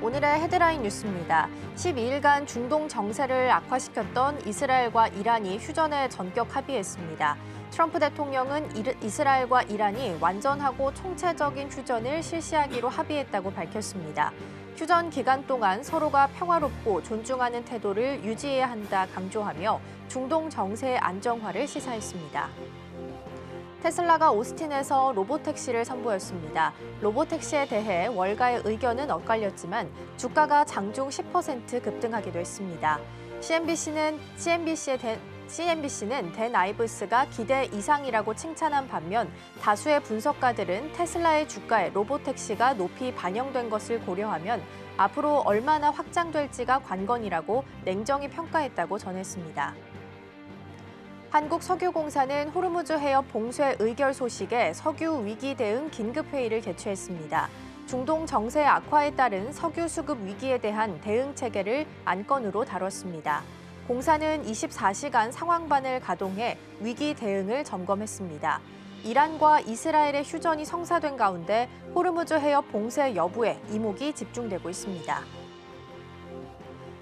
오늘의 헤드라인 뉴스입니다. 12일간 중동 정세를 악화시켰던 이스라엘과 이란이 휴전에 전격 합의했습니다. 트럼프 대통령은 이스라엘과 이란이 완전하고 총체적인 휴전을 실시하기로 합의했다고 밝혔습니다. 휴전 기간 동안 서로가 평화롭고 존중하는 태도를 유지해야 한다 강조하며 중동 정세의 안정화를 시사했습니다. 테슬라가 오스틴에서 로보택시를 선보였습니다. 로보택시에 대해 월가의 의견은 엇갈렸지만 주가가 장중 10% 급등하기도 했습니다. CNBC는 댄 아이브스가 기대 이상이라고 칭찬한 반면 다수의 분석가들은 테슬라의 주가에 로보택시가 높이 반영된 것을 고려하면 앞으로 얼마나 확장될지가 관건이라고 냉정히 평가했다고 전했습니다. 한국석유공사는 호르무즈 해협 봉쇄 의결 소식에 석유 위기 대응 긴급회의를 개최했습니다. 중동 정세 악화에 따른 석유 수급 위기에 대한 대응 체계를 안건으로 다뤘습니다. 공사는 24시간 상황반을 가동해 위기 대응을 점검했습니다. 이란과 이스라엘의 휴전이 성사된 가운데 호르무즈 해협 봉쇄 여부에 이목이 집중되고 있습니다.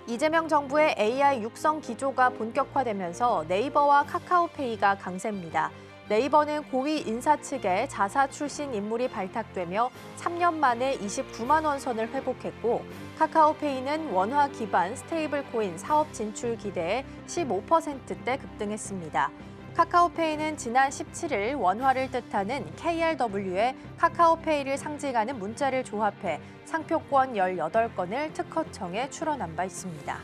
이재명 정부의 AI 육성 기조가 본격화되면서 네이버와 카카오페이가 강세입니다. 네이버는 고위 인사 측에 자사 출신 인물이 발탁되며 3년 만에 29만 원 선을 회복했고 카카오페이는 원화 기반 스테이블 코인 사업 진출 기대에 15%대 급등했습니다. 카카오페이는 지난 17일 원화를 뜻하는 KRW에 카카오페이를 상징하는 문자를 조합해 상표권 18건을 특허청에 출원한 바 있습니다.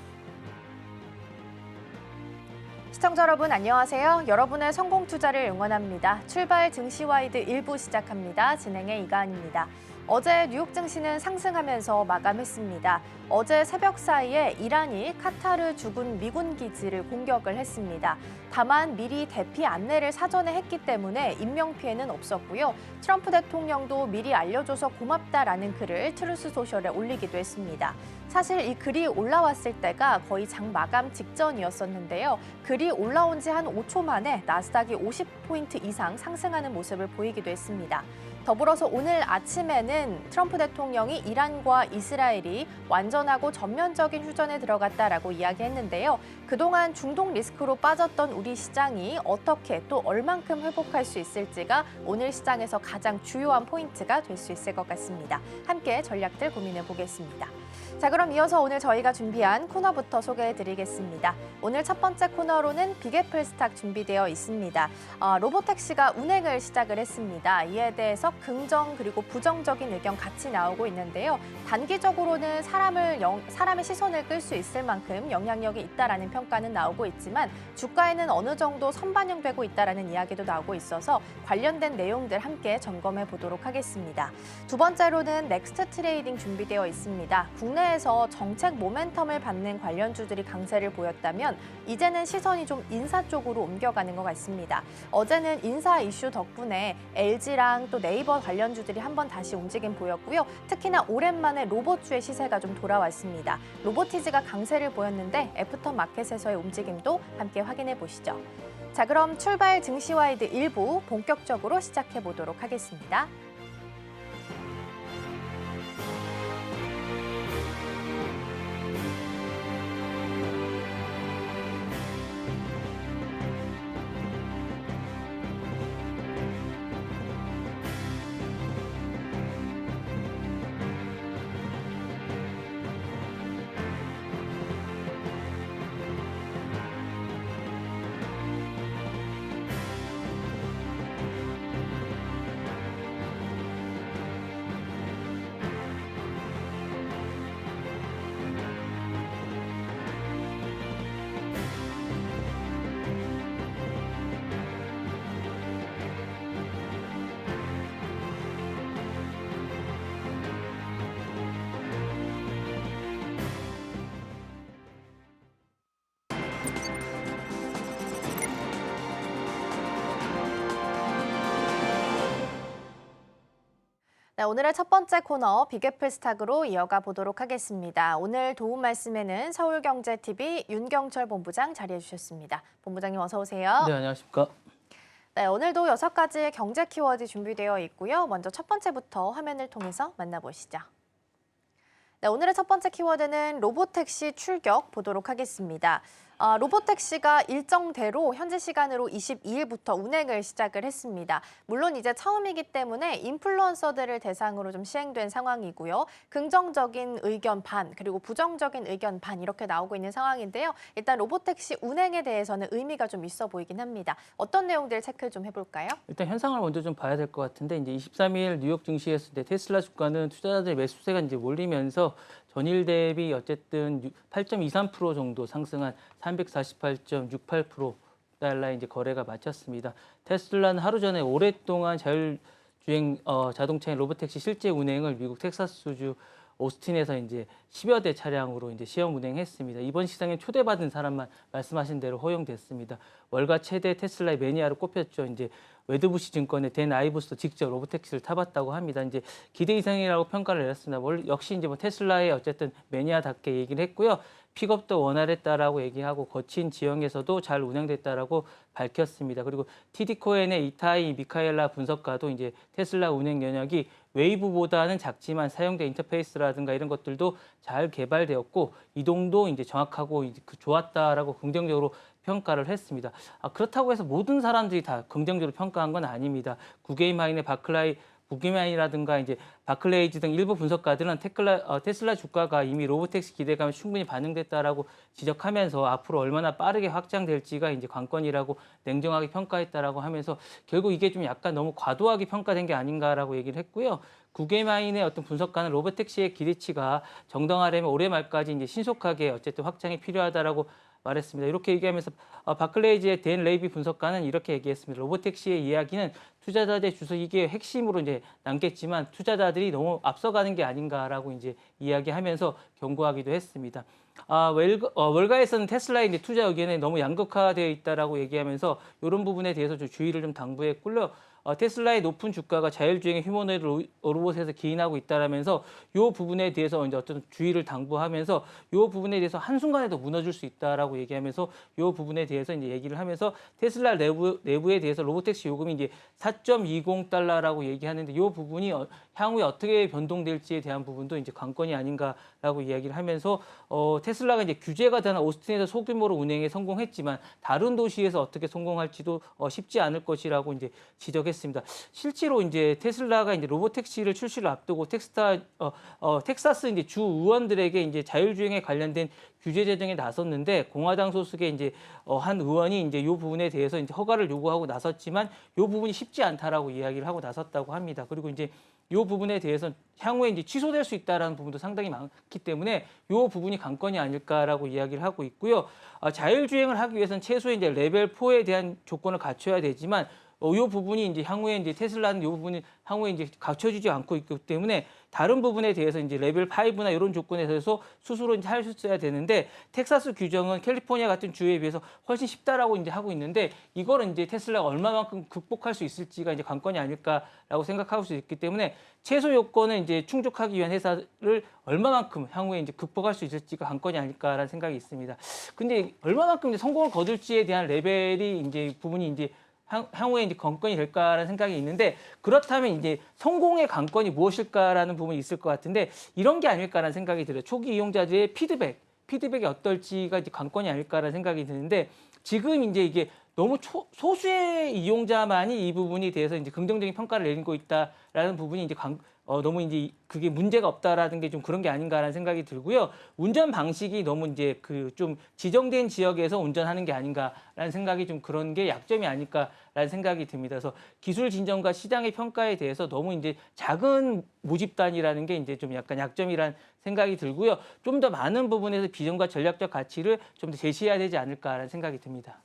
시청자 여러분 안녕하세요. 여러분의 성공 투자를 응원합니다. 출발 증시와이드 1부 시작합니다. 진행의 이가은입니다. 어제 뉴욕 증시는 상승하면서 마감했습니다. 어제 새벽 사이에 이란이 카타르 주둔 미군 기지를 공격을 했습니다. 다만 미리 대피 안내를 사전에 했기 때문에 인명피해는 없었고요. 트럼프 대통령도 미리 알려줘서 고맙다라는 글을 트루스 소셜에 올리기도 했습니다. 사실 이 글이 올라왔을 때가 거의 장 마감 직전이었었는데요. 글이 올라온 지 한 5초 만에 나스닥이 50포인트 이상 상승하는 모습을 보이기도 했습니다. 더불어서 오늘 아침에는 트럼프 대통령이 이란과 이스라엘이 완전하고 전면적인 휴전에 들어갔다라고 이야기했는데요. 그동안 중동 리스크로 빠졌던 우리 시장이 어떻게 또 얼만큼 회복할 수 있을지가 오늘 시장에서 가장 주요한 포인트가 될 수 있을 것 같습니다. 함께 전략들 고민해 보겠습니다. 자, 그럼 이어서 오늘 저희가 준비한 코너부터 소개해드리겠습니다. 오늘 첫 번째 코너로는 빅애플 스탁 준비되어 있습니다. 로보택시가 운행을 시작을 했습니다. 이에 대해서 긍정 그리고 부정적인 의견 같이 나오고 있는데요. 단기적으로는 사람의 시선을 끌 수 있을 만큼 영향력이 있다라는 평가는 나오고 있지만 주가에는 어느 정도 선반영되고 있다라는 이야기도 나오고 있어서 관련된 내용들 함께 점검해 보도록 하겠습니다. 두 번째로는 넥스트 트레이딩 준비되어 있습니다. 국내에서 정책 모멘텀을 받는 관련주들이 강세를 보였다면 이제는 시선이 좀 인사 쪽으로 옮겨가는 것 같습니다. 어제는 인사 이슈 덕분에 LG랑 또 네이버 관련주들이 한번 다시 움직임 보였고요. 특히나 오랜만에 로봇주의 시세가 좀 돌아왔습니다. 로보티즈가 강세를 보였는데 애프터마켓에서의 움직임도 함께 확인해 보시죠. 자, 그럼 출발 증시와이드 1부 본격적으로 시작해 보도록 하겠습니다. 네, 오늘의 첫 번째 코너 빅애플 스탁으로 이어가 보도록 하겠습니다. 오늘 도움 말씀에는 서울경제TV 윤경철 본부장 자리해 주셨습니다. 본부장님 어서 오세요. 네, 안녕하십니까. 네, 오늘도 6가지의 경제 키워드 준비되어 있고요. 먼저 첫 번째부터 화면을 통해서 만나보시죠. 네, 오늘의 첫 번째 키워드는 로보택시 출격 보도록 하겠습니다. 로보택시가 일정대로 현지 시간으로 22일부터 운행을 시작을 했습니다. 물론 이제 처음이기 때문에 인플루언서들을 대상으로 좀 시행된 상황이고요. 긍정적인 의견 반, 그리고 부정적인 의견 반 이렇게 나오고 있는 상황인데요. 일단 로보택시 운행에 대해서는 의미가 좀 있어 보이긴 합니다. 어떤 내용들 체크 좀 해볼까요? 일단 현상을 먼저 좀 봐야 될 것 같은데 이제 23일 뉴욕 증시에서 이제 테슬라 주가는 투자자들의 매수세가 이제 몰리면서 전일 대비 어쨌든 8.23% 정도 상승한 348.68%달러의 이제 거래가 마쳤습니다. 테슬라는 하루 전에 오랫동안 자율주행 자동차인 로보택시 실제 운행을 미국 텍사스주 오스틴에서 이제 10여 대 차량으로 이제 시험 운행했습니다. 이번 시상에 초대받은 사람만 말씀하신 대로 허용됐습니다. 월가 최대 테슬라의 매니아로 꼽혔죠. 이제 웨드부시 증권의 댄 아이브스도 직접 로보택시를 타봤다고 합니다. 이제 기대 이상이라고 평가를 내렸습니다. 역시 이제 뭐 테슬라의 어쨌든 매니아답게 얘기를 했고요. 픽업도 원활했다라고 얘기하고 거친 지형에서도 잘 운행됐다라고 밝혔습니다. 그리고 TD코엔의 이타이 미카엘라 분석가도 이제 테슬라 운행 영역이 웨이브보다는 작지만 사용된 인터페이스라든가 이런 것들도 잘 개발되었고 이동도 이제 정확하고 좋았다라고 긍정적으로 평가를 했습니다. 그렇다고 해서 모든 사람들이 다 긍정적으로 평가한 건 아닙니다. 구게임하인의 부기만이라든가 이제 바클레이즈 등 일부 분석가들은 테슬라 주가가 이미 로보택시 기대감에 충분히 반영됐다라고 지적하면서 앞으로 얼마나 빠르게 확장될지가 이제 관건이라고 냉정하게 평가했다라고 하면서 결국 이게 좀 약간 너무 과도하게 평가된 게 아닌가라고 얘기를 했고요. 구게마인의 어떤 분석가는 로보택시의 기대치가 정당화되면 올해 말까지 이제 신속하게 어쨌든 확장이 필요하다라고 말했습니다. 이렇게 얘기하면서 바클레이즈의 댄 레이비 분석가는 이렇게 얘기했습니다. 로보택시의 이야기는 투자자들의 주식의 핵심으로 이제 남겠지만 투자자들이 너무 앞서가는 게 아닌가라고 이제 이야기하면서 경고하기도 했습니다. 월가에서는 테슬라의 이제 투자 의견에 너무 양극화되어 있다라고 얘기하면서 이런 부분에 대해서 좀 주의를 좀 당부했고요. 테슬라의 높은 주가가 자율주행의 휴머노이드 로봇에서 기인하고 있다라면서 이 부분에 대해서 이제 어떤 주의를 당부하면서 이 부분에 대해서 한순간에도 무너질 수 있다라고 얘기하면서 이 부분에 대해서 이제 얘기를 하면서 테슬라 내부에 대해서 로보택시 요금이 이제 4.20달러라고 얘기하는데 이 부분이 향후에 어떻게 변동될지에 대한 부분도 이제 관건이 아닌가라고 이야기를 하면서 테슬라가 이제 규제가 되는 오스틴에서 소규모로 운행에 성공했지만 다른 도시에서 어떻게 성공할지도 쉽지 않을 것이라고 이제 지적했습니다. 실제로 이제 테슬라가 이제 로보택시를 출시를 앞두고 텍사스 이제 주 의원들에게 이제 자율주행에 관련된 규제 제정에 나섰는데 공화당 소속의 이제 한 의원이 이제 이 부분에 대해서 이제 허가를 요구하고 나섰지만 이 부분이 쉽지 않다라고 이야기를 하고 나섰다고 합니다. 그리고 이제 이 부분에 대해서 향후에 이제 취소될 수 있다라는 부분도 상당히 많기 때문에 이 부분이 관건이 아닐까라고 이야기를 하고 있고요. 자율주행을 하기 위해서는 최소의 이제 레벨 4에 대한 조건을 갖춰야 되지만 이 부분이 이제 향후에 이제 테슬라는 이 부분이 향후에 이제 갖춰지지 않고 있기 때문에 다른 부분에 대해서 이제 레벨 5나 이런 조건에 대해서 스스로 이제 할 수 있어야 되는데 텍사스 규정은 캘리포니아 같은 주에 비해서 훨씬 쉽다라고 이제 하고 있는데 이거를 이제 테슬라가 얼마만큼 극복할 수 있을지가 이제 관건이 아닐까라고 생각할 수 있기 때문에 최소 요건을 이제 충족하기 위한 회사를 얼마만큼 향후에 이제 극복할 수 있을지가 관건이 아닐까라는 생각이 있습니다. 근데 얼마만큼 이제 성공을 거둘지에 대한 레벨이 이제 부분이 이제 향후에 이제 관건이 될까라는 생각이 있는데 그렇다면 이제 성공의 관건이 무엇일까라는 부분이 있을 것 같은데 이런 게 아닐까라는 생각이 들어요. 초기 이용자들의 피드백이 어떨지가 이제 관건이 아닐까라는 생각이 드는데 지금 이제 이게 너무 소수의 이용자만이 이 부분에 대해서 이제 긍정적인 평가를 내리고 있다라는 부분이 이제 너무 이제 그게 문제가 없다라는 게 좀 그런 게 아닌가라는 생각이 들고요. 운전 방식이 너무 이제 그 좀 지정된 지역에서 운전하는 게 아닌가라는 생각이 좀 그런 게 약점이 아닐까라는 생각이 듭니다. 그래서 기술 진전과 시장의 평가에 대해서 너무 이제 작은 모집단이라는 게 이제 좀 약간 약점이라는 생각이 들고요. 좀 더 많은 부분에서 비전과 전략적 가치를 좀 더 제시해야 되지 않을까라는 생각이 듭니다.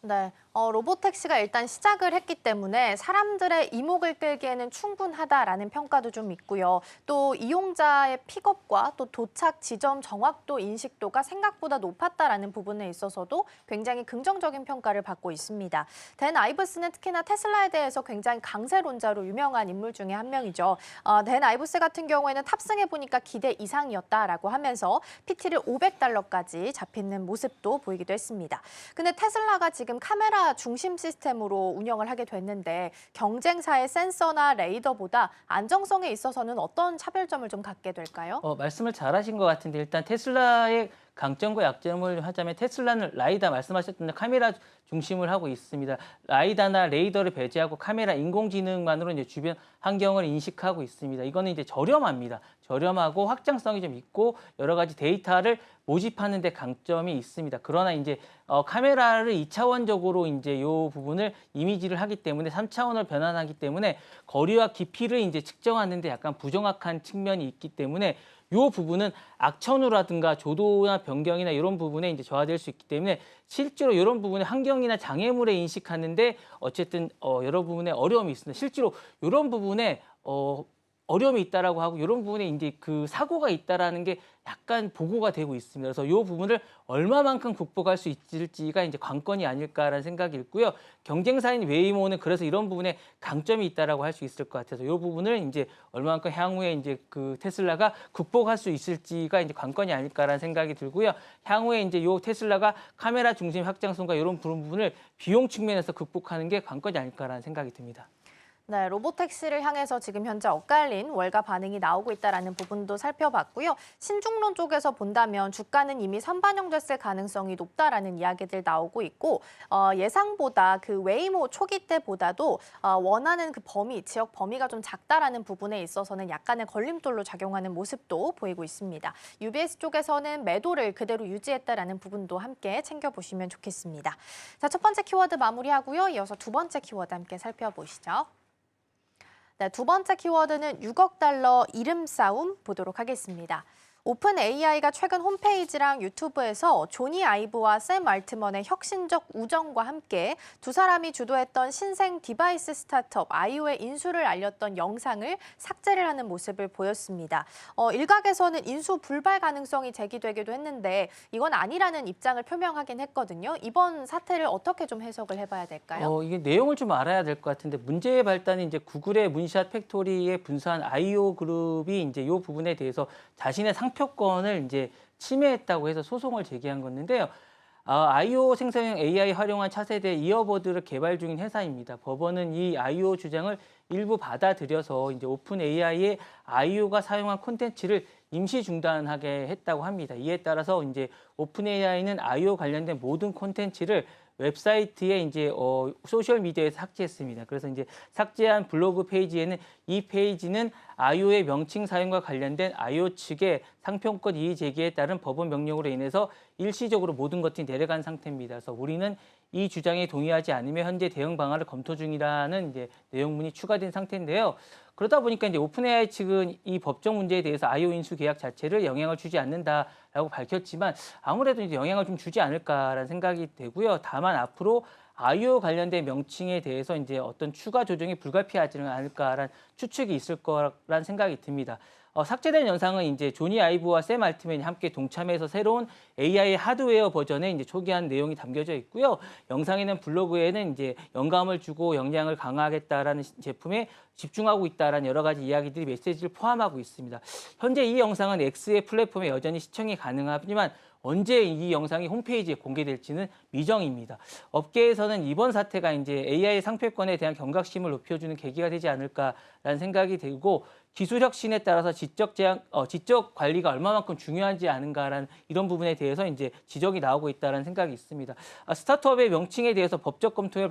네, 로보택시가 일단 시작을 했기 때문에 사람들의 이목을 끌기에는 충분하다라는 평가도 좀 있고요. 또 이용자의 픽업과 또 도착 지점 정확도 인식도가 생각보다 높았다라는 부분에 있어서도 굉장히 긍정적인 평가를 받고 있습니다. 댄 아이브스는 특히나 테슬라에 대해서 굉장히 강세론자로 유명한 인물 중에 한 명이죠. 댄 아이브스 같은 경우에는 탑승해보니까 기대 이상이었다라고 하면서 PT를 $500까지 잡히는 모습도 보이기도 했습니다. 근데 테슬라가 지금 카메라 카메라 중심 시스템으로 운영을 하게 됐는데 경쟁사의 센서나 레이더보다 안정성에 있어서는 어떤 차별점을 좀 갖게 될까요? 말씀을 잘하신 것 같은데 일단 테슬라의 강점과 약점을 하자면 테슬라는 라이다 말씀하셨던 카메라 중심을 하고 있습니다. 라이다나 레이더를 배제하고 카메라 인공지능만으로 이제 주변 환경을 인식하고 있습니다. 이거는 이제 저렴합니다. 저렴하고 확장성이 좀 있고 여러 가지 데이터를 모집하는 데 강점이 있습니다. 그러나 이제 카메라를 2차원적으로 이제 요 부분을 이미지를 하기 때문에 3차원을 변환하기 때문에 거리와 깊이를 이제 측정하는 데 약간 부정확한 측면이 있기 때문에 이 부분은 악천후라든가 조도나 변경이나 이런 부분에 이제 저하될 수 있기 때문에 실제로 이런 부분에 환경이나 장애물에 인식하는데 어쨌든 여러 부분에 어려움이 있습니다. 실제로 이런 부분에 어려움이 있다라고 하고 이런 부분에 이제 그 사고가 있다라는 게 약간 보고가 되고 있습니다. 그래서 이 부분을 얼마만큼 극복할 수 있을지가 이제 관건이 아닐까라는 생각이 있고요. 경쟁사인 웨이모는 그래서 이런 부분에 강점이 있다라고 할 수 있을 것 같아서 이 부분을 이제 얼마만큼 향후에 이제 그 테슬라가 극복할 수 있을지가 이제 관건이 아닐까라는 생각이 들고요. 향후에 이제 이 테슬라가 카메라 중심 확장성과 이런 부분을 비용 측면에서 극복하는 게 관건이 아닐까라는 생각이 듭니다. 네, 로보택시를 향해서 지금 현재 엇갈린 월가 반응이 나오고 있다는 부분도 살펴봤고요. 신중론 쪽에서 본다면 주가는 이미 선반영됐을 가능성이 높다라는 이야기들 나오고 있고 예상보다 그 웨이모 초기 때보다도 원하는 그 범위, 지역 범위가 좀 작다라는 부분에 있어서는 약간의 걸림돌로 작용하는 모습도 보이고 있습니다. UBS 쪽에서는 매도를 그대로 유지했다라는 부분도 함께 챙겨보시면 좋겠습니다. 자, 첫 번째 키워드 마무리하고요. 이어서 두 번째 키워드 함께 살펴보시죠. 네, 두 번째 키워드는 6억 달러 이름 싸움 보도록 하겠습니다. 오픈 AI가 최근 홈페이지랑 유튜브에서 조니 아이브와 샘 알트먼의 혁신적 우정과 함께 두 사람이 주도했던 신생 디바이스 스타트업 아이오의 인수를 알렸던 영상을 삭제를 하는 모습을 보였습니다. 일각에서는 인수 불발 가능성이 제기되기도 했는데 이건 아니라는 입장을 표명하긴 했거든요. 이번 사태를 어떻게 좀 해석을 해봐야 될까요? 이게 내용을 좀 알아야 될 것 같은데 문제의 발단이 이제 구글의 문샷 팩토리에 분사한 아이오 그룹이 이제 이 부분에 대해서 자신의 상표권을 이제 침해했다고 해서 소송을 제기한 건데요. 아이오 생성형 AI 활용한 차세대 이어버드를 개발 중인 회사입니다. 법원은 이 아이오 주장을 일부 받아들여서 이제 오픈 AI의 아이오가 사용한 콘텐츠를 임시 중단하게 했다고 합니다. 이에 따라서 이제 오픈 AI는 아이오 관련된 모든 콘텐츠를 웹사이트에 이제 소셜 미디어에서 삭제했습니다. 그래서 이제 삭제한 블로그 페이지에는 이 페이지는 아이오의 명칭 사용과 관련된 아이오 측의 상표권 이의 제기에 따른 법원 명령으로 인해서 일시적으로 모든 것들이 내려간 상태입니다. 그래서 우리는 이 주장에 동의하지 않으며 현재 대응 방안을 검토 중이라는 이제 내용문이 추가된 상태인데요. 그러다 보니까 이제 오픈 AI 측은 이 법적 문제에 대해서 아이오 인수 계약 자체를 영향을 주지 않는다라고 밝혔지만 아무래도 이제 영향을 좀 주지 않을까라는 생각이 되고요. 다만 앞으로 아이오 관련된 명칭에 대해서 이제 어떤 추가 조정이 불가피하지는 않을까라는 추측이 있을 거라는 생각이 듭니다. 삭제된 영상은 이제 조니 아이브와 샘 알트맨이 함께 동참해서 새로운 AI 하드웨어 버전에 이제 초기한 내용이 담겨져 있고요. 영상에는 블로그에는 이제 영감을 주고 역량을 강화하겠다라는 제품에 집중하고 있다라는 여러 가지 이야기들이 메시지를 포함하고 있습니다. 현재 이 영상은 X의 플랫폼에 여전히 시청이 가능하지만 언제 이 영상이 홈페이지에 공개될지는 미정입니다. 업계에서는 이번 사태가 이제 AI 상표권에 대한 경각심을 높여주는 계기가 되지 않을까라는 생각이 들고 기술 혁신에 따라서 지적 관리가 얼마만큼 중요하지 않은가라는 이런 부분에 대해서 이제 지적이 나오고 있다는 생각이 있습니다. 스타트업의 명칭에 대해서 법적 검토를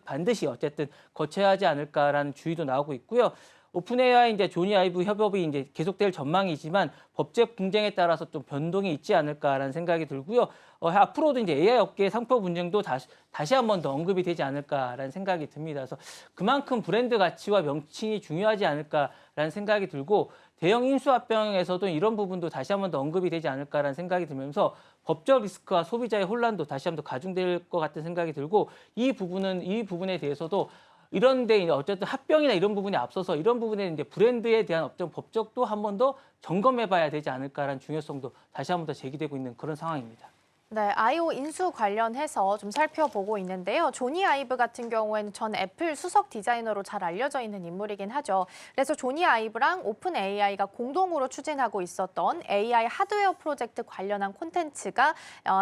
반드시 어쨌든 거쳐야 하지 않을까라는 주의도 나오고 있고요. 오픈 AI 이제 조니 아이브 협업이 이제 계속될 전망이지만 법적 분쟁에 따라서 좀 변동이 있지 않을까라는 생각이 들고요. 앞으로도 이제 AI 업계의 상표 분쟁도 다시 한 번 더 언급이 되지 않을까라는 생각이 듭니다. 그래서 그만큼 브랜드 가치와 명칭이 중요하지 않을까라는 생각이 들고 대형 인수합병에서도 이런 부분도 다시 한 번 더 언급이 되지 않을까라는 생각이 들면서 법적 리스크와 소비자의 혼란도 다시 한 번 더 가중될 것 같은 생각이 들고 이 부분에 대해서도 이런데 어쨌든 합병이나 이런 부분이 앞서서 이런 부분에 이제 브랜드에 대한 어떤 법적도 한 번 더 점검해봐야 되지 않을까라는 중요성도 다시 한 번 더 제기되고 있는 그런 상황입니다. 네, 아이오 인수 관련해서 좀 살펴보고 있는데요. 조니 아이브 같은 경우에는 전 애플 수석 디자이너로 잘 알려져 있는 인물이긴 하죠. 그래서 조니 아이브랑 오픈 AI가 공동으로 추진하고 있었던 AI 하드웨어 프로젝트 관련한 콘텐츠가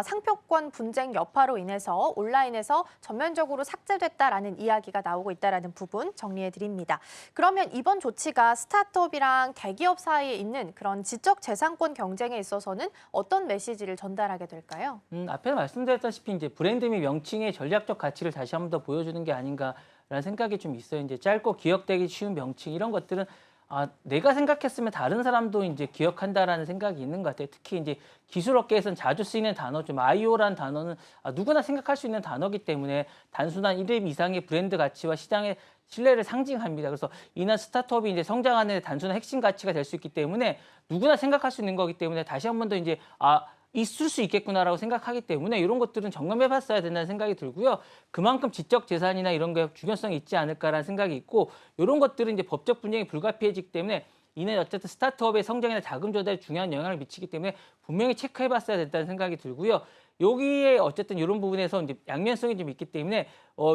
상표권 분쟁 여파로 인해서 온라인에서 전면적으로 삭제됐다라는 이야기가 나오고 있다는 부분 정리해 드립니다. 그러면 이번 조치가 스타트업이랑 대기업 사이에 있는 그런 지적 재산권 경쟁에 있어서는 어떤 메시지를 전달하게 될까요? 앞에 말씀드렸다시피 이제 브랜드 및 명칭의 전략적 가치를 다시 한 번 더 보여주는 게 아닌가라는 생각이 좀 있어요. 이제 짧고 기억되기 쉬운 명칭 이런 것들은 내가 생각했으면 다른 사람도 이제 기억한다라는 생각이 있는 것 같아요. 특히 이제 기술 업계에서는 자주 쓰이는 단어, 좀 IO라는 단어는 누구나 생각할 수 있는 단어이기 때문에 단순한 이름 이상의 브랜드 가치와 시장의 신뢰를 상징합니다. 그래서 이는 스타트업이 이제 성장하는 데 단순한 핵심 가치가 될 수 있기 때문에 누구나 생각할 수 있는 거기 때문에 다시 한 번 더 이제 있을 수 있겠구나라고 생각하기 때문에 이런 것들은 점검해봤어야 된다는 생각이 들고요. 그만큼 지적 재산이나 이런 게 중요성이 있지 않을까라는 생각이 있고 이런 것들은 이제 법적 분쟁이 불가피해지기 때문에 이는 어쨌든 스타트업의 성장이나 자금 조달에 중요한 영향을 미치기 때문에 분명히 체크해봤어야 된다는 생각이 들고요. 여기에 어쨌든 이런 부분에서 이제 양면성이 좀 있기 때문에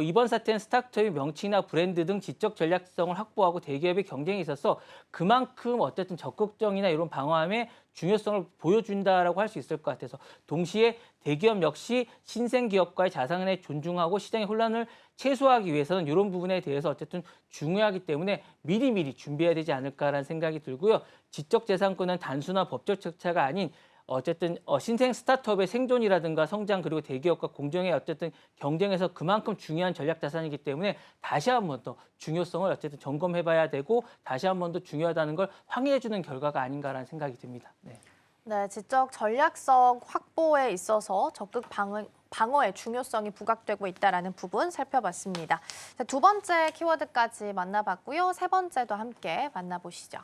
이번 사태는 스타트업의 명칭이나 브랜드 등 지적 전략성을 확보하고 대기업의 경쟁에 있어서 그만큼 어쨌든 적극적이나 이런 방어함의 중요성을 보여준다라고 할 수 있을 것 같아서 동시에 대기업 역시 신생 기업과의 자산을 존중하고 시장의 혼란을 최소화하기 위해서는 이런 부분에 대해서 어쨌든 중요하기 때문에 미리미리 준비해야 되지 않을까라는 생각이 들고요. 지적 재산권은 단순한 법적 절차가 아닌 어쨌든 신생 스타트업의 생존이라든가 성장 그리고 대기업과 공정의 어쨌든 경쟁에서 그만큼 중요한 전략 자산이기 때문에 다시 한 번 더 중요성을 어쨌든 점검해봐야 되고 다시 한 번 더 중요하다는 걸 확인해주는 결과가 아닌가라는 생각이 듭니다. 네. 네, 지적 전략성 확보에 있어서 적극 방어의 중요성이 부각되고 있다는 부분 살펴봤습니다. 자, 두 번째 키워드까지 만나봤고요. 세 번째도 함께 만나보시죠.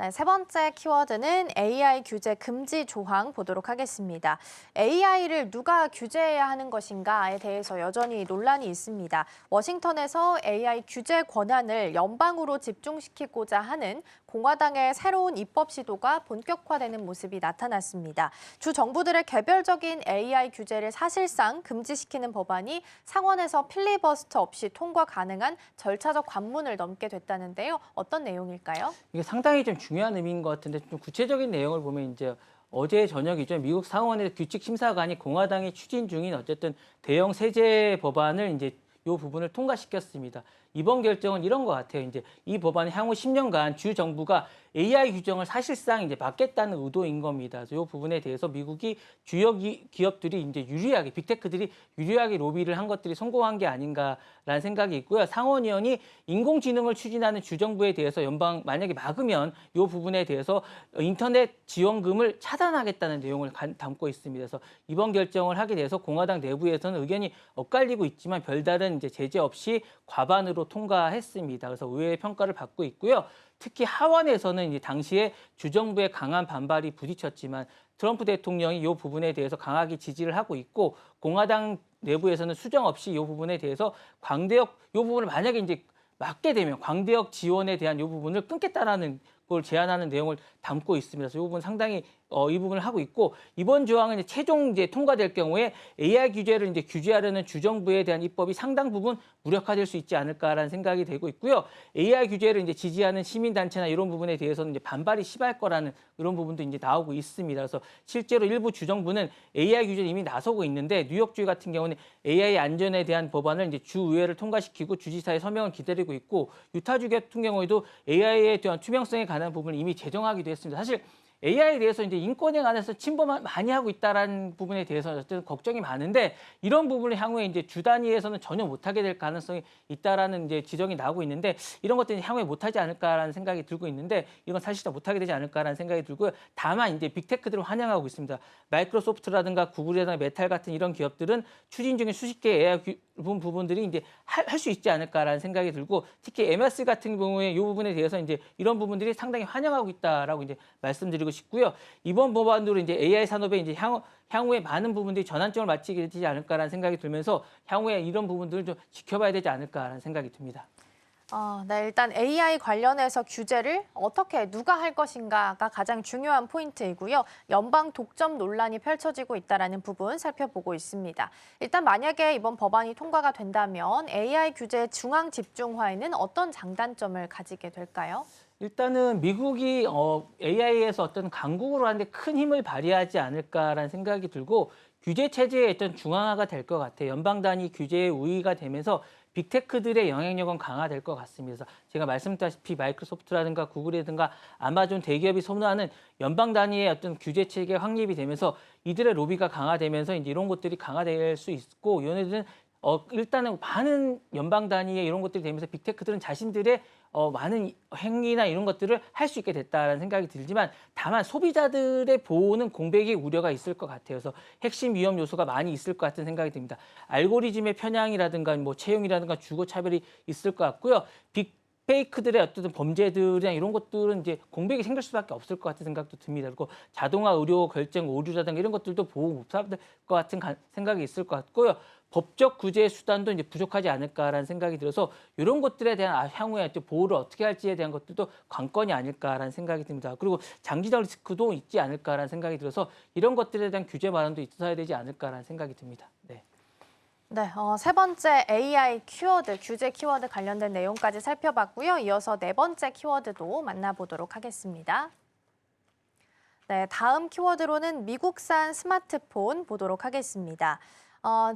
네, 세 번째 키워드는 AI 규제 금지 조항 보도록 하겠습니다. AI를 누가 규제해야 하는 것인가에 대해서 여전히 논란이 있습니다. 워싱턴에서 AI 규제 권한을 연방으로 집중시키고자 하는 공화당의 새로운 입법 시도가 본격화되는 모습이 나타났습니다. 주 정부들의 개별적인 AI 규제를 사실상 금지시키는 법안이 상원에서 필리버스터 없이 통과 가능한 절차적 관문을 넘게 됐다는데요. 어떤 내용일까요? 이게 상당히 좀 중요한 의미인 것 같은데 좀 구체적인 내용을 보면 이제 어제 저녁이죠. 미국 상원의 규칙 심사관이 공화당이 추진 중인 어쨌든 대형 세제 법안을 이제 이 부분을 통과시켰습니다. 이번 결정은 이런 것 같아요. 이제 이 법안은 향후 10년간 주 정부가 AI 규정을 사실상 이제 막겠다는 의도인 겁니다. 그래서 이 부분에 대해서 미국이 주요 기업들이 이제 유리하게 빅테크들이 유리하게 로비를 한 것들이 성공한 게 아닌가라는 생각이 있고요. 상원의원이 인공지능을 추진하는 주 정부에 대해서 연방 만약에 막으면 이 부분에 대해서 인터넷 지원금을 차단하겠다는 내용을 담고 있습니다. 그래서 이번 결정을 하게 돼서 공화당 내부에서는 의견이 엇갈리고 있지만 별다른 이제 제재 없이 과반으로 통과했습니다. 그래서 의회의 평가를 받고 있고요. 특히 하원에서는 이제 당시에 주정부의 강한 반발이 부딪혔지만 트럼프 대통령이 이 부분에 대해서 강하게 지지를 하고 있고 공화당 내부에서는 수정 없이 이 부분에 대해서 광대역 이 부분을 만약에 이제 막게 되면 광대역 지원에 대한 이 부분을 끊겠다라는 걸 제안하는 내용을 담고 있습니다. 그래서 이 부분 상당히 이 부분을 하고 있고 이번 조항은 이제 최종 이제 통과될 경우에 AI 규제를 이제 규제하려는 주정부에 대한 입법이 상당 부분 무력화될 수 있지 않을까라는 생각이 되고 있고요. AI 규제를 이제 지지하는 시민단체나 이런 부분에 대해서는 이제 반발이 심할 거라는 이런 부분도 이제 나오고 있습니다. 그래서 실제로 일부 주정부는 AI 규제를 이미 나서고 있는데 뉴욕주 같은 경우는 AI 안전에 대한 법안을 이제 주의회를 통과시키고 주지사의 서명을 기다리고 있고 유타주 같은 경우에도 AI에 대한 투명성에 관한 부분을 이미 제정하기도 했습니다. 사실 AI에 대해서 이제 인권에 관해서 침범을 많이 하고 있다라는 부분에 대해서 어쨌든 걱정이 많은데 이런 부분을 향후에 이제 주 단위에서는 전혀 못하게 될 가능성이 있다라는 이제 지적이 나오고 있는데 이런 것들이 향후에 못하지 않을까라는 생각이 들고 있는데 이건 사실상 못하게 되지 않을까라는 생각이 들고요. 다만 이제 빅테크들을 환영하고 있습니다. 마이크로소프트라든가 구글이라든가 메탈 같은 이런 기업들은 추진 중인 수십 개의 AI 부분들이 이제 할 수 있지 않을까라는 생각이 들고 특히 MS 같은 경우에 이 부분에 대해서 이제 이런 부분들이 상당히 환영하고 있다라고 이제 말씀드리고 싶고요. 이번 법안으로 이제 AI 산업에 이제 향후에 많은 부분들이 전환점을 맞추게 되지 않을까라는 생각이 들면서 향후에 이런 부분들을 좀 지켜봐야 되지 않을까라는 생각이 듭니다. 네, 일단 AI 관련해서 규제를 어떻게 누가 할 것인가가 가장 중요한 포인트이고요. 연방 독점 논란이 펼쳐지고 있다는 부분 살펴보고 있습니다. 일단 만약에 이번 법안이 통과가 된다면 AI 규제 중앙 집중화에는 어떤 장단점을 가지게 될까요? 일단은 미국이 AI에서 어떤 강국으로 하는데 큰 힘을 발휘하지 않을까라는 생각이 들고 규제 체제의 어떤 중앙화가 될 것 같아요. 연방 단위 규제의 우위가 되면서 빅테크들의 영향력은 강화될 것 같습니다. 그래서 제가 말씀드렸다시피 마이크로소프트라든가 구글이라든가 아마존 대기업이 선호하는 연방 단위의 어떤 규제 체계 확립이 되면서 이들의 로비가 강화되면서 이제 이런 것들이 강화될 수 있고 얘네들은 일단은 많은 연방 단위의 이런 것들이 되면서 빅테크들은 자신들의 많은 행위나 이런 것들을 할 수 있게 됐다는 생각이 들지만 다만 소비자들의 보호는 공백의 우려가 있을 것 같아요. 그래서 핵심 위험 요소가 많이 있을 것 같은 생각이 듭니다. 알고리즘의 편향이라든가 뭐 채용이라든가 주거 차별이 있을 것 같고요. 빅페이크들의 어떤 범죄들이나 이런 것들은 이제 공백이 생길 수밖에 없을 것 같은 생각도 듭니다. 그리고 자동화 의료 결정 오류라든가 이런 것들도 보호 못 받을 것 같은 생각이 있을 것 같고요. 법적 구제 수단도 이제 부족하지 않을까라는 생각이 들어서 이런 것들에 대한 향후에 보호를 어떻게 할지에 대한 것들도 관건이 아닐까라는 생각이 듭니다. 그리고 장기적 리스크도 있지 않을까라는 생각이 들어서 이런 것들에 대한 규제 마련도 있어야 되지 않을까라는 생각이 듭니다. 네. 네, 세 번째 AI 키워드, 규제 키워드 관련된 내용까지 살펴봤고요. 이어서 네 번째 키워드도 만나보도록 하겠습니다. 네, 다음 키워드로는 미국산 스마트폰 보도록 하겠습니다.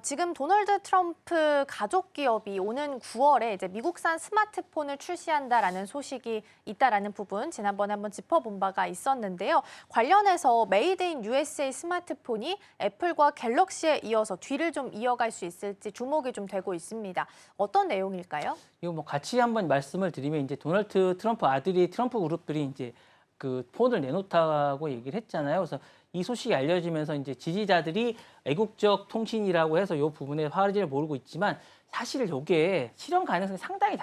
지금 도널드 트럼프 가족 기업이 오는 9월에 이제 미국산 스마트폰을 출시한다라는 소식이 있다라는 부분 지난번에 한번 짚어본 바가 있었는데요. 관련해서 메이드 인 USA 스마트폰이 애플과 갤럭시에 이어서 뒤를 좀 이어갈 수 있을지 주목이 좀 되고 있습니다. 어떤 내용일까요? 이거 뭐 같이 한번 말씀을 드리면 이제 도널드 트럼프 아들이 트럼프 그룹들이 이제 그 폰을 내놓다고 얘기를 했잖아요. 그래서 이 소식이 알려지면서 이제 지지자들이 애국적 통신이라고 해서 이 부분에 화제를 모르고 있지만 사실 이게 실현 가능성이 상당히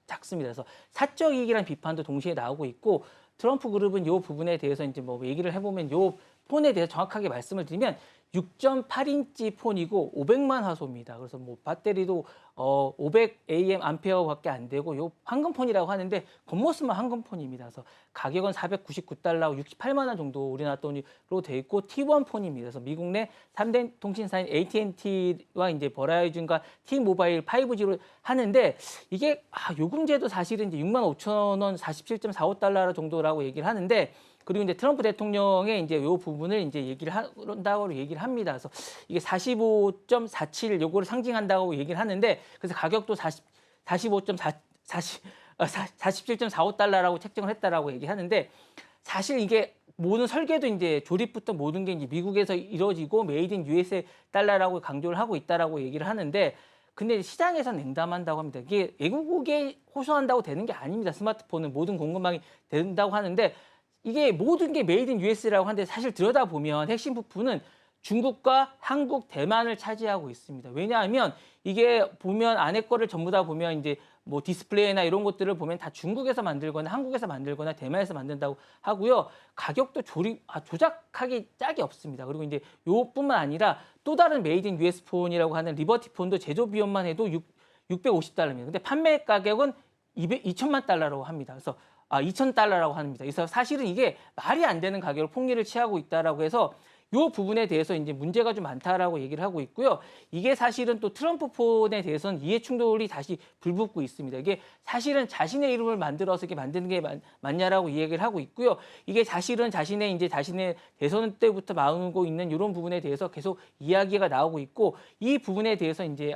작습니다. 그래서 사적 이익이라는 비판도 동시에 나오고 있고 트럼프 그룹은 이 부분에 대해서 이제 뭐 얘기를 해보면 이 폰에 대해서 정확하게 말씀을 드리면 6.8인치 폰이고 500만 화소입니다. 그래서 뭐 배터리도 500 AM 암페어밖에 안 되고 요 황금폰이라고 하는데 겉모습만 황금폰입니다. 그래서 가격은 $499, 68만 원 정도 우리나라 돈으로 돼 있고 T1 폰입니다. 그래서 미국 내 3대 통신사인 AT&T와 이제 버라이즌과 T-모바일 5G로 하는데 이게 요금제도 사실은 이제 65,000원 47.45달러 정도라고 얘기를 하는데 그리고 이제 트럼프 대통령의 이제 요 부분을 이제 얘기를 한다고 얘기를 합니다. 그래서 이게 45.47 요거를 상징한다고 얘기를 하는데 그래서 가격도 47.45달러라고 책정을 했다라고 얘기하는데 사실 이게 모든 설계도 이제 조립부터 모든 게 이제 미국에서 이루어지고 메이드 인 USA 달러라고 강조를 하고 있다라고 얘기를 하는데 근데 시장에서 냉담한다고 합니다. 이게 외국에 호소한다고 되는 게 아닙니다. 스마트폰은 모든 공급망이 된다고 하는데 이게 모든 게 메이드 인 US라고 하는데 사실 들여다보면 핵심 부품은 중국과 한국, 대만을 차지하고 있습니다. 왜냐하면 이게 보면 안에 거를 전부 다 보면 이제 뭐 디스플레이나 이런 것들을 보면 다 중국에서 만들거나 한국에서 만들거나 대만에서 만든다고 하고요. 가격도 조작하기 짝이 없습니다. 그리고 이제 요뿐만 아니라 또 다른 메이드 인 US 폰이라고 하는 리버티 폰도 제조 비용만 해도 650달러입니다. 근데 판매 가격은 2천만 달러라고 합니다. 그래서 2,000달러라고 합니다. 그래서 사실은 이게 말이 안 되는 가격으로 폭리를 취하고 있다라고 해서 이 부분에 대해서 이제 문제가 좀 많다라고 얘기를 하고 있고요. 이게 사실은 또 트럼프 폰에 대해서는 이해 충돌이 다시 불붙고 있습니다. 이게 사실은 자신의 이름을 만들어서 이렇게 만드는 게 맞냐라고 이야기를 하고 있고요. 이게 사실은 자신의 대선 때부터 마음고 있는 이런 부분에 대해서 계속 이야기가 나오고 있고 이 부분에 대해서 이제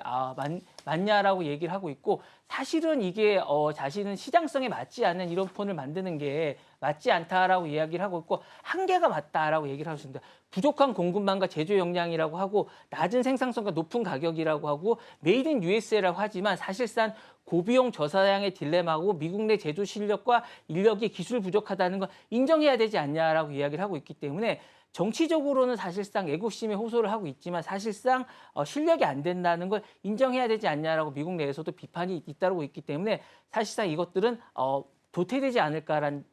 맞냐라고 얘기를 하고 있고 사실은 이게 자신은 시장성에 맞지 않는 이런 폰을 만드는 게 맞지 않다라고 이야기를 하고 있고 한계가 맞다라고 얘기를 하고 있습니다. 부족한 공급망과 제조 역량이라고 하고 낮은 생산성과 높은 가격이라고 하고 메이드 인 USA라고 하지만 사실상 고비용 저사양의 딜레마고 미국 내 제조 실력과 인력이 기술 부족하다는 걸 인정해야 되지 않냐라고 이야기를 하고 있기 때문에 정치적으로는 사실상 애국심에 호소를 하고 있지만 사실상 실력이 안 된다는 걸 인정해야 되지 않냐라고 미국 내에서도 비판이 잇따르고 있기 때문에 사실상 이것들은 도태되지 않을까라는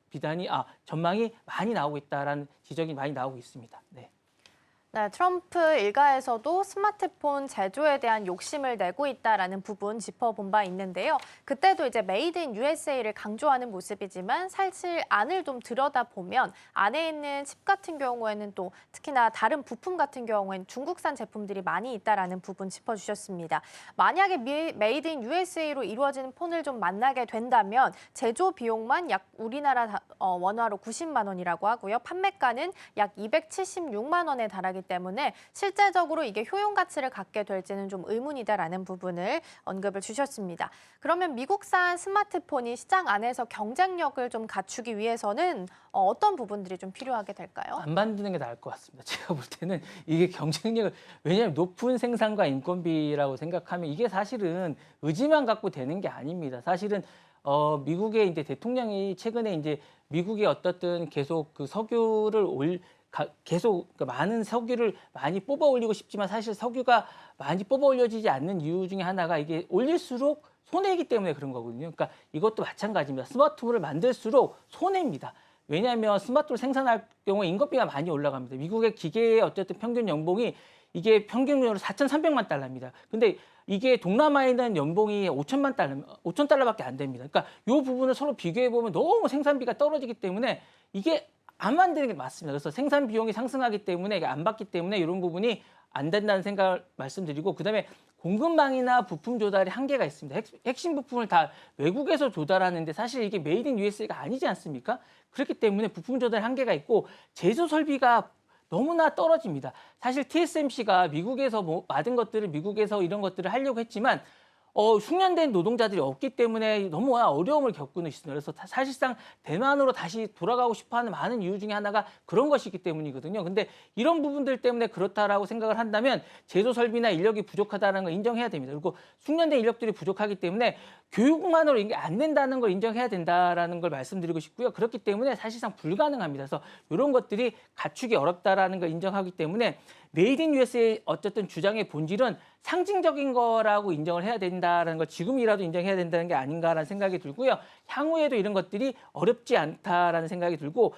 전망이 많이 나오고 있다라는 지적이 많이 나오고 있습니다. 네. 네, 트럼프 일가에서도 스마트폰 제조에 대한 욕심을 내고 있다라는 부분 짚어본 바 있는데요. 그때도 이제 메이드 인 USA를 강조하는 모습이지만 사실 안을 좀 들여다보면 안에 있는 칩 같은 경우에는 또 특히나 다른 부품 같은 경우에는 중국산 제품들이 많이 있다라는 부분 짚어주셨습니다. 만약에 메이드 인 USA로 이루어지는 폰을 좀 만나게 된다면 제조 비용만 약 우리나라 원화로 90만 원이라고 하고요. 판매가는 약 276만 원에 달하기 때문에 실제적으로 이게 효용 가치를 갖게 될지는 좀 의문이다라는 부분을 언급을 주셨습니다. 그러면 미국산 스마트폰이 시장 안에서 경쟁력을 좀 갖추기 위해서는 어떤 부분들이 좀 필요하게 될까요? 안 만드는 게 나을 것 같습니다. 제가 볼 때는 이게 경쟁력을 왜냐하면 높은 생산과 인건비라고 생각하면 이게 사실은 의지만 갖고 되는 게 아닙니다. 사실은 미국의 이제 대통령이 최근에 이제 미국의 어떻든 계속 그 석유를 계속 그 많은 석유를 많이 뽑아 올리고 싶지만 사실 석유가 많이 뽑아 올려지지 않는 이유 중에 하나가 이게 올릴수록 손해이기 때문에 그런 거거든요. 그러니까 이것도 마찬가지입니다. 스마트폰을 만들수록 손해입니다. 왜냐하면 스마트폰을 생산할 경우에 인건비가 많이 올라갑니다. 미국의 기계의 어쨌든 평균 연봉이 이게 평균적으로 4,300만 달러입니다. 근데 이게 동남아에 있는 연봉이 5천 달러밖에 안 됩니다. 그러니까 이 부분을 서로 비교해 보면 너무 생산비가 떨어지기 때문에 이게 안 만드는 게 맞습니다. 그래서 생산 비용이 상승하기 때문에 이게 안 받기 때문에 이런 부분이 안 된다는 생각을 말씀드리고 그다음에 공급망이나 부품 조달에 한계가 있습니다. 핵심 부품을 다 외국에서 조달하는데 사실 이게 메이드 인 USA가 아니지 않습니까? 그렇기 때문에 부품 조달에 한계가 있고 제조 설비가 너무나 떨어집니다. 사실 TSMC가 미국에서 받은 것들을 미국에서 이런 것들을 하려고 했지만 숙련된 노동자들이 없기 때문에 너무 어려움을 겪고 있습니다. 그래서 사실상 대만으로 다시 돌아가고 싶어하는 많은 이유 중에 하나가 그런 것이기 때문이거든요. 근데 이런 부분들 때문에 그렇다라고 생각을 한다면 제조 설비나 인력이 부족하다는 걸 인정해야 됩니다. 그리고 숙련된 인력들이 부족하기 때문에 교육만으로 이게 안 된다는 걸 인정해야 된다라는 걸 말씀드리고 싶고요. 그렇기 때문에 사실상 불가능합니다. 그래서 이런 것들이 갖추기 어렵다라는 걸 인정하기 때문에 메이드 인 USA 어쨌든 주장의 본질은 상징적인 거라고 인정을 해야 된다는 걸 지금이라도 인정해야 된다는 게 아닌가라는 생각이 들고요. 향후에도 이런 것들이 어렵지 않다라는 생각이 들고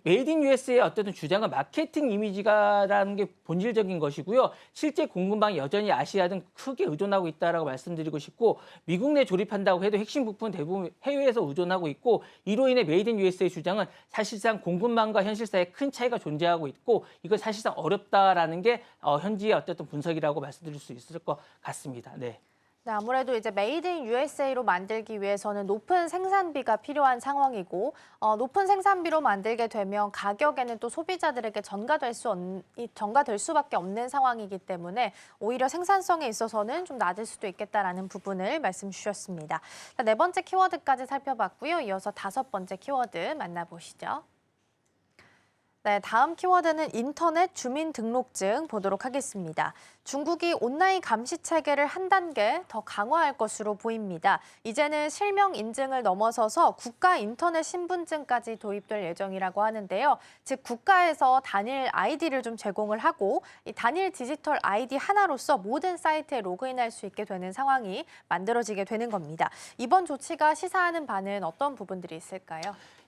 메이드 인 USA의 어떤 주장은 마케팅 이미지가라는 게 본질적인 것이고요. 실제 공급망이 여전히 아시아 등 크게 의존하고 있다라고 말씀드리고 싶고 미국 내 조립한다고 해도 핵심 부분 대부분 해외에서 의존하고 있고 이로 인해 메이드 인 USA 주장은 사실상 공급망과 현실 사이에 큰 차이가 존재하고 있고 이건 사실상 어렵다라는 게 현지의 어떤 분석이라고 말씀드릴 수 있을 것 같습니다. 네. 네, 아무래도 이제 메이드 인 USA로 만들기 위해서는 높은 생산비가 필요한 상황이고 높은 생산비로 만들게 되면 가격에는 또 소비자들에게 전가될 수밖에 없는 상황이기 때문에 오히려 생산성에 있어서는 좀 낮을 수도 있겠다라는 부분을 말씀 주셨습니다. 자, 네 번째 키워드까지 살펴봤고요. 이어서 다섯 번째 키워드 만나보시죠. 네, 다음 키워드는 인터넷 주민등록증 보도록 하겠습니다. 중국이 온라인 감시 체계를 한 단계 더 강화할 것으로 보입니다. 이제는 실명 인증을 넘어서서 국가 인터넷 신분증까지 도입될 예정이라고 하는데요. 즉 국가에서 단일 아이디를 좀 제공을 하고 이 단일 디지털 아이디 하나로서 모든 사이트에 로그인할 수 있게 되는 상황이 만들어지게 되는 겁니다. 이번 조치가 시사하는 바는 어떤 부분들이 있을까요?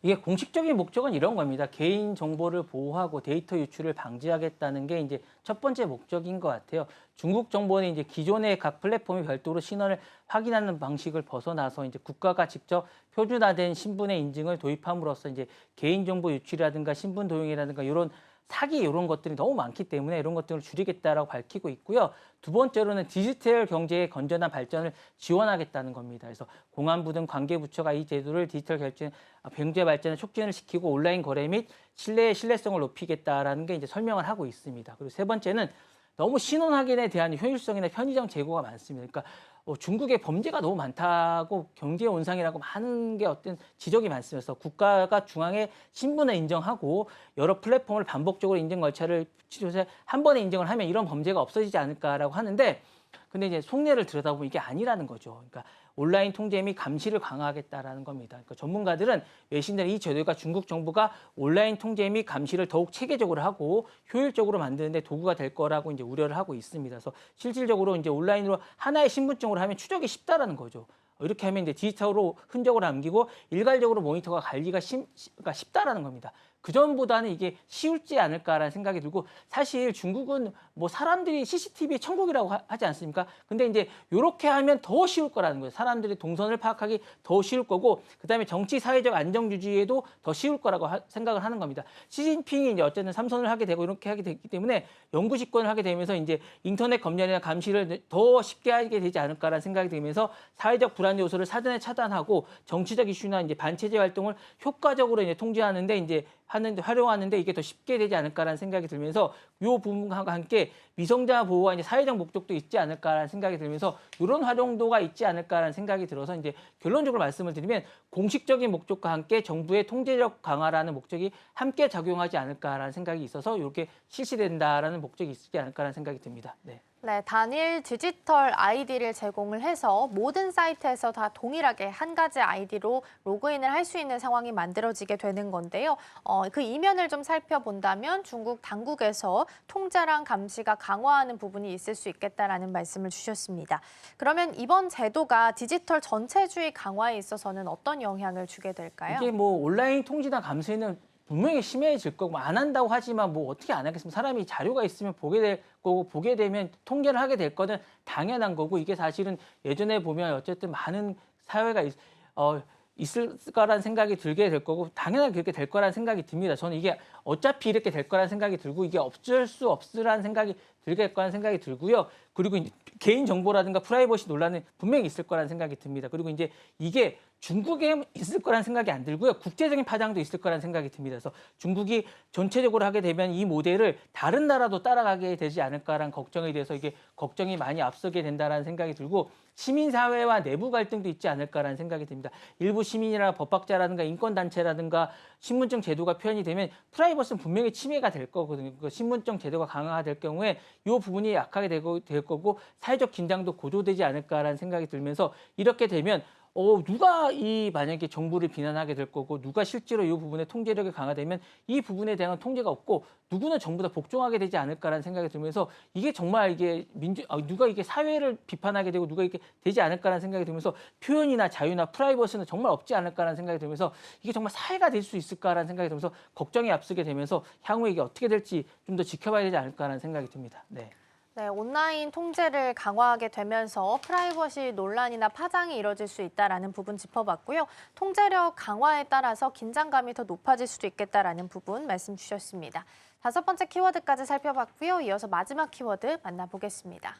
이게 공식적인 목적은 이런 겁니다. 개인 정보를 보호하고 데이터 유출을 방지하겠다는 게 이제 첫 번째 목적인 것 같아요. 중국 정부는 이제 기존의 각 플랫폼이 별도로 신원을 확인하는 방식을 벗어나서 이제 국가가 직접 표준화된 신분의 인증을 도입함으로써 이제 개인정보 유출이라든가 신분 도용이라든가 이런 사기 이런 것들이 너무 많기 때문에 이런 것들을 줄이겠다라고 밝히고 있고요. 두 번째로는 디지털 경제의 건전한 발전을 지원하겠다는 겁니다. 그래서 공안부 등 관계부처가 이 제도를 디지털 경제 발전을 촉진을 시키고 온라인 거래 및 신뢰성을 높이겠다라는 게 이제 설명을 하고 있습니다. 그리고 세 번째는 너무 신원 확인에 대한 효율성이나 편의점 제고가 많습니다. 그러니까 중국의 범죄가 너무 많다고 경제 온상이라고 많은 게 어떤 지적이 많습니다. 그래서 국가가 중앙에 신분을 인정하고 여러 플랫폼을 반복적으로 인증 절차를 치료해서 한 번에 인정을 하면 이런 범죄가 없어지지 않을까라고 하는데 근데 이제 속내를 들여다보면 이게 아니라는 거죠. 그러니까 온라인 통제 및 감시를 강화하겠다라는 겁니다. 그러니까 전문가들은 외신들은 이 제도가 중국 정부가 온라인 통제 및 감시를 더욱 체계적으로 하고 효율적으로 만드는데 도구가 될 거라고 이제 우려를 하고 있습니다. 그래서 실질적으로 이제 온라인으로 하나의 신분증으로 하면 추적이 쉽다라는 거죠. 이렇게 하면 이제 디지털로 흔적을 남기고 일괄적으로 모니터가 관리가 쉽다라는 겁니다. 그 전보다는 이게 쉬울지 않을까라는 생각이 들고 사실 중국은 뭐 사람들이 CCTV 천국이라고 하지 않습니까? 근데 이제 이렇게 하면 더 쉬울 거라는 거예요. 사람들이 동선을 파악하기 더 쉬울 거고 그다음에 정치 사회적 안정 유지에도 더 쉬울 거라고 생각을 하는 겁니다. 시진핑이 이제 어쨌든 삼선을 하게 되고 이렇게 하게 됐기 때문에 영구 집권을 하게 되면서 이제 인터넷 검열이나 감시를 더 쉽게 하게 되지 않을까라는 생각이 들면서 사회적 불안 요소를 사전에 차단하고 정치적 이슈나 이제 반체제 활동을 효과적으로 이제 통제하는데 이제 활용하는데 이게 더 쉽게 되지 않을까라는 생각이 들면서 이 부분과 함께 미성자 보호와 이제 사회적 목적도 있지 않을까라는 생각이 들면서 이런 활용도가 있지 않을까라는 생각이 들어서 이제 결론적으로 말씀을 드리면 공식적인 목적과 함께 정부의 통제력 강화라는 목적이 함께 작용하지 않을까라는 생각이 있어서 이렇게 실시된다라는 목적이 있지 않을까라는 생각이 듭니다. 네. 네, 단일 디지털 아이디를 제공을 해서 모든 사이트에서 다 동일하게 한 가지 아이디로 로그인을 할 수 있는 상황이 만들어지게 되는 건데요. 그 이면을 좀 살펴본다면 중국 당국에서 통제랑 감시가 강화하는 부분이 있을 수 있겠다라는 말씀을 주셨습니다. 그러면 이번 제도가 디지털 전체주의 강화에 있어서는 어떤 영향을 주게 될까요? 이게 뭐 온라인 통지나 감시는 분명히 심해질 거고 안 한다고 하지만 뭐 어떻게 안 하겠습니까? 사람이 자료가 있으면 보게 될 거고 보게 되면 통계를 하게 될 거는 당연한 거고 이게 사실은 예전에 보면 어쨌든 많은 사회가 있을 거라는 생각이 들게 될 거고 당연하게 그렇게 될 거라는 생각이 듭니다. 저는 이게 어차피 이렇게 될 거라는 생각이 들고 이게 없을 수 없으라는 생각이 들게 될 거라는 생각이 들고요. 그리고 이제 개인 정보라든가 프라이버시 논란은 분명히 있을 거라는 생각이 듭니다. 그리고 이제 이게 중국에 있을 거라는 생각이 안 들고요. 국제적인 파장도 있을 거라는 생각이 듭니다. 그래서 중국이 전체적으로 하게 되면 이 모델을 다른 나라도 따라가게 되지 않을까라는 걱정에 대해서 이게 걱정이 많이 앞서게 된다라는 생각이 들고 시민사회와 내부 갈등도 있지 않을까라는 생각이 듭니다. 일부 시민이나 법학자라든가 인권단체라든가 신분증 제도가 표현이 되면 프라이버시는 분명히 침해가 될 거거든요. 그 신분증 제도가 강화될 경우에 이 부분이 약하게 될 거고 사회적 긴장도 고조되지 않을까라는 생각이 들면서 이렇게 되면 누가 만약에 정부를 비난하게 될 거고 누가 실제로 이 부분에 통제력이 강화되면 이 부분에 대한 통제가 없고 누구는 전부 다 복종하게 되지 않을까라는 생각이 들면서 이게 정말 이게 누가 이게 사회를 비판하게 되고 누가 이렇게 되지 않을까라는 생각이 들면서 표현이나 자유나 프라이버시는 정말 없지 않을까라는 생각이 들면서 이게 정말 사회가 될 수 있을까라는 생각이 들면서 걱정이 앞서게 되면서 향후에 이게 어떻게 될지 좀 더 지켜봐야 되지 않을까라는 생각이 듭니다. 네. 네, 온라인 통제를 강화하게 되면서 프라이버시 논란이나 파장이 이뤄질 수 있다라는 부분 짚어봤고요. 통제력 강화에 따라서 긴장감이 더 높아질 수도 있겠다라는 부분 말씀 주셨습니다. 5번째 키워드까지 살펴봤고요. 이어서 마지막 키워드 만나보겠습니다.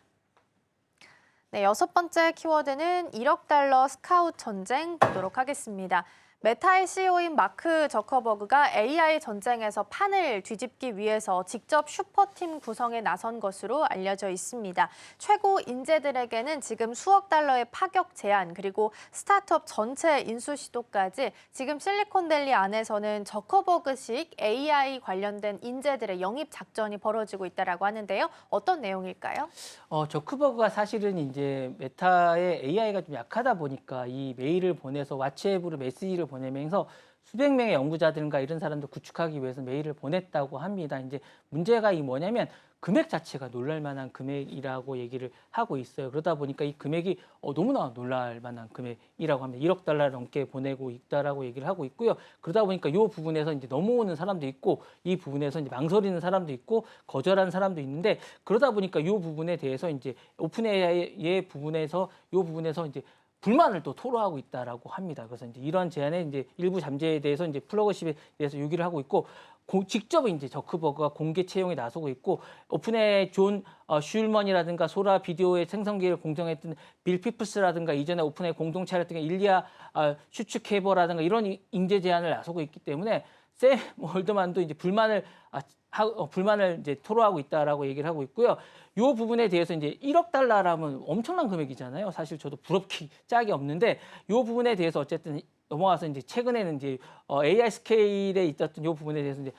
네, 6번째 키워드는 1억 달러 스카웃 전쟁 보도록 하겠습니다. 메타의 CEO인 마크 저커버그가 AI 전쟁에서 판을 뒤집기 위해서 직접 슈퍼팀 구성에 나선 것으로 알려져 있습니다. 최고 인재들에게는 지금 수억 달러의 파격 제한 그리고 스타트업 전체 인수 시도까지 지금 실리콘밸리 안에서는 저커버그식 AI 관련된 인재들의 영입 작전이 벌어지고 있다라고 하는데요. 어떤 내용일까요? 저커버그가 사실은 이제 메타의 AI가 좀 약하다 보니까 이 메일을 보내서 왓츠앱으로 메시지를 보내면서 수백 명의 연구자들과 이런 사람들 구축하기 위해서 메일을 보냈다고 합니다. 이제 문제가 뭐냐면 금액 자체가 놀랄 만한 금액이라고 얘기를 하고 있어요. 그러다 보니까 이 금액이 너무나 놀랄 만한 금액이라고 합니다. 1억 달러 넘게 보내고 있다라고 얘기를 하고 있고요. 그러다 보니까 이 부분에서 이제 넘어오는 사람도 있고 이 부분에서 이제 망설이는 사람도 있고 거절하는 사람도 있는데 그러다 보니까 이 부분에 대해서 이제 오픈 AI의 부분에서 이제 불만을 또 토로하고 있다라고 합니다. 그래서 이제 이런 제안에 이제 일부 잠재에 대해서 이제 플러그십에 대해서 요기를 하고 있고 직접 이제 저커버그가 공개 채용에 나서고 있고 오픈의 존 슐먼이라든가 소라 비디오의 생성기를 공정했던 빌 피플스라든가 이전에 오픈의 공동 차렸던 일리아 슈츠케버라든가 이런 인재 제안을 나서고 있기 때문에 샘 월드만도 이제 불만을 이제 토로하고 있다라고 얘기를 하고 있고요. 이 부분에 대해서 이제 1억 달러라면 엄청난 금액이잖아요. 사실 저도 부럽기 짝이 없는데 이 부분에 대해서 어쨌든 넘어와서 이제 최근에는 이제 AI 스케일에 있었던 이 부분에 대해서 이제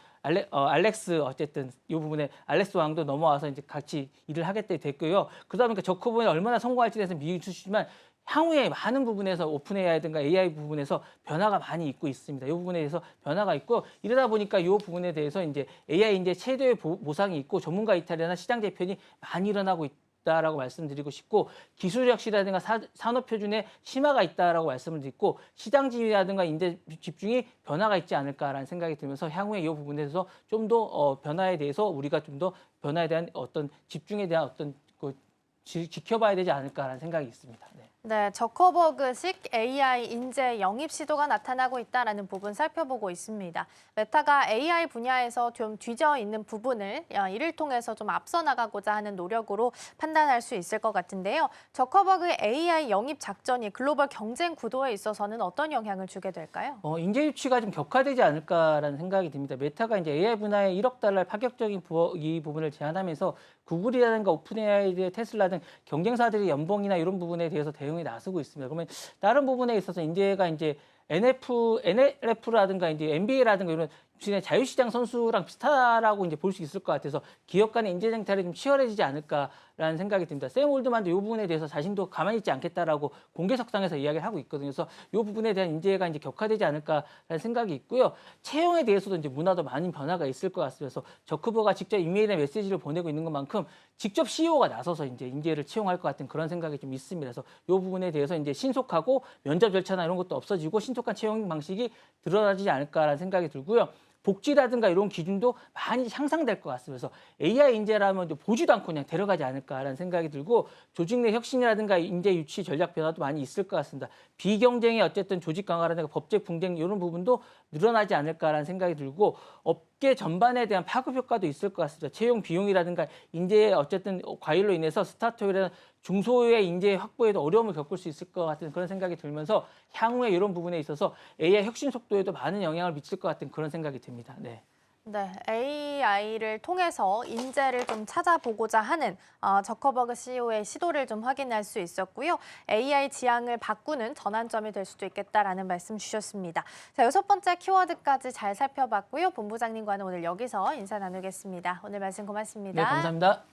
알렉스 어쨌든 이 부분에 알렉스 왕도 넘어와서 이제 같이 일을 하겠다 됐고요. 그러다 보니까 저커버그에 얼마나 성공할지에 대해서 미주시지만 향후에 많은 부분에서 오픈 AI든가 AI 부분에서 변화가 많이 있고 있습니다. 이 부분에 대해서 변화가 있고 이러다 보니까 이 부분에 대해서 이제 AI 이제 최대의 보상이 있고 전문가 이탈이나 시장 재편이 많이 일어나고 있다라고 말씀드리고 싶고 기술 혁신이라든가 산업 표준에 심화가 있다라고 말씀을 드리고 시장 지위라든가 인재 집중이 변화가 있지 않을까라는 생각이 들면서 향후에 이 부분에서 좀 더 변화에 대해서 우리가 좀 더 변화에 대한 어떤 집중에 대한 어떤 지켜봐야 되지 않을까라는 생각이 있습니다. 네. 네, 저커버그식 AI 인재 영입 시도가 나타나고 있다는 부분 살펴보고 있습니다. 메타가 AI 분야에서 좀 뒤져 있는 부분을 이를 통해서 좀 앞서 나가고자 하는 노력으로 판단할 수 있을 것 같은데요. 저커버그의 AI 영입 작전이 글로벌 경쟁 구도에 있어서는 어떤 영향을 주게 될까요? 인재 유치가 좀 격화되지 않을까라는 생각이 듭니다. 메타가 이제 AI 분야에 1억 달러 파격적인 이 부분을 제안하면서 구글이라든가 오픈AI, 테슬라 등 경쟁사들이 연봉이나 이런 부분에 대해서 대응에 나서고 있습니다. 그러면 다른 부분에 있어서 인재가 이제 NFL라든가 이제 NBA라든가 이런 자유시장 선수랑 비슷하다라고 이제 볼 수 있을 것 같아서 기업 간의 인재 쟁탈이 좀 치열해지지 않을까라는 생각이 듭니다. 샘 올드만도 이 부분에 대해서 자신도 가만히 있지 않겠다라고 공개석상에서 이야기를 하고 있거든요. 그래서 이 부분에 대한 인재가 이제 격화되지 않을까라는 생각이 있고요. 채용에 대해서도 이제 문화도 많은 변화가 있을 것 같습니다. 그래서 저크버가 직접 이메일에 메시지를 보내고 있는 것만큼 직접 CEO가 나서서 이제 인재를 채용할 것 같은 그런 생각이 좀 있습니다. 그래서 이 부분에 대해서 이제 신속하고 면접 절차나 이런 것도 없어지고 신속한 채용 방식이 드러나지 않을까라는 생각이 들고요. 복지라든가 이런 기준도 많이 향상될 것 같습니다. 그래서 AI 인재라면 보지도 않고 그냥 데려가지 않을까라는 생각이 들고 조직 내 혁신이라든가 인재 유치 전략 변화도 많이 있을 것 같습니다. 비경쟁의 어쨌든 조직 강화라든가 법제 분쟁 이런 부분도 늘어나지 않을까라는 생각이 들고 업계 전반에 대한 파급 효과도 있을 것 같습니다. 채용 비용이라든가 인재의 어쨌든 과열로 인해서 스타트업이라는 중소의 인재 확보에도 어려움을 겪을 수 있을 것 같은 그런 생각이 들면서 향후에 이런 부분에 있어서 AI 혁신 속도에도 많은 영향을 미칠 것 같은 그런 생각이 듭니다. 네. 네, AI를 통해서 인재를 좀 찾아보고자 하는 저커버그 CEO의 시도를 좀 확인할 수 있었고요. AI 지향을 바꾸는 전환점이 될 수도 있겠다라는 말씀 주셨습니다. 자, 6번째 키워드까지 잘 살펴봤고요. 본부장님과는 오늘 여기서 인사 나누겠습니다. 오늘 말씀 고맙습니다. 네, 감사합니다.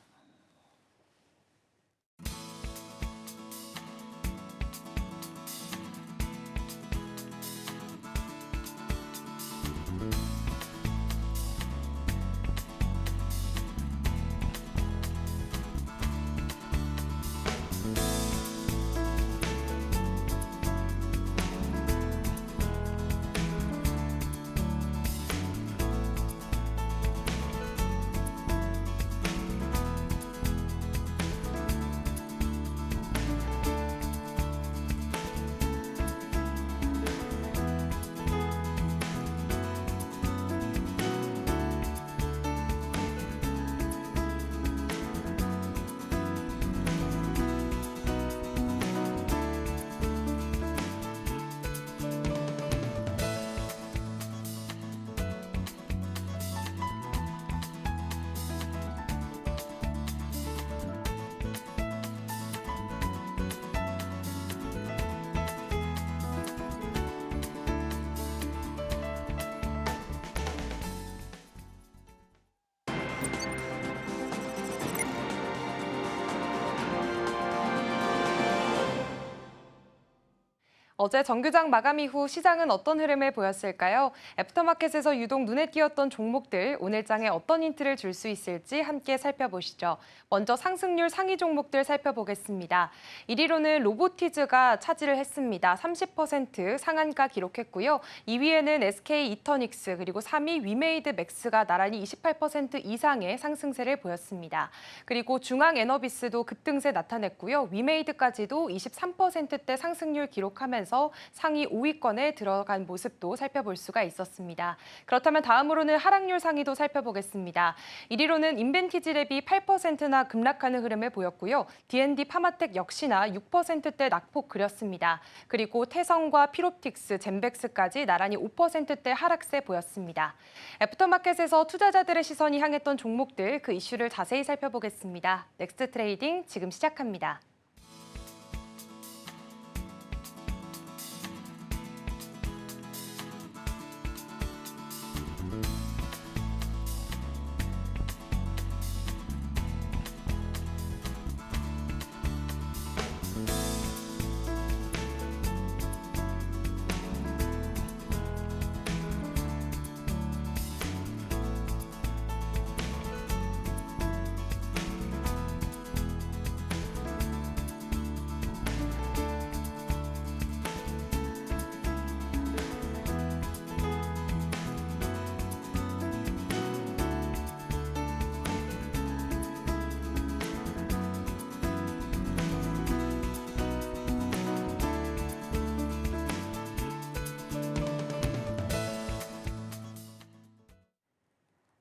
어제 정규장 마감 이후 시장은 어떤 흐름을 보였을까요? 애프터마켓에서 유독 눈에 띄었던 종목들, 오늘 장에 어떤 힌트를 줄 수 있을지 함께 살펴보시죠. 먼저 상승률 상위 종목들 살펴보겠습니다. 1위로는 로보티즈가 차지를 했습니다. 30% 상한가 기록했고요. 2위에는 SK 이터닉스, 그리고 3위 위메이드 맥스가 나란히 28% 이상의 상승세를 보였습니다. 그리고 중앙에너비스도 급등세 나타냈고요. 위메이드까지도 23%대 상승률 기록하면서 상위 5위권에 들어간 모습도 살펴볼 수가 있었습니다. 그렇다면 다음으로는 하락률 상위도 살펴보겠습니다. 1위로는 인벤티지랩이 8%나 급락하는 흐름을 보였고요. D&D 파마텍 역시나 6%대 낙폭 그렸습니다. 그리고 태성과 피롭틱스, 젠백스까지 나란히 5%대 하락세 보였습니다. 애프터마켓에서 투자자들의 시선이 향했던 종목들, 그 이슈를 자세히 살펴보겠습니다. 넥스트 트레이딩 지금 시작합니다.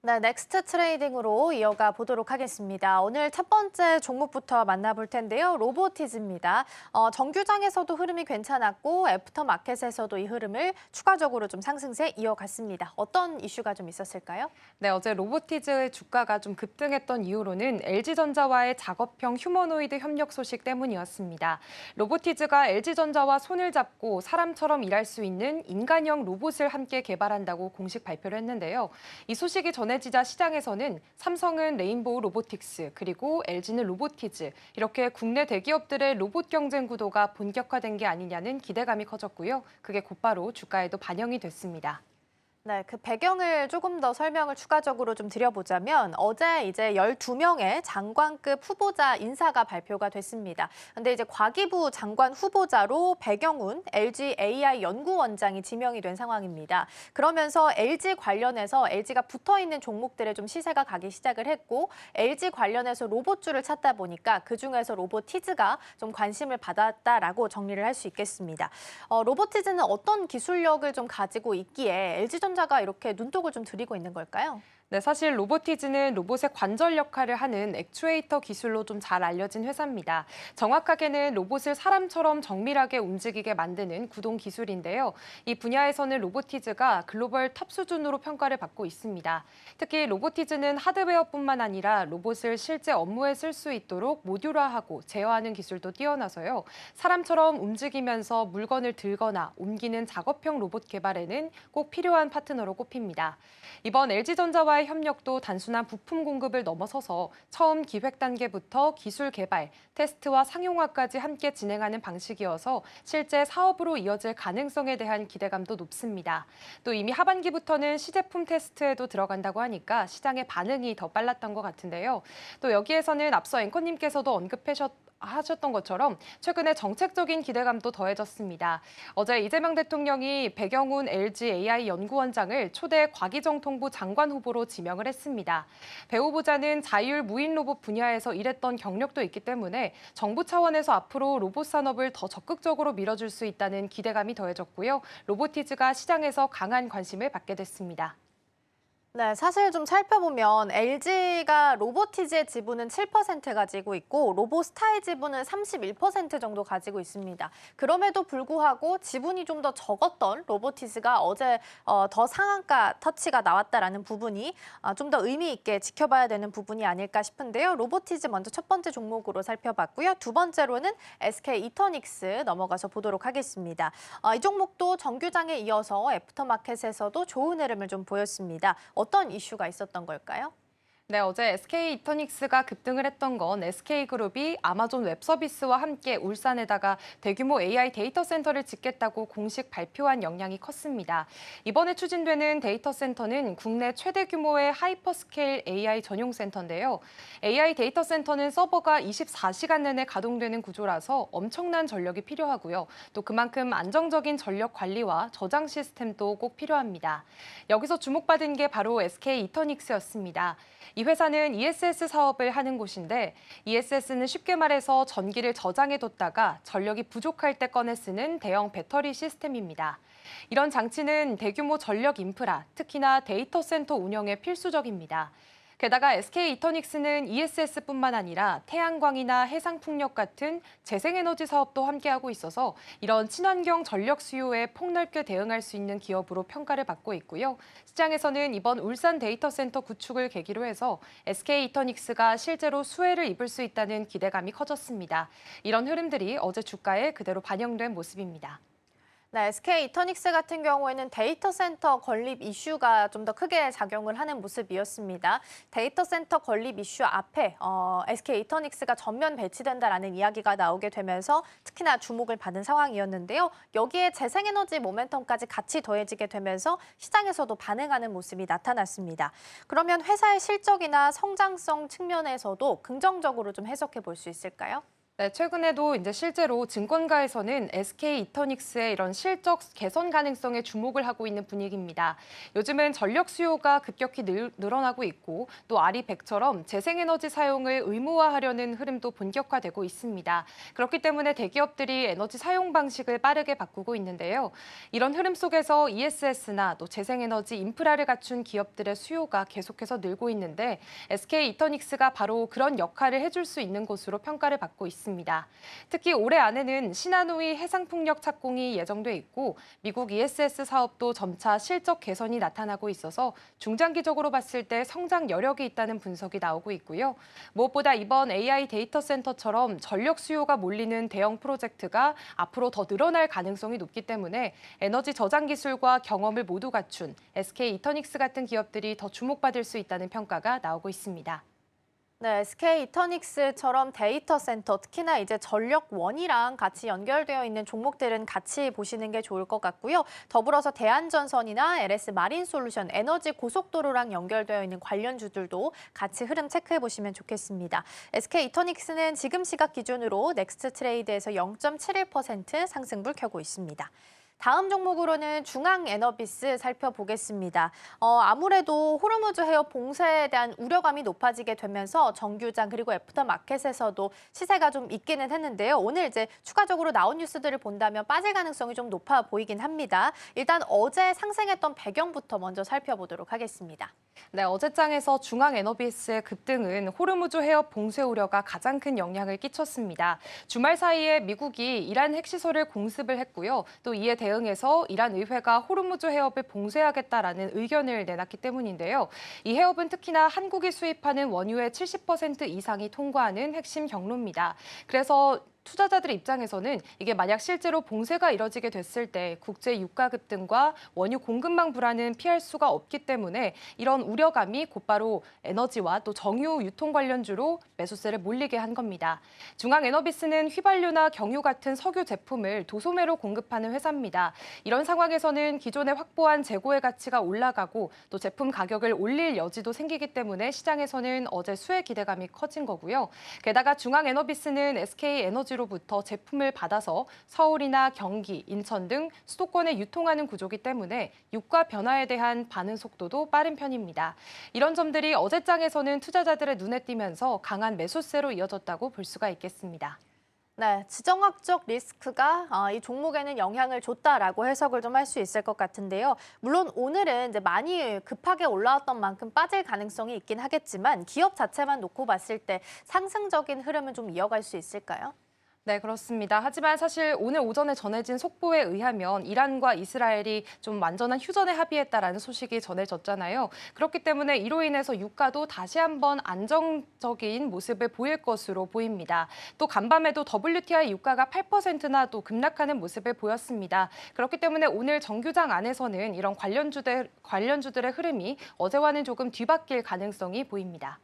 네, 넥스트 트레이딩으로 이어가 보도록 하겠습니다. 오늘 첫 번째 종목부터 만나볼 텐데요. 로보티즈입니다. 정규장에서도 흐름이 괜찮았고 애프터마켓에서도 이 흐름을 추가적으로 좀 상승세 이어갔습니다. 어떤 이슈가 좀 있었을까요? 네, 어제 로보티즈의 주가가 좀 급등했던 이유로는 LG전자와의 작업형 휴머노이드 협력 소식 때문이었습니다. 로보티즈가 LG전자와 손을 잡고 사람처럼 일할 수 있는 인간형 로봇을 함께 개발한다고 공식 발표를 했는데요. 이 소식이 전해지자 시장에서는 삼성은 레인보우 로보틱스, 그리고 LG는 로보티즈, 이렇게 국내 대기업들의 로봇 경쟁 구도가 본격화된 게 아니냐는 기대감이 커졌고요. 그게 곧바로 주가에도 반영이 됐습니다. 네, 그 배경을 조금 더 설명을 추가적으로 좀 드려보자면 어제 이제 12명의 장관급 후보자 인사가 발표가 됐습니다. 근데 이제 과기부 장관 후보자로 배경훈 LG AI 연구원장이 지명이 된 상황입니다. 그러면서 LG 관련해서 LG가 붙어 있는 종목들에 좀 시세가 가기 시작을 했고 LG 관련해서 로봇주를 찾다 보니까 그중에서 로보티즈가 좀 관심을 받았다라고 정리를 할 수 있겠습니다. 로보티즈는 어떤 기술력을 좀 가지고 있기에 LG전자가 이렇게 눈독을 좀 들이고 있는 걸까요? 네, 사실 로보티즈는 로봇의 관절 역할을 하는 액추에이터 기술로 좀 잘 알려진 회사입니다. 정확하게는 로봇을 사람처럼 정밀하게 움직이게 만드는 구동 기술인데요. 이 분야에서는 로보티즈가 글로벌 탑 수준으로 평가를 받고 있습니다. 특히 로보티즈는 하드웨어뿐만 아니라 로봇을 실제 업무에 쓸 수 있도록 모듈화하고 제어하는 기술도 뛰어나서요. 사람처럼 움직이면서 물건을 들거나 옮기는 작업형 로봇 개발에는 꼭 필요한 파트너로 꼽힙니다. 이번 LG전자와의 협력도 단순한 부품 공급을 넘어서서 처음 기획 단계부터 기술 개발, 테스트와 상용화까지 함께 진행하는 방식이어서 실제 사업으로 이어질 가능성에 대한 기대감도 높습니다. 또 이미 하반기부터는 시제품 테스트에도 들어간다고 하니까 시장의 반응이 더 빨랐던 것 같은데요. 또 여기에서는 앞서 앵커님께서도 하셨던 것처럼 최근에 정책적인 기대감도 더해졌습니다. 어제 이재명 대통령이 배경훈 LG AI 연구원장을 초대 과기정통부 장관 후보로 지명을 했습니다. 배 후보자는 자율 무인 로봇 분야에서 일했던 경력도 있기 때문에 정부 차원에서 앞으로 로봇 산업을 더 적극적으로 밀어줄 수 있다는 기대감이 더해졌고요. 로보티즈가 시장에서 강한 관심을 받게 됐습니다. 네, 사실 좀 살펴보면 LG가 로보티즈의 지분은 7% 가지고 있고 로보스타의 지분은 31% 정도 가지고 있습니다. 그럼에도 불구하고 지분이 좀 더 적었던 로보티즈가 어제 더 상한가 터치가 나왔다라는 부분이 좀 더 의미 있게 지켜봐야 되는 부분이 아닐까 싶은데요. 로보티즈 먼저 첫 번째 종목으로 살펴봤고요. 두 번째로는 SK 이터닉스 넘어가서 보도록 하겠습니다. 이 종목도 정규장에 이어서 애프터마켓에서도 좋은 흐름을 좀 보였습니다. 어떤 이슈가 있었던 걸까요? 네, 어제 SK 이터닉스가 급등을 했던 건 SK그룹이 아마존 웹서비스와 함께 울산에다가 대규모 AI 데이터 센터를 짓겠다고 공식 발표한 영향이 컸습니다. 이번에 추진되는 데이터 센터는 국내 최대 규모의 하이퍼스케일 AI 전용 센터인데요. AI 데이터 센터는 서버가 24시간 내내 가동되는 구조라서 엄청난 전력이 필요하고요. 또 그만큼 안정적인 전력 관리와 저장 시스템도 꼭 필요합니다. 여기서 주목받은 게 바로 SK 이터닉스였습니다. 이 회사는 ESS 사업을 하는 곳인데 ESS는 쉽게 말해서 전기를 저장해뒀다가 전력이 부족할 때 꺼내 쓰는 대형 배터리 시스템입니다. 이런 장치는 대규모 전력 인프라, 특히나 데이터 센터 운영에 필수적입니다. 게다가 SK 이터닉스는 ESS뿐만 아니라 태양광이나 해상풍력 같은 재생에너지 사업도 함께하고 있어서 이런 친환경 전력 수요에 폭넓게 대응할 수 있는 기업으로 평가를 받고 있고요. 시장에서는 이번 울산 데이터 센터 구축을 계기로 해서 SK 이터닉스가 실제로 수혜를 입을 수 있다는 기대감이 커졌습니다. 이런 흐름들이 어제 주가에 그대로 반영된 모습입니다. 네, SK 이터닉스 같은 경우에는 데이터 센터 건립 이슈가 좀 더 크게 작용을 하는 모습이었습니다. 데이터 센터 건립 이슈 앞에 SK 이터닉스가 전면 배치된다라는 이야기가 나오게 되면서 특히나 주목을 받은 상황이었는데요. 여기에 재생에너지 모멘텀까지 같이 더해지게 되면서 시장에서도 반응하는 모습이 나타났습니다. 그러면 회사의 실적이나 성장성 측면에서도 긍정적으로 좀 해석해 볼 수 있을까요? 네, 최근에도 이제 실제로 증권가에서는 SK 이터닉스의 이런 실적 개선 가능성에 주목을 하고 있는 분위기입니다. 요즘은 전력 수요가 급격히 늘어나고 있고 또 아리백처럼 재생에너지 사용을 의무화하려는 흐름도 본격화되고 있습니다. 그렇기 때문에 대기업들이 에너지 사용 방식을 빠르게 바꾸고 있는데요. 이런 흐름 속에서 ESS나 또 재생에너지 인프라를 갖춘 기업들의 수요가 계속해서 늘고 있는데 SK 이터닉스가 바로 그런 역할을 해줄 수 있는 곳으로 평가를 받고 있습니다. 특히 올해 안에는 신한우이 해상풍력 착공이 예정돼 있고 미국 ESS 사업도 점차 실적 개선이 나타나고 있어서 중장기적으로 봤을 때 성장 여력이 있다는 분석이 나오고 있고요. 무엇보다 이번 AI 데이터 센터처럼 전력 수요가 몰리는 대형 프로젝트가 앞으로 더 늘어날 가능성이 높기 때문에 에너지 저장 기술과 경험을 모두 갖춘 SK 이터닉스 같은 기업들이 더 주목받을 수 있다는 평가가 나오고 있습니다. 네, SK 이터닉스처럼 데이터 센터, 특히나 이제 전력원이랑 같이 연결되어 있는 종목들은 같이 보시는 게 좋을 것 같고요. 더불어서 대한전선이나 LS 마린솔루션, 에너지 고속도로랑 연결되어 있는 관련주들도 같이 흐름 체크해 보시면 좋겠습니다. SK 이터닉스는 지금 시각 기준으로 넥스트 트레이드에서 0.71% 상승불 켜고 있습니다. 다음 종목으로는 중앙에너비스 살펴보겠습니다. 아무래도 호르무즈 해협 봉쇄에 대한 우려감이 높아지게 되면서 정규장 그리고 애프터마켓에서도 시세가 좀 있기는 했는데요. 오늘 이제 추가적으로 나온 뉴스들을 본다면 빠질 가능성이 좀 높아 보이긴 합니다. 일단 어제 상승했던 배경부터 먼저 살펴보도록 하겠습니다. 네, 어제장에서 중앙에너비스의 급등은 호르무즈 해협 봉쇄 우려가 가장 큰 영향을 끼쳤습니다. 주말 사이에 미국이 이란 핵시설을 공습을 했고요. 또 이에 대응해서 이란 의회가 호르무즈 해협을 봉쇄하겠다라는 의견을 내놨기 때문인데요. 이 해협은 특히나 한국이 수입하는 원유의 70% 이상이 통과하는 핵심 경로입니다. 그래서 투자자들 입장에서는 이게 만약 실제로 봉쇄가 이뤄지게 됐을 때 국제 유가 급등과 원유 공급망 불안은 피할 수가 없기 때문에 이런 우려감이 곧바로 에너지와 또 정유 유통 관련주로 매수세를 몰리게 한 겁니다. 중앙에너비스는 휘발유나 경유 같은 석유 제품을 도소매로 공급하는 회사입니다. 이런 상황에서는 기존에 확보한 재고의 가치가 올라가고 또 제품 가격을 올릴 여지도 생기기 때문에 시장에서는 어제 수혜 기대감이 커진 거고요. 게다가 중앙에너비스는 SK에너지로부터 제품을 받아서 서울이나 경기, 인천 등 수도권에 유통하는 구조기 때문에 유가 변화에 대한 반응 속도도 빠른 편입니다. 이런 점들이 어제장에서는 투자자들의 눈에 띄면서 강한 매수세로 이어졌다고 볼 수가 있겠습니다. 네, 지정학적 리스크가 이 종목에는 영향을 줬다라고 해석을 좀 할 수 있을 것 같은데요. 물론 오늘은 이제 많이 급하게 올라왔던 만큼 빠질 가능성이 있긴 하겠지만 기업 자체만 놓고 봤을 때 상승적인 흐름은 좀 이어갈 수 있을까요? 네, 그렇습니다. 하지만 사실 오늘 오전에 전해진 속보에 의하면 이란과 이스라엘이 좀 완전한 휴전에 합의했다라는 소식이 전해졌잖아요. 그렇기 때문에 이로 인해서 유가도 다시 한번 안정적인 모습을 보일 것으로 보입니다. 또 간밤에도 WTI 유가가 8%나 또 급락하는 모습을 보였습니다. 그렇기 때문에 오늘 정규장 안에서는 이런 관련주들의 흐름이 어제와는 조금 뒤바뀔 가능성이 보입니다.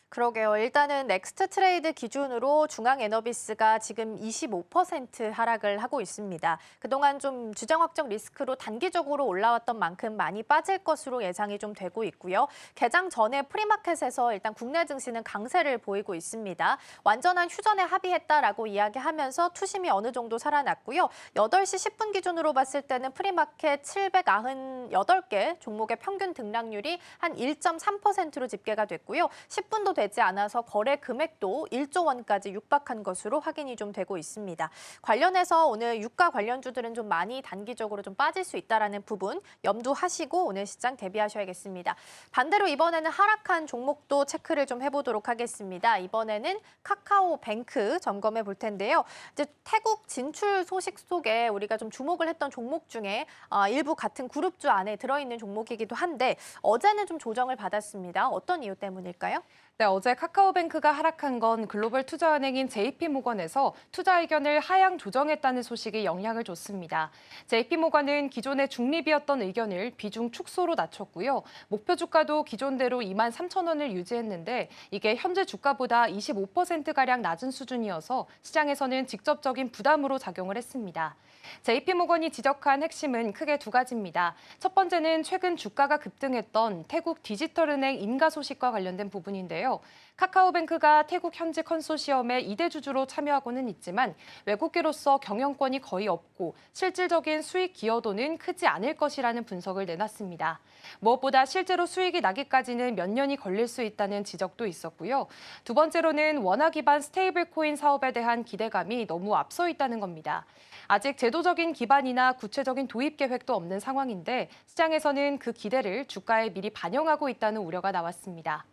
그러게요. 일단은 넥스트 트레이드 기준으로 중앙에너비스가 지금 25% 하락을 하고 있습니다. 그동안 좀 주정 확정 리스크로 단기적으로 올라왔던 만큼 많이 빠질 것으로 예상이 좀 되고 있고요. 개장 전에 프리마켓에서 일단 국내 증시는 강세를 보이고 있습니다. 완전한 휴전에 합의했다라고 이야기하면서 투심이 어느 정도 살아났고요. 8시 10분 기준으로 봤을 때는 프리마켓 798개 종목의 평균 등락률이 한 1.3%로 집계가 됐고요. 10분도 되지 않아서 거래 금액도 1조 원까지 육박한 것으로 확인이 좀 되고 있습니다. 관련해서 오늘 유가 관련주들은 좀 많이 단기적으로 좀 빠질 수 있다라는 부분 염두하시고 오늘 시장 대비하셔야겠습니다. 반대로 이번에는 하락한 종목도 체크를 좀 해보도록 하겠습니다. 이번에는 카카오뱅크 점검해 볼 텐데요. 이제 태국 진출 소식 속에 우리가 좀 주목을 했던 종목 중에 일부 같은 그룹주 안에 들어있는 종목이기도 한데 어제는 좀 조정을 받았습니다. 어떤 이유 때문일까요? 네, 어제 카카오뱅크가 하락한 건 글로벌 투자은행인 JP모건에서 투자 의견을 하향 조정했다는 소식이 영향을 줬습니다. JP모건은 기존의 중립이었던 의견을 비중 축소로 낮췄고요. 목표 주가도 기존대로 23,000원을 유지했는데 이게 현재 주가보다 25%가량 낮은 수준이어서 시장에서는 직접적인 부담으로 작용을 했습니다. JP모건이 지적한 핵심은 크게 두 가지입니다. 첫 번째는 최근 주가가 급등했던 태국 디지털은행 인가 소식과 관련된 부분인데요. 있는데요. 카카오뱅크가 태국 현지 컨소시엄의 2대 주주로 참여하고는 있지만 외국계로서 경영권이 거의 없고 실질적인 수익 기여도는 크지 않을 것이라는 분석을 내놨습니다. 무엇보다 실제로 수익이 나기까지는 몇 년이 걸릴 수 있다는 지적도 있었고요. 두 번째로는 원화 기반 스테이블 코인 사업에 대한 기대감이 너무 앞서 있다는 겁니다. 아직 제도적인 기반이나 구체적인 도입 계획도 없는 상황인데 시장에서는 그 기대를 주가에 미리 반영하고 있다는 우려가 나왔습니다.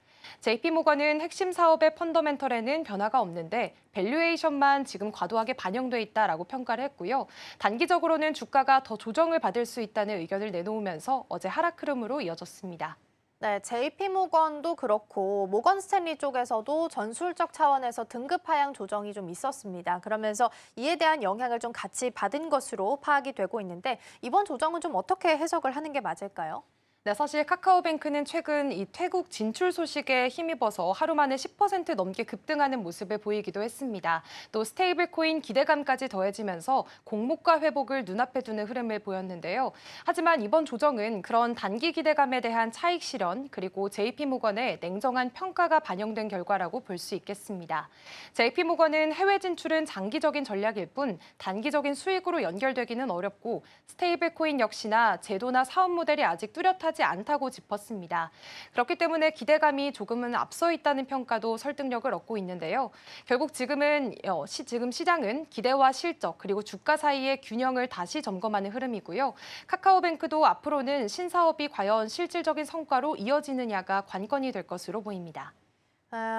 JP모건은 핵심 사업의 펀더멘털에는 변화가 없는데 밸류에이션만 지금 과도하게 반영돼 있다라고 평가를 했고요. 단기적으로는 주가가 더 조정을 받을 수 있다는 의견을 내놓으면서 어제 하락 흐름으로 이어졌습니다. 네, JP모건도 그렇고 모건 스탠리 쪽에서도 전술적 차원에서 등급 하향 조정이 좀 있었습니다. 그러면서 이에 대한 영향을 좀 같이 받은 것으로 파악이 되고 있는데 이번 조정은 좀 어떻게 해석을 하는 게 맞을까요? 네, 사실 카카오뱅크는 최근 이 태국 진출 소식에 힘입어서 하루 만에 10% 넘게 급등하는 모습을 보이기도 했습니다. 또 스테이블 코인 기대감까지 더해지면서 공모가 회복을 눈앞에 두는 흐름을 보였는데요. 하지만 이번 조정은 그런 단기 기대감에 대한 차익 실현 그리고 JP모건의 냉정한 평가가 반영된 결과라고 볼 수 있겠습니다. JP모건은 해외 진출은 장기적인 전략일 뿐 단기적인 수익으로 연결되기는 어렵고 스테이블 코인 역시나 제도나 사업 모델이 아직 뚜렷하지 않다고 짚었습니다. 그렇기 때문에 기대감이 조금은 앞서 있다는 평가도 설득력을 얻고 있는데요. 결국 지금 시장은 기대와 실적 그리고 주가 사이의 균형을 다시 점검하는 흐름이고요. 카카오뱅크도 앞으로는 신사업이 과연 실질적인 성과로 이어지느냐가 관건이 될 것으로 보입니다.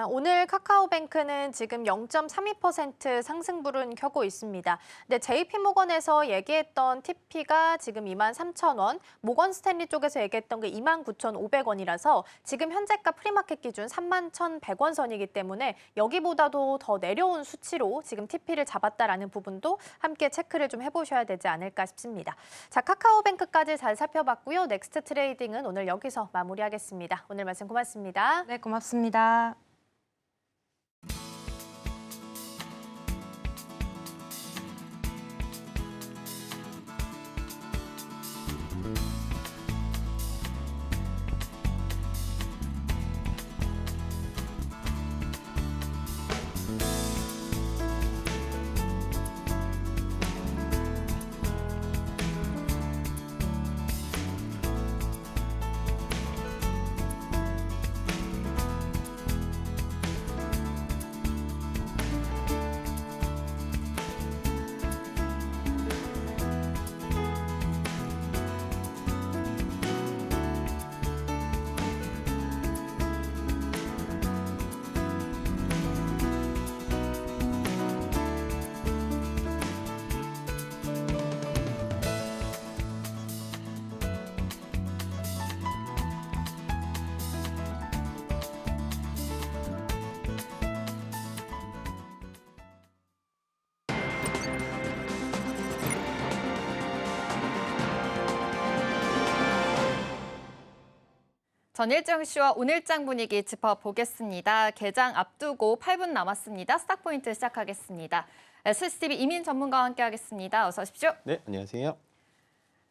오늘 카카오뱅크는 지금 0.32% 상승불은 켜고 있습니다. 근데 JP모건에서 얘기했던 TP가 지금 23,000원, 모건 스탠리 쪽에서 얘기했던 게 29,500원이라서 지금 현재가 프리마켓 기준 31,100원 선이기 때문에 여기보다도 더 내려온 수치로 지금 TP를 잡았다라는 부분도 함께 체크를 좀 해보셔야 되지 않을까 싶습니다. 자, 카카오뱅크까지 잘 살펴봤고요. 넥스트 트레이딩은 오늘 여기서 마무리하겠습니다. 오늘 말씀 고맙습니다. 네, 고맙습니다. 전일정 씨와 오늘장 분위기 짚어보겠습니다. 개장 앞두고 8분 남았습니다. 스탁포인트 시작하겠습니다. SCTV 이민 전문가와 함께하겠습니다. 어서 오십시오. 네, 안녕하세요.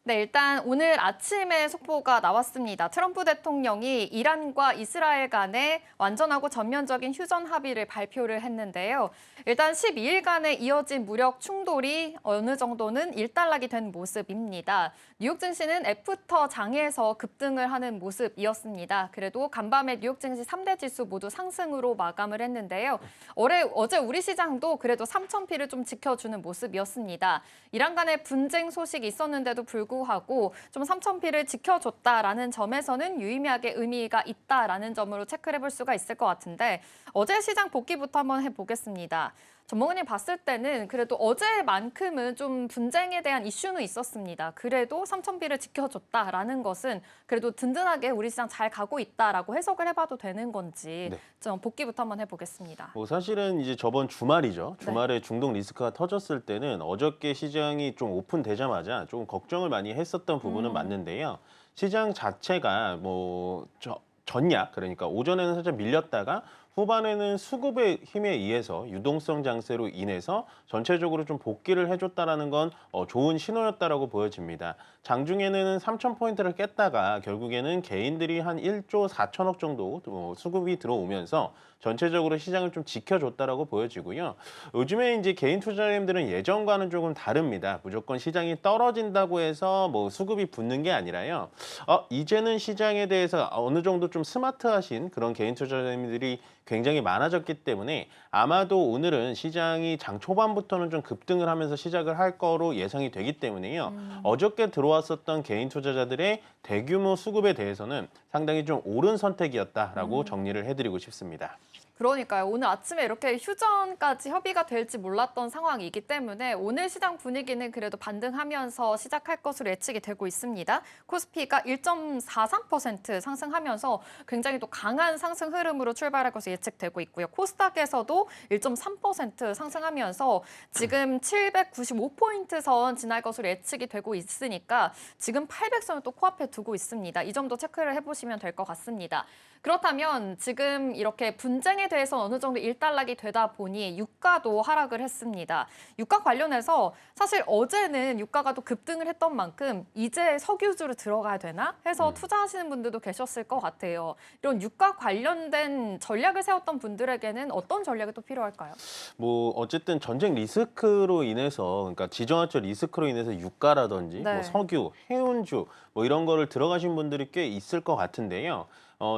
네, 일단 오늘 아침에 속보가 나왔습니다. 트럼프 대통령이 이란과 이스라엘 간의 완전하고 전면적인 휴전 합의를 발표를 했는데요. 일단 12일간의 이어진 무력 충돌이 어느 정도는 일단락이 된 모습입니다. 뉴욕 증시는 애프터 장에서 급등을 하는 모습이었습니다. 그래도 간밤에 뉴욕 증시 3대 지수 모두 상승으로 마감을 했는데요. 어제 우리 시장도 그래도 3,000피를 좀 지켜주는 모습이었습니다. 이란 간의 분쟁 소식이 있었는데도 불구하고 좀 3,000피를 지켜줬다라는 점에서는 유의미하게 의미가 있다라는 점으로 체크를 해볼 수가 있을 것 같은데 어제 시장 복귀부터 한번 해보겠습니다. 전문가님 봤을 때는 그래도 어제만큼은 좀 분쟁에 대한 이슈는 있었습니다. 그래도 3,000피를 지켜줬다라는 것은 그래도 든든하게 우리 시장 잘 가고 있다라고 해석을 해봐도 되는 건지 네. 좀 복귀부터 한번 해보겠습니다. 사실은 이제 저번 주말이죠. 네. 주말에 중동 리스크가 터졌을 때는 어저께 시장이 좀 오픈되자마자 조금 걱정을 많이 했었던 부분은 맞는데요. 시장 자체가 전약, 그러니까 오전에는 살짝 밀렸다가 후반에는 수급의 힘에 의해서 유동성 장세로 인해서 전체적으로 좀 복귀를 해줬다라는 건 좋은 신호였다라고 보여집니다. 장중에는 3,000포인트를 깼다가 결국에는 개인들이 한 1조 4천억 정도 수급이 들어오면서 전체적으로 시장을 좀 지켜줬다라고 보여지고요. 요즘에 이제 개인 투자자님들은 예전과는 조금 다릅니다. 무조건 시장이 떨어진다고 해서 뭐 수급이 붙는 게 아니라요. 이제는 시장에 대해서 어느 정도 좀 스마트하신 그런 개인 투자자님들이 굉장히 많아졌기 때문에 아마도 오늘은 시장이 장 초반부터는 좀 급등을 하면서 시작을 할 거로 예상이 되기 때문에요. 어저께 들어왔었던 개인 투자자들의 대규모 수급에 대해서는 상당히 좀 옳은 선택이었다라고 정리를 해드리고 싶습니다. 그러니까요. 오늘 아침에 이렇게 휴전까지 협의가 될지 몰랐던 상황이기 때문에 오늘 시장 분위기는 그래도 반등하면서 시작할 것으로 예측이 되고 있습니다. 코스피가 1.43% 상승하면서 굉장히 또 강한 상승 흐름으로 출발할 것으로 예측되고 있고요. 코스닥에서도 1.3% 상승하면서 지금 795포인트 선 지날 것으로 예측이 되고 있으니까 지금 800선을 또 코앞에 두고 있습니다. 이 점도 체크를 해보시면 될 것 같습니다. 그렇다면 지금 이렇게 분쟁에 대해서 어느 정도 일단락이 되다 보니 유가도 하락을 했습니다. 유가 관련해서 사실 어제는 유가가 또 급등을 했던 만큼 이제 석유주로 들어가야 되나 해서 투자하시는 분들도 계셨을 것 같아요. 이런 유가 관련된 전략을 세웠던 분들에게는 어떤 전략이 또 필요할까요? 뭐 어쨌든 전쟁 리스크로 인해서 그러니까 지정학적 리스크로 인해서 유가라든지 네. 뭐 석유, 해운주 뭐 이런 거를 들어가신 분들이 꽤 있을 것 같은데요.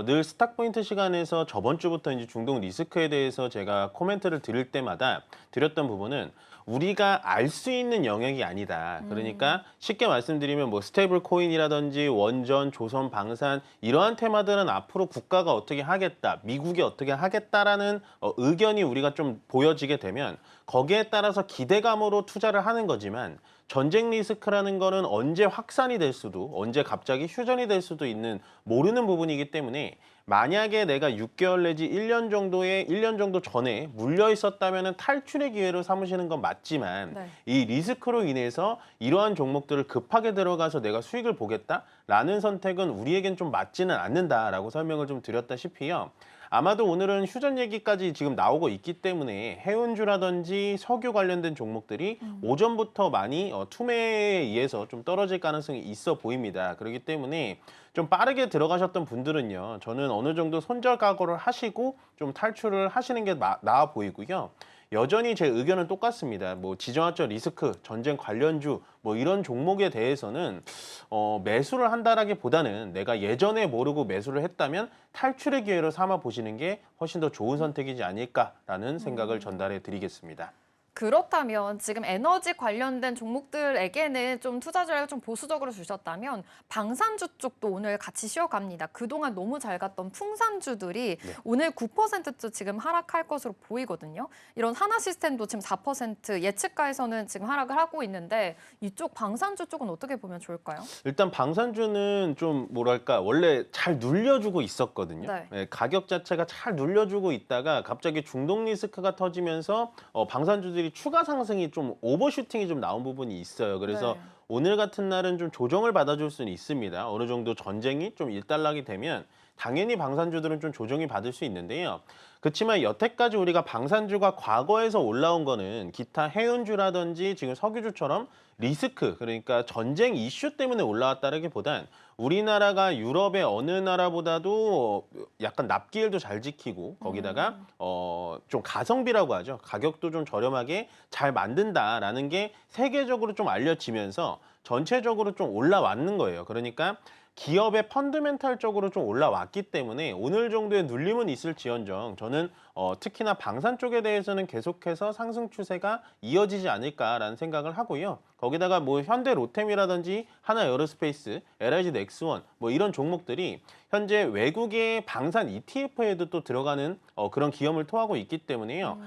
늘 스탁포인트 시간에서 저번 주부터 이제 중동 리스크에 대해서 제가 코멘트를 드릴 때마다 드렸던 부분은 우리가 알 수 있는 영역이 아니다. 그러니까 쉽게 말씀드리면 뭐 스테이블 코인이라든지 원전, 조선, 방산 이러한 테마들은 앞으로 국가가 어떻게 하겠다, 미국이 어떻게 하겠다라는 의견이 우리가 좀 보여지게 되면 거기에 따라서 기대감으로 투자를 하는 거지만 전쟁 리스크라는 거는 언제 확산이 될 수도 언제 갑자기 휴전이 될 수도 있는 모르는 부분이기 때문에 만약에 내가 6개월 내지 1년 정도 전에 물려 있었다면 탈출의 기회로 삼으시는 건 맞지만 네. 이 리스크로 인해서 이러한 종목들을 급하게 들어가서 내가 수익을 보겠다라는 선택은 우리에겐 좀 맞지는 않는다라고 설명을 좀 드렸다시피요. 아마도 오늘은 휴전 얘기까지 지금 나오고 있기 때문에 해운주라든지 석유 관련된 종목들이 오전부터 많이 투매에 의해서 좀 떨어질 가능성이 있어 보입니다. 그렇기 때문에 좀 빠르게 들어가셨던 분들은요. 저는 어느 정도 손절 각오를 하시고 좀 탈출을 하시는 게 나아 보이고요. 여전히 제 의견은 똑같습니다. 뭐 지정학적 리스크, 전쟁 관련주 뭐 이런 종목에 대해서는 매수를 한다라기보다는 내가 예전에 모르고 매수를 했다면 탈출의 기회로 삼아 보시는 게 훨씬 더 좋은 선택이지 않을까라는 생각을 전달해 드리겠습니다. 그렇다면 지금 에너지 관련된 종목들에게는 좀 투자 전략을 좀 보수적으로 주셨다면 방산주 쪽도 오늘 같이 쉬어갑니다. 그동안 너무 잘 갔던 풍산주들이 오늘 9%쯤 지금 하락할 것으로 보이거든요. 이런 하나시스템도 지금 4% 예측가에서는 지금 하락을 하고 있는데 이쪽 방산주 쪽은 어떻게 보면 좋을까요? 일단 방산주는 좀 뭐랄까 원래 잘 눌려주고 있었거든요. 네. 네, 가격 자체가 잘 눌려주고 있다가 갑자기 중동 리스크가 터지면서 방산주들이 추가 상승이 좀 오버슈팅이 좀 나온 부분이 있어요. 그래서 네. 오늘 같은 날은 좀 조정을 받아줄 수는 있습니다. 어느 정도 전쟁이 좀 일단락이 되면 당연히 방산주들은 좀 조정이 받을 수 있는데요. 그렇지만 여태까지 우리가 방산주가 과거에서 올라온 거는 기타 해운주라든지 지금 석유주처럼 리스크, 그러니까 전쟁 이슈 때문에 올라왔다라기보단 우리나라가 유럽의 어느 나라보다도 약간 납기일도 잘 지키고 거기다가 좀 가성비라고 하죠. 가격도 좀 저렴하게 잘 만든다라는 게 세계적으로 좀 알려지면서 전체적으로 좀 올라왔는 거예요. 그러니까 기업의 펀드멘탈적으로 좀 올라왔기 때문에 오늘 정도의 눌림은 있을지언정 저는 특히나 방산 쪽에 대해서는 계속해서 상승 추세가 이어지지 않을까라는 생각을 하고요. 거기다가 뭐 현대 로템이라든지 하나 에어로스페이스, LIG 넥스원 뭐 이런 종목들이 현재 외국의 방산 ETF에도 또 들어가는 그런 기염을 토하고 있기 때문에요.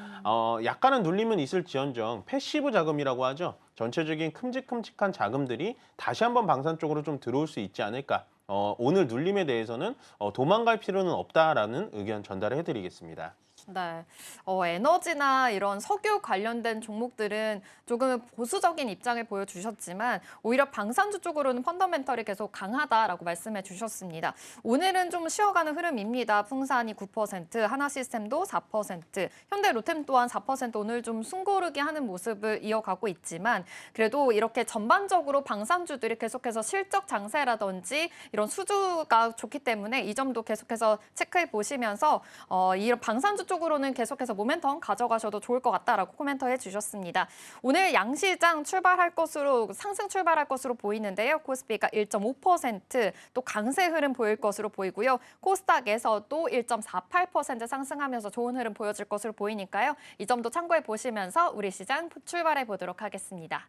약간은 눌림은 있을지언정 패시브 자금이라고 하죠. 전체적인 큼직큼직한 자금들이 다시 한번 방산 쪽으로 좀 들어올 수 있지 않을까. 오늘 눌림에 대해서는 도망갈 필요는 없다라는 의견 전달을 해드리겠습니다. 네, 에너지나 이런 석유 관련된 종목들은 조금 보수적인 입장을 보여주셨지만 오히려 방산주 쪽으로는 펀더멘털이 계속 강하다라고 말씀해 주셨습니다. 오늘은 좀 쉬어가는 흐름입니다. 풍산이 9%, 하나시스템도 4%, 현대로템 또한 4% 오늘 좀 숨고르기 하는 모습을 이어가고 있지만 그래도 이렇게 전반적으로 방산주들이 계속해서 실적 장세라든지 이런 수주가 좋기 때문에 이 점도 계속해서 체크해 보시면서 이런 방산주 쪽으로는 계속해서 모멘텀 가져가셔도 좋을 것 같다라고 코멘터 해주셨습니다. 오늘 양시장 출발할 것으로 상승 출발할 것으로 보이는데요. 코스피가 1.5% 또 강세 흐름 보일 것으로 보이고요. 코스닥에서도 1.48% 상승하면서 좋은 흐름 보여줄 것으로 보이니까요. 이 점도 참고해 보시면서 우리 시장 출발해 보도록 하겠습니다.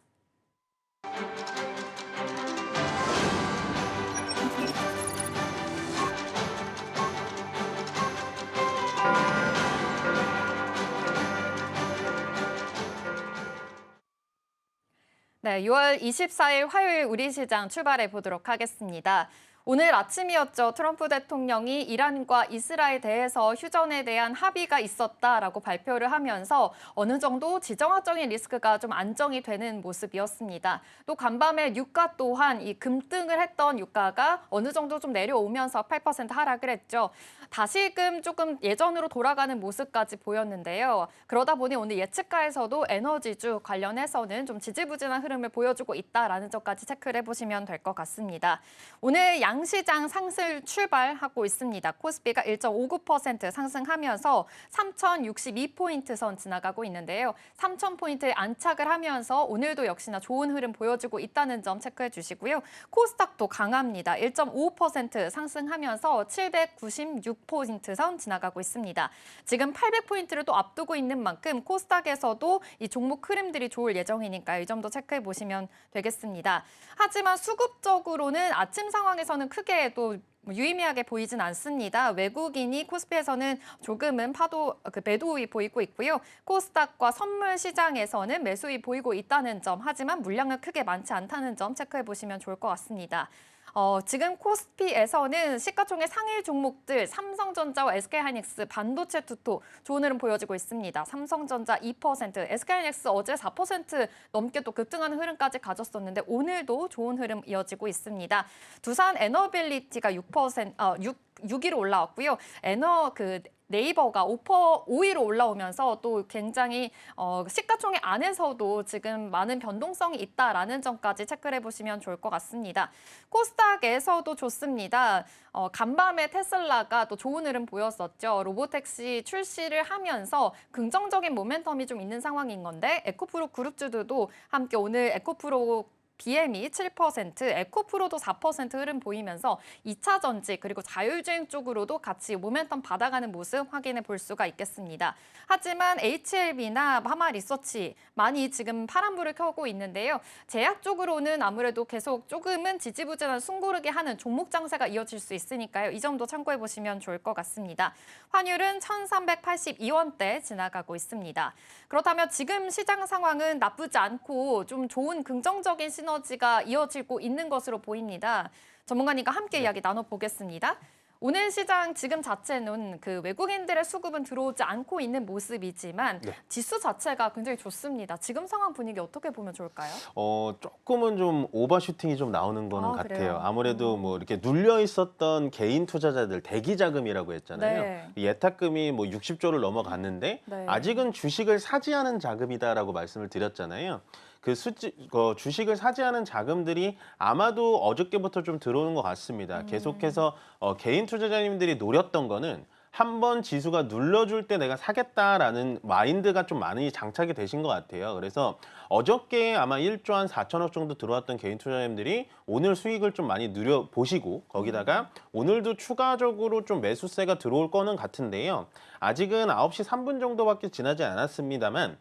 네, 6월 24일 화요일 우리 시장 출발해 보도록 하겠습니다. 오늘 아침이었죠. 트럼프 대통령이 이란과 이스라엘에 대해서 휴전에 대한 합의가 있었다라고 발표를 하면서 어느 정도 지정학적인 리스크가 좀 안정이 되는 모습이었습니다. 또 간밤에 유가 또한 이 급등을 했던 유가가 어느 정도 좀 내려오면서 8% 하락을 했죠. 다시금 조금 예전으로 돌아가는 모습까지 보였는데요. 그러다 보니 오늘 예측가에서도 에너지주 관련해서는 좀 지지부진한 흐름을 보여주고 있다라는 점까지 체크를 해보시면 될 것 같습니다. 오늘 양시장 상승 출발하고 있습니다. 코스피가 1.59% 상승하면서 3,062포인트 선 지나가고 있는데요. 3,000포인트에 안착을 하면서 오늘도 역시나 좋은 흐름 보여주고 있다는 점 체크해 주시고요. 코스닥도 강합니다. 1.5% 상승하면서 796포인트 선 지나가고 있습니다. 지금 800포인트를 또 앞두고 있는 만큼 코스닥에서도 이 종목 흐름들이 좋을 예정이니까 이 점도 체크해 보시면 되겠습니다. 하지만 수급적으로는 아침 상황에서는 크게 또 유의미하게 보이진 않습니다. 외국인이 코스피에서는 조금은 매도이 보이고 있고요. 코스닥과 선물 시장에서는 매수이 보이고 있다는 점, 하지만 물량은 크게 많지 않다는 점 체크해 보시면 좋을 것 같습니다. 지금 코스피에서는 시가총액 상위 종목들 삼성전자와 SK하이닉스, 반도체 투토 좋은 흐름 보여지고 있습니다. 삼성전자 2%, SK하이닉스 어제 4% 넘게 또 급등하는 흐름까지 가졌었는데 오늘도 좋은 흐름 이어지고 있습니다. 두산 에너빌리티가 6위로 올라왔고요. 네이버가 5위로 올라오면서 또 굉장히 시가총액 안에서도 지금 많은 변동성이 있다라는 점까지 체크를 해보시면 좋을 것 같습니다. 코스닥에서도 좋습니다. 간밤에 테슬라가 또 좋은 흐름 보였었죠. 로보택시 출시를 하면서 긍정적인 모멘텀이 좀 있는 상황인 건데 에코프로 그룹주들도 함께 오늘 에코프로 BM이 7%, 에코프로도 4% 흐름 보이면서 2차 전지 그리고 자율주행 쪽으로도 같이 모멘텀 받아가는 모습 확인해 볼 수가 있겠습니다. 하지만 HLB나 하마리서치 많이 지금 파란불을 켜고 있는데요. 제약 쪽으로는 아무래도 계속 조금은 지지부진한 숨고르기 하는 종목 장세가 이어질 수 있으니까요. 이 점도 참고해 보시면 좋을 것 같습니다. 환율은 1,382원대 지나가고 있습니다. 그렇다면 지금 시장 상황은 나쁘지 않고 좀 좋은 긍정적인 시너지가 이어지고 있는 것으로 보입니다. 전문가님과 함께 이야기 나눠보겠습니다. 오늘 시장 지금 자체는 그 외국인들의 수급은 들어오지 않고 있는 모습이지만 지수 자체가 굉장히 좋습니다. 지금 상황 분위기 어떻게 보면 좋을까요? 조금은 좀 오버슈팅이 좀 나오는 거는 같아요. 그래요? 아무래도 뭐 이렇게 눌려 있었던 개인 투자자들 대기 자금이라고 했잖아요. 네. 예탁금이 뭐 60조를 넘어갔는데 네. 아직은 주식을 사지 않은 자금이다라고 말씀을 드렸잖아요. 주식을 사지 않은 자금들이 아마도 어저께부터 좀 들어오는 것 같습니다. 계속해서 개인 투자자님들이 노렸던 거는 한번 지수가 눌러줄 때 내가 사겠다라는 마인드가 좀 많이 장착이 되신 것 같아요. 그래서 어저께 아마 1조 한 4천억 정도 들어왔던 개인 투자자님들이 오늘 수익을 좀 많이 누려보시고 거기다가 오늘도 추가적으로 좀 매수세가 들어올 거는 같은데요. 아직은 9시 3분 정도밖에 지나지 않았습니다만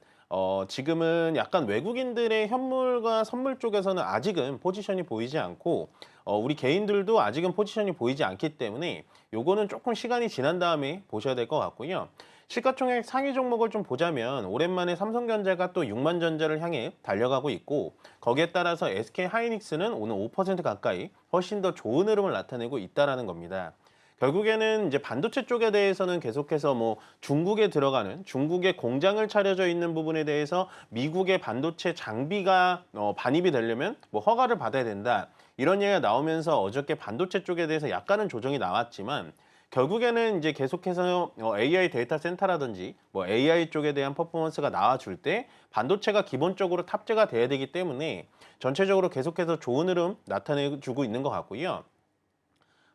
지금은 약간 외국인들의 현물과 선물 쪽에서는 아직은 포지션이 보이지 않고 우리 개인들도 아직은 포지션이 보이지 않기 때문에 요거는 조금 시간이 지난 다음에 보셔야 될 것 같고요. 시가총액 상위 종목을 좀 보자면 오랜만에 삼성전자가 또 6만 전자를 향해 달려가고 있고 거기에 따라서 SK하이닉스는 오늘 5% 가까이 훨씬 더 좋은 흐름을 나타내고 있다는 겁니다. 결국에는 이제 반도체 쪽에 대해서는 계속해서 뭐 중국에 들어가는 중국의 공장을 차려져 있는 부분에 대해서 미국의 반도체 장비가 반입이 되려면 뭐 허가를 받아야 된다. 이런 얘기가 나오면서 어저께 반도체 쪽에 대해서 약간은 조정이 나왔지만 결국에는 이제 계속해서 AI 데이터 센터라든지 뭐 AI 쪽에 대한 퍼포먼스가 나와줄 때 반도체가 기본적으로 탑재가 돼야 되기 때문에 전체적으로 계속해서 좋은 흐름 나타내주고 있는 것 같고요.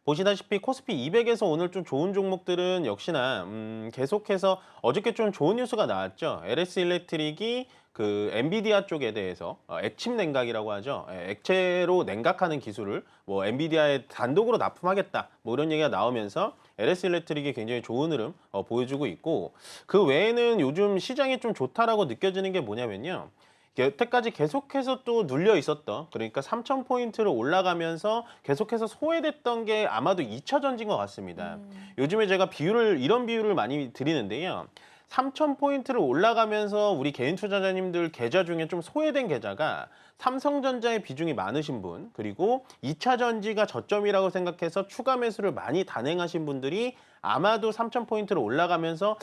보시다시피 코스피 200에서 오늘 좀 좋은 종목들은 역시나 계속해서 어저께 좀 좋은 뉴스가 나왔죠. LS 일렉트릭이 그 엔비디아 쪽에 대해서 액침 냉각이라고 하죠. 액체로 냉각하는 기술을 뭐 엔비디아에 단독으로 납품하겠다. 뭐 이런 얘기가 나오면서 LS 일렉트릭이 굉장히 좋은 흐름 보여주고 있고 그 외에는 요즘 시장이 좀 좋다라고 느껴지는 게 뭐냐면요. 여태까지 계속해서 또 눌려 있었던 그러니까 3,000포인트를 올라가면서 계속해서 소외됐던 게 아마도 2차 전지인 것 같습니다. 요즘에 제가 이런 비유를 많이 드리는데요. 3,000포인트를 올라가면서 우리 개인 투자자님들 계좌 중에 좀 소외된 계좌가 삼성전자의 비중이 많으신 분 그리고 2차 전지가 저점이라고 생각해서 추가 매수를 많이 단행하신 분들이 아마도 3,000포인트를 올라가면서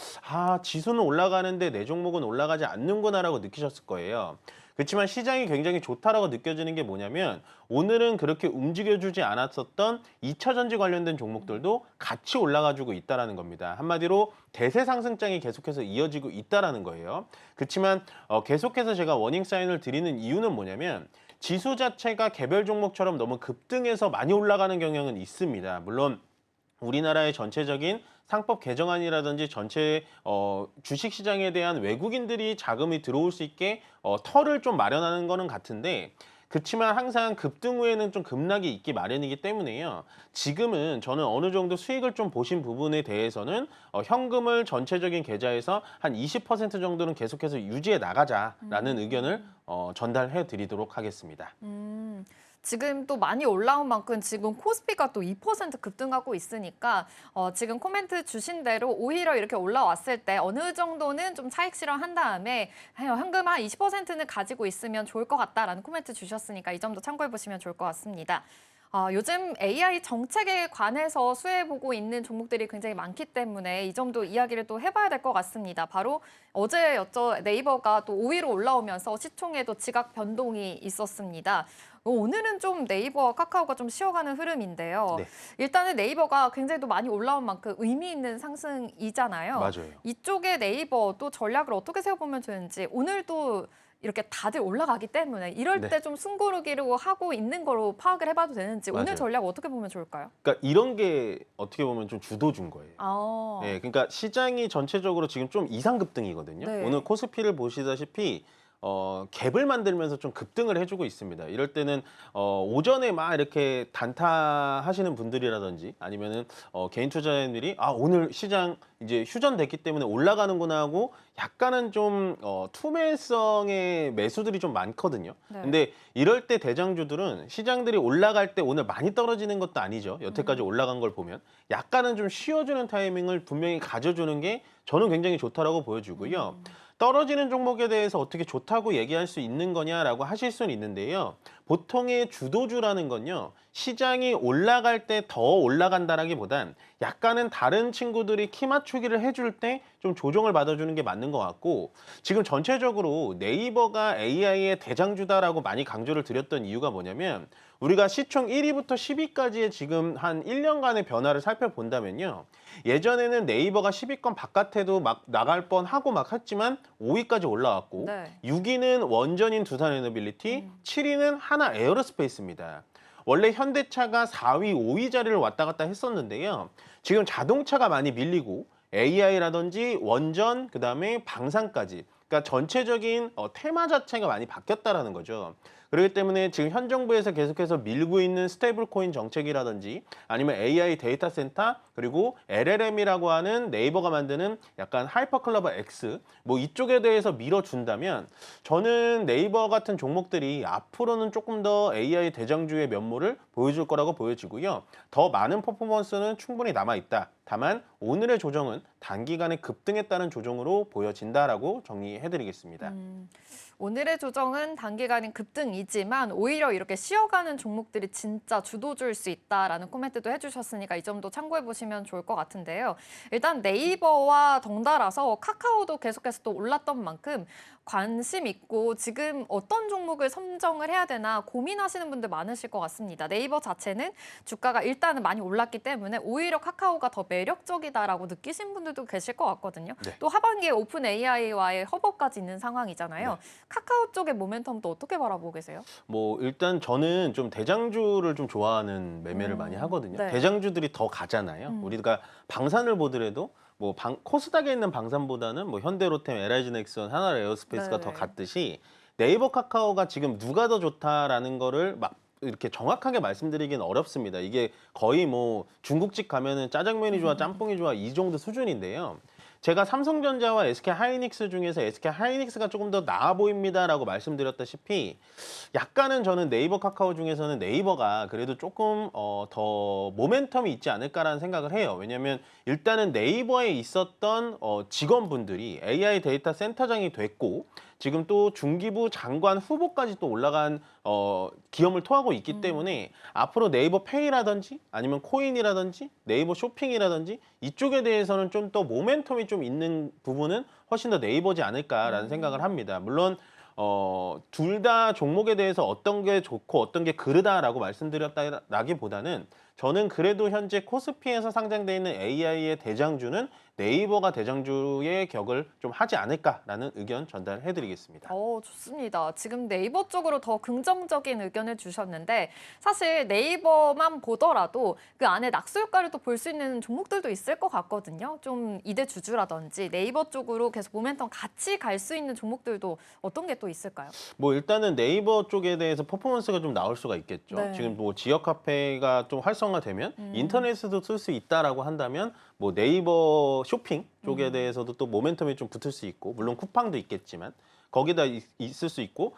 지수는 올라가는데 내 종목은 올라가지 않는구나라고 느끼셨을 거예요. 그렇지만 시장이 굉장히 좋다라고 느껴지는 게 뭐냐면 오늘은 그렇게 움직여주지 않았었던 2차 전지 관련된 종목들도 같이 올라가지고 있다라는 겁니다. 한마디로 대세 상승장이 계속해서 이어지고 있다라는 거예요. 그렇지만 계속해서 제가 워닝 사인을 드리는 이유는 뭐냐면 지수 자체가 개별 종목처럼 너무 급등해서 많이 올라가는 경향은 있습니다. 물론 우리나라의 전체적인 상법 개정안이라든지 전체 주식시장에 대한 외국인들이 자금이 들어올 수 있게 털을 좀 마련하는 거는 같은데 그렇지만 항상 급등 후에는 좀 급락이 있기 마련이기 때문에요. 지금은 저는 어느 정도 수익을 좀 보신 부분에 대해서는 현금을 전체적인 계좌에서 한 20% 정도는 계속해서 유지해 나가자라는 의견을 전달해 드리도록 하겠습니다. 지금 또 많이 올라온 만큼 지금 코스피가 또 2% 급등하고 있으니까 지금 코멘트 주신 대로 오히려 이렇게 올라왔을 때 어느 정도는 좀 차익 실현한 다음에 현금 한 20%는 가지고 있으면 좋을 것 같다라는 코멘트 주셨으니까 이 점도 참고해 보시면 좋을 것 같습니다. 요즘 AI 정책에 관해서 수혜보고 있는 종목들이 굉장히 많기 때문에 이 점도 이야기를 또 해봐야 될 것 같습니다. 바로 어제였죠. 네이버가 또 5위로 올라오면서 시총에도 지각 변동이 있었습니다. 오늘은 좀 네이버와 카카오가 좀 쉬어가는 흐름인데요. 네. 일단은 네이버가 굉장히 또 많이 올라온 만큼 의미 있는 상승이잖아요. 맞아요. 이쪽에 네이버 또 전략을 어떻게 세워보면 좋은지 오늘도 이렇게 다들 올라가기 때문에 이럴 네. 때 좀 숨고르기로 하고 있는 거로 파악을 해봐도 되는지 맞아요. 오늘 전략 어떻게 보면 좋을까요? 그러니까 이런 게 어떻게 보면 좀 주도준 거예요. 아, 네, 그러니까 시장이 전체적으로 지금 좀 이상급등이거든요. 네. 오늘 코스피를 보시다시피 갭을 만들면서 좀 급등을 해주고 있습니다. 이럴 때는 오전에 막 이렇게 단타하시는 분들이라든지 아니면은 개인 투자자들이 오늘 시장 이제 휴전됐기 때문에 올라가는구나 하고 약간은 좀 투매성의 매수들이 좀 많거든요. 네. 근데 이럴 때 대장주들은 시장들이 올라갈 때 오늘 많이 떨어지는 것도 아니죠. 여태까지 올라간 걸 보면 약간은 좀 쉬어주는 타이밍을 분명히 가져주는 게 저는 굉장히 좋다라고 보여주고요. 떨어지는 종목에 대해서 어떻게 좋다고 얘기할 수 있는 거냐라고 하실 수는 있는데요. 보통의 주도주라는 건요. 시장이 올라갈 때 더 올라간다라기보단 약간은 다른 친구들이 키 맞추기를 해줄 때 좀 조정을 받아주는 게 맞는 것 같고 지금 전체적으로 네이버가 AI의 대장주다라고 많이 강조를 드렸던 이유가 뭐냐면 우리가 시총 1위부터 10위까지의 지금 한 1년간의 변화를 살펴본다면요. 예전에는 네이버가 10위권 바깥에도 막 나갈 뻔하고 막 했지만 5위까지 올라왔고 네. 6위는 원전인 두산에너빌리티, 7위는 하나 에어로스페이스입니다. 원래 현대차가 4위, 5위 자리를 왔다 갔다 했었는데요. 지금 자동차가 많이 밀리고 AI라든지 원전, 그다음에 방산까지 그러니까 전체적인 테마 자체가 많이 바뀌었다라는 거죠. 그렇기 때문에 지금 현 정부에서 계속해서 밀고 있는 스테이블 코인 정책이라든지 아니면 AI 데이터 센터 그리고 LLM이라고 하는 네이버가 만드는 약간 하이퍼클러버 X 뭐 이쪽에 대해서 밀어준다면 저는 네이버 같은 종목들이 앞으로는 조금 더 AI 대장주의 면모를 보여줄 거라고 보여지고요. 더 많은 퍼포먼스는 충분히 남아있다. 다만 오늘의 조정은 단기간에 급등했다는 조정으로 보여진다라고 정리해드리겠습니다. 오늘의 조정은 단기간인 급등이지만 오히려 이렇게 쉬어가는 종목들이 진짜 주도주일 수 있다라는 코멘트도 해주셨으니까 이 점도 참고해 보시면 좋을 것 같은데요. 일단 네이버와 덩달아서 카카오도 계속해서 또 올랐던 만큼 관심 있고 지금 어떤 종목을 선정을 해야 되나 고민하시는 분들 많으실 것 같습니다. 네이버 자체는 주가가 일단은 많이 올랐기 때문에 오히려 카카오가 더 매력적이다라고 느끼신 분들도 계실 것 같거든요. 네. 또 하반기에 오픈 AI와의 협업까지 있는 상황이잖아요. 네. 카카오 쪽의 모멘텀도 어떻게 바라보고 계세요? 뭐 일단 저는 좀 대장주를 좀 좋아하는 매매를 많이 하거든요. 네. 대장주들이 더 가잖아요. 우리가 방산을 보더라도 뭐 코스닥에 있는 방산보다는 뭐 현대로템, LIG넥슨, 하나에어스페이스가 네. 더 갔듯이 네이버 카카오가 지금 누가 더 좋다라는 거를 막 이렇게 정확하게 말씀드리기는 어렵습니다. 이게 거의 뭐 중국집 가면은 짜장면이 좋아, 짬뽕이 좋아 이 정도 수준인데요. 제가 삼성전자와 SK하이닉스 중에서 SK하이닉스가 조금 더 나아 보입니다라고 말씀드렸다시피 약간은 저는 네이버 카카오 중에서는 네이버가 그래도 조금 더 모멘텀이 있지 않을까라는 생각을 해요. 왜냐하면 일단은 네이버에 있었던 직원분들이 AI 데이터 센터장이 됐고 지금 또 중기부 장관 후보까지 또 올라간 기염을 토하고 있기 때문에 앞으로 네이버 페이라든지 아니면 코인이라든지 네이버 쇼핑이라든지 이쪽에 대해서는 좀 더 모멘텀이 좀 있는 부분은 훨씬 더 네이버지 않을까라는 생각을 합니다. 물론 둘 다 종목에 대해서 어떤 게 좋고 어떤 게 그르다라고 말씀드렸다라기보다는 저는 그래도 현재 코스피에서 상장돼 있는 AI의 대장주는 네이버가 대장주의 격을 좀 하지 않을까라는 의견 전달해드리겠습니다. 좋습니다. 지금 네이버 쪽으로 더 긍정적인 의견을 주셨는데 사실 네이버만 보더라도 그 안에 낙수효과를 또 볼 수 있는 종목들도 있을 것 같거든요. 좀 이대주주라든지 네이버 쪽으로 계속 모멘텀 같이 갈 수 있는 종목들도 어떤 게 또 있을까요? 뭐 일단은 네이버 쪽에 대해서 퍼포먼스가 좀 나올 수가 있겠죠. 네. 지금 뭐 지역 카페가 좀 활성화되면 인터넷에도 쓸 수 있다라고 한다면 뭐 네이버 쇼핑 쪽에 대해서도 또 모멘텀이 좀 붙을 수 있고 물론 쿠팡도 있겠지만 거기다 있을 수 있고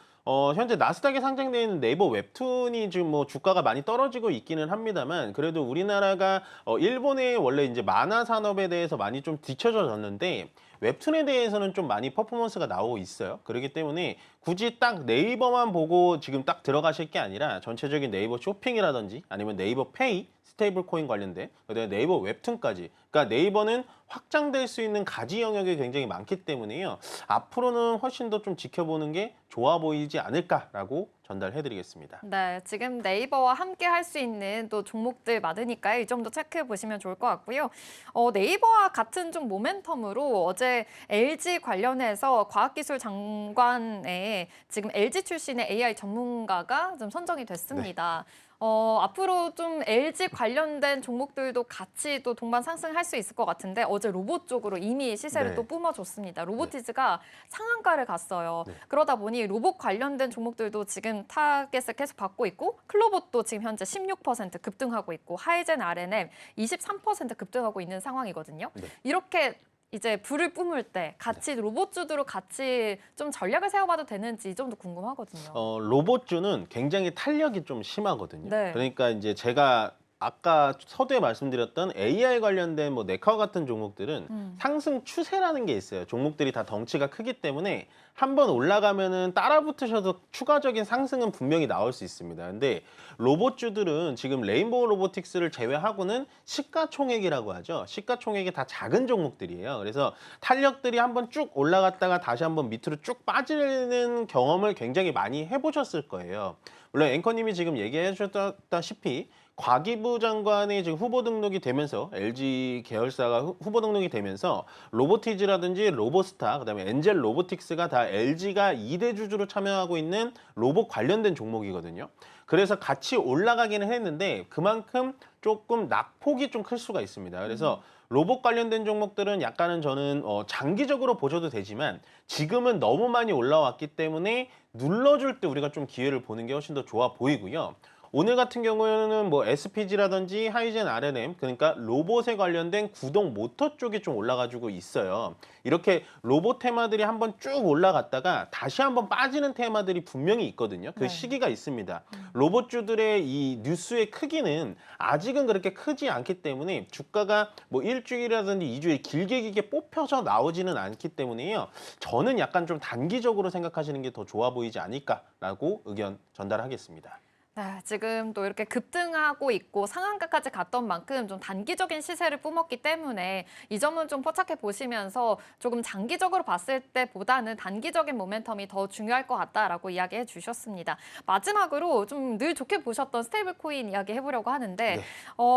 현재 나스닥에 상장되어 있는 네이버 웹툰이 지금 뭐 주가가 많이 떨어지고 있기는 합니다만 그래도 우리나라가 일본의 원래 이제 만화 산업에 대해서 많이 좀 뒤쳐졌는데 웹툰에 대해서는 좀 많이 퍼포먼스가 나오고 있어요. 그렇기 때문에 굳이 딱 네이버만 보고 지금 딱 들어가실 게 아니라 전체적인 네이버 쇼핑이라든지 아니면 네이버 페이, 스테이블 코인 관련된 그다음에 네이버 웹툰까지 그러니까 네이버는 확장될 수 있는 가지 영역이 굉장히 많기 때문에요. 앞으로는 훨씬 더 좀 지켜보는 게 좋아 보이지 않을까라고 전달해드리겠습니다. 네, 지금 네이버와 함께 할 수 있는 또 종목들 많으니까요. 이 점도 체크해 보시면 좋을 것 같고요. 네이버와 같은 좀 모멘텀으로 어제 LG 관련해서 과학기술 장관에 지금 LG 출신의 AI 전문가가 좀 선정이 됐습니다. 앞으로 좀 LG 관련된 종목들도 같이 또 동반 상승할 수 있을 것 같은데 어제 로봇 쪽으로 이미 시세를 네. 또 뿜어줬습니다. 로보티즈가 상한가를 갔어요. 네. 그러다 보니 로봇 관련된 종목들도 지금 타겟을 계속 받고 있고 클로봇도 지금 현재 16% 급등하고 있고 하이젠 RNM 23% 급등하고 있는 상황이거든요. 네. 이렇게 이제 불을 뿜을 때 같이 로봇주들로 같이 좀 전략을 세워봐도 되는지 이 점도 궁금하거든요. 로봇주는 굉장히 탄력이 좀 심하거든요. 네. 그러니까 이제 제가 아까 서두에 말씀드렸던 AI 관련된 뭐 네카와 같은 종목들은 상승 추세라는 게 있어요. 종목들이 다 덩치가 크기 때문에 한번 올라가면은 따라 붙으셔도 추가적인 상승은 분명히 나올 수 있습니다. 근데 로봇주들은 지금 레인보우 로보틱스를 제외하고는 시가총액이라고 하죠. 시가총액이 다 작은 종목들이에요. 그래서 탄력들이 한번 쭉 올라갔다가 다시 한번 밑으로 쭉 빠지는 경험을 굉장히 많이 해보셨을 거예요. 물론 앵커님이 지금 얘기해 주셨다시피 과기부 장관이 지금 후보 등록이 되면서 LG 계열사가 후보 등록이 되면서 로보티즈라든지 로보스타 그다음에 엔젤 로보틱스가 다 LG가 2대 주주로 참여하고 있는 로봇 관련된 종목이거든요. 그래서 같이 올라가기는 했는데 그만큼 조금 낙폭이 좀 클 수가 있습니다. 그래서 로봇 관련된 종목들은 약간은 저는 장기적으로 보셔도 되지만 지금은 너무 많이 올라왔기 때문에 눌러줄 때 우리가 좀 기회를 보는 게 훨씬 더 좋아 보이고요. 오늘 같은 경우에는 뭐 SPG라든지 하이젠 RNM, 그러니까 로봇에 관련된 구동 모터 쪽이 좀 올라가지고 있어요. 이렇게 로봇 테마들이 한번 쭉 올라갔다가 다시 한번 빠지는 테마들이 분명히 있거든요. 그 네. 시기가 있습니다. 로봇주들의 이 뉴스의 크기는 아직은 그렇게 크지 않기 때문에 주가가 뭐 일주일이라든지 2주에 길게 뽑혀서 나오지는 않기 때문에요. 저는 약간 좀 단기적으로 생각하시는 게 더 좋아 보이지 않을까라고 의견 전달하겠습니다. 네, 지금 또 이렇게 급등하고 있고 상한가까지 갔던 만큼 좀 단기적인 시세를 뿜었기 때문에 이 점은 좀 포착해 보시면서 조금 장기적으로 봤을 때보다는 단기적인 모멘텀이 더 중요할 것 같다라고 이야기해 주셨습니다. 마지막으로 좀 늘 좋게 보셨던 스테이블 코인 이야기 해보려고 하는데 네.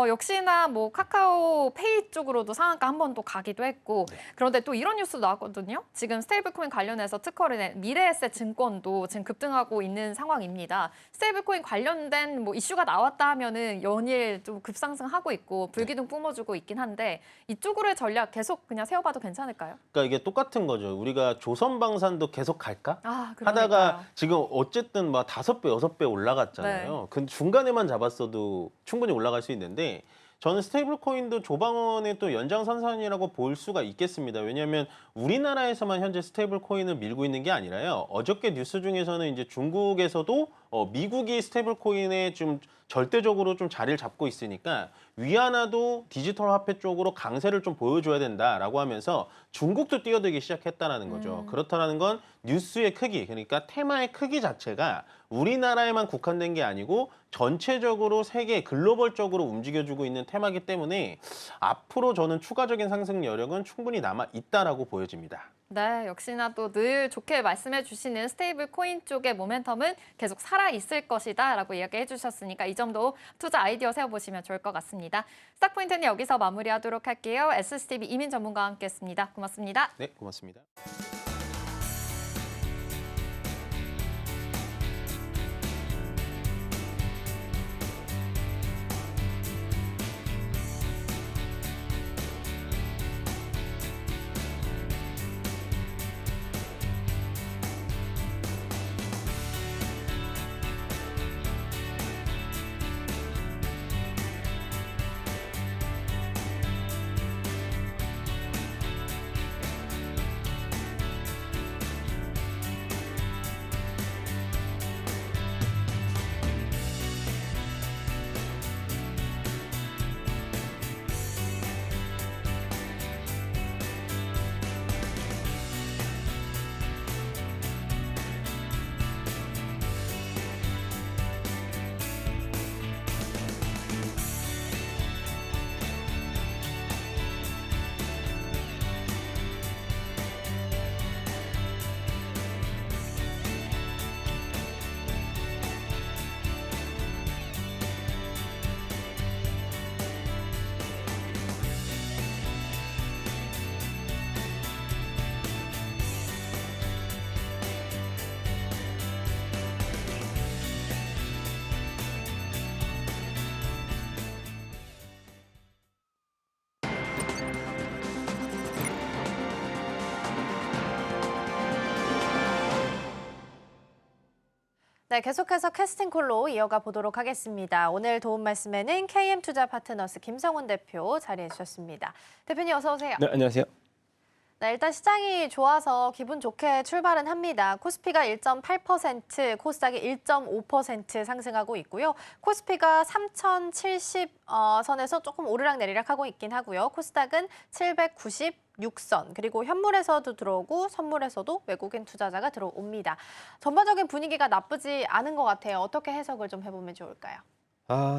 역시나 뭐 카카오페이 쪽으로도 상한가 한 번 또 가기도 했고 그런데 또 이런 뉴스도 나왔거든요. 지금 스테이블 코인 관련해서 특허를 낸 미래에셋 증권도 지금 급등하고 있는 상황입니다. 스테이블 코인 관련된 뭐 이슈가 나왔다 하면은 연일 좀 급상승하고 있고 불기둥 뿜어주고 있긴 한데 이쪽으로의 전략 계속 그냥 세워봐도 괜찮을까요? 그러니까 이게 똑같은 거죠. 우리가 조선방산도 계속 갈까? 아, 하다가 그러니까요. 지금 어쨌든 막 5배, 6배 올라갔잖아요. 근데 중간에만 잡았어도 충분히 올라갈 수 있는데 저는 스테이블 코인도 조방원의 또 연장선상이라고 볼 수가 있겠습니다. 왜냐하면 우리나라에서만 현재 스테이블 코인을 밀고 있는 게 아니라요. 어저께 뉴스 중에서는 이제 중국에서도 미국이 스테이블 코인에 좀 절대적으로 좀 자리를 잡고 있으니까 위안화도 디지털 화폐 쪽으로 강세를 좀 보여줘야 된다라고 하면서 중국도 뛰어들기 시작했다라는 거죠. 그렇다라는 건 뉴스의 크기, 그러니까 테마의 크기 자체가 우리나라에만 국한된 게 아니고 전체적으로 세계 글로벌적으로 움직여주고 있는 테마이기 때문에 앞으로 저는 추가적인 상승 여력은 충분히 남아 있다라고 보여집니다. 네, 역시나 또 늘 좋게 말씀해 주시는 스테이블 코인 쪽의 모멘텀은 계속 살아있을 것이다 라고 이야기해 주셨으니까 이 점도 투자 아이디어 세워보시면 좋을 것 같습니다. 스탁포인트는 여기서 마무리하도록 할게요. SCTV 이민 전문가와 함께했습니다. 고맙습니다. 네, 고맙습니다. 네, 계속해서 캐스팅콜로 이어가 보도록 하겠습니다. 오늘 도움 말씀에는 KM투자파트너스 김성훈 대표 자리해 주셨습니다. 대표님 어서 오세요. 네, 안녕하세요. 네, 일단 시장이 좋아서 기분 좋게 출발은 합니다. 코스피가 1.8%, 코스닥이 1.5% 상승하고 있고요. 코스피가 3,070 선에서 조금 오르락내리락 하고 있긴 하고요. 코스닥은 796선, 그리고 현물에서도 들어오고 선물에서도 외국인 투자자가 들어옵니다. 전반적인 분위기가 나쁘지 않은 것 같아요. 어떻게 해석을 좀 해보면 좋을까요?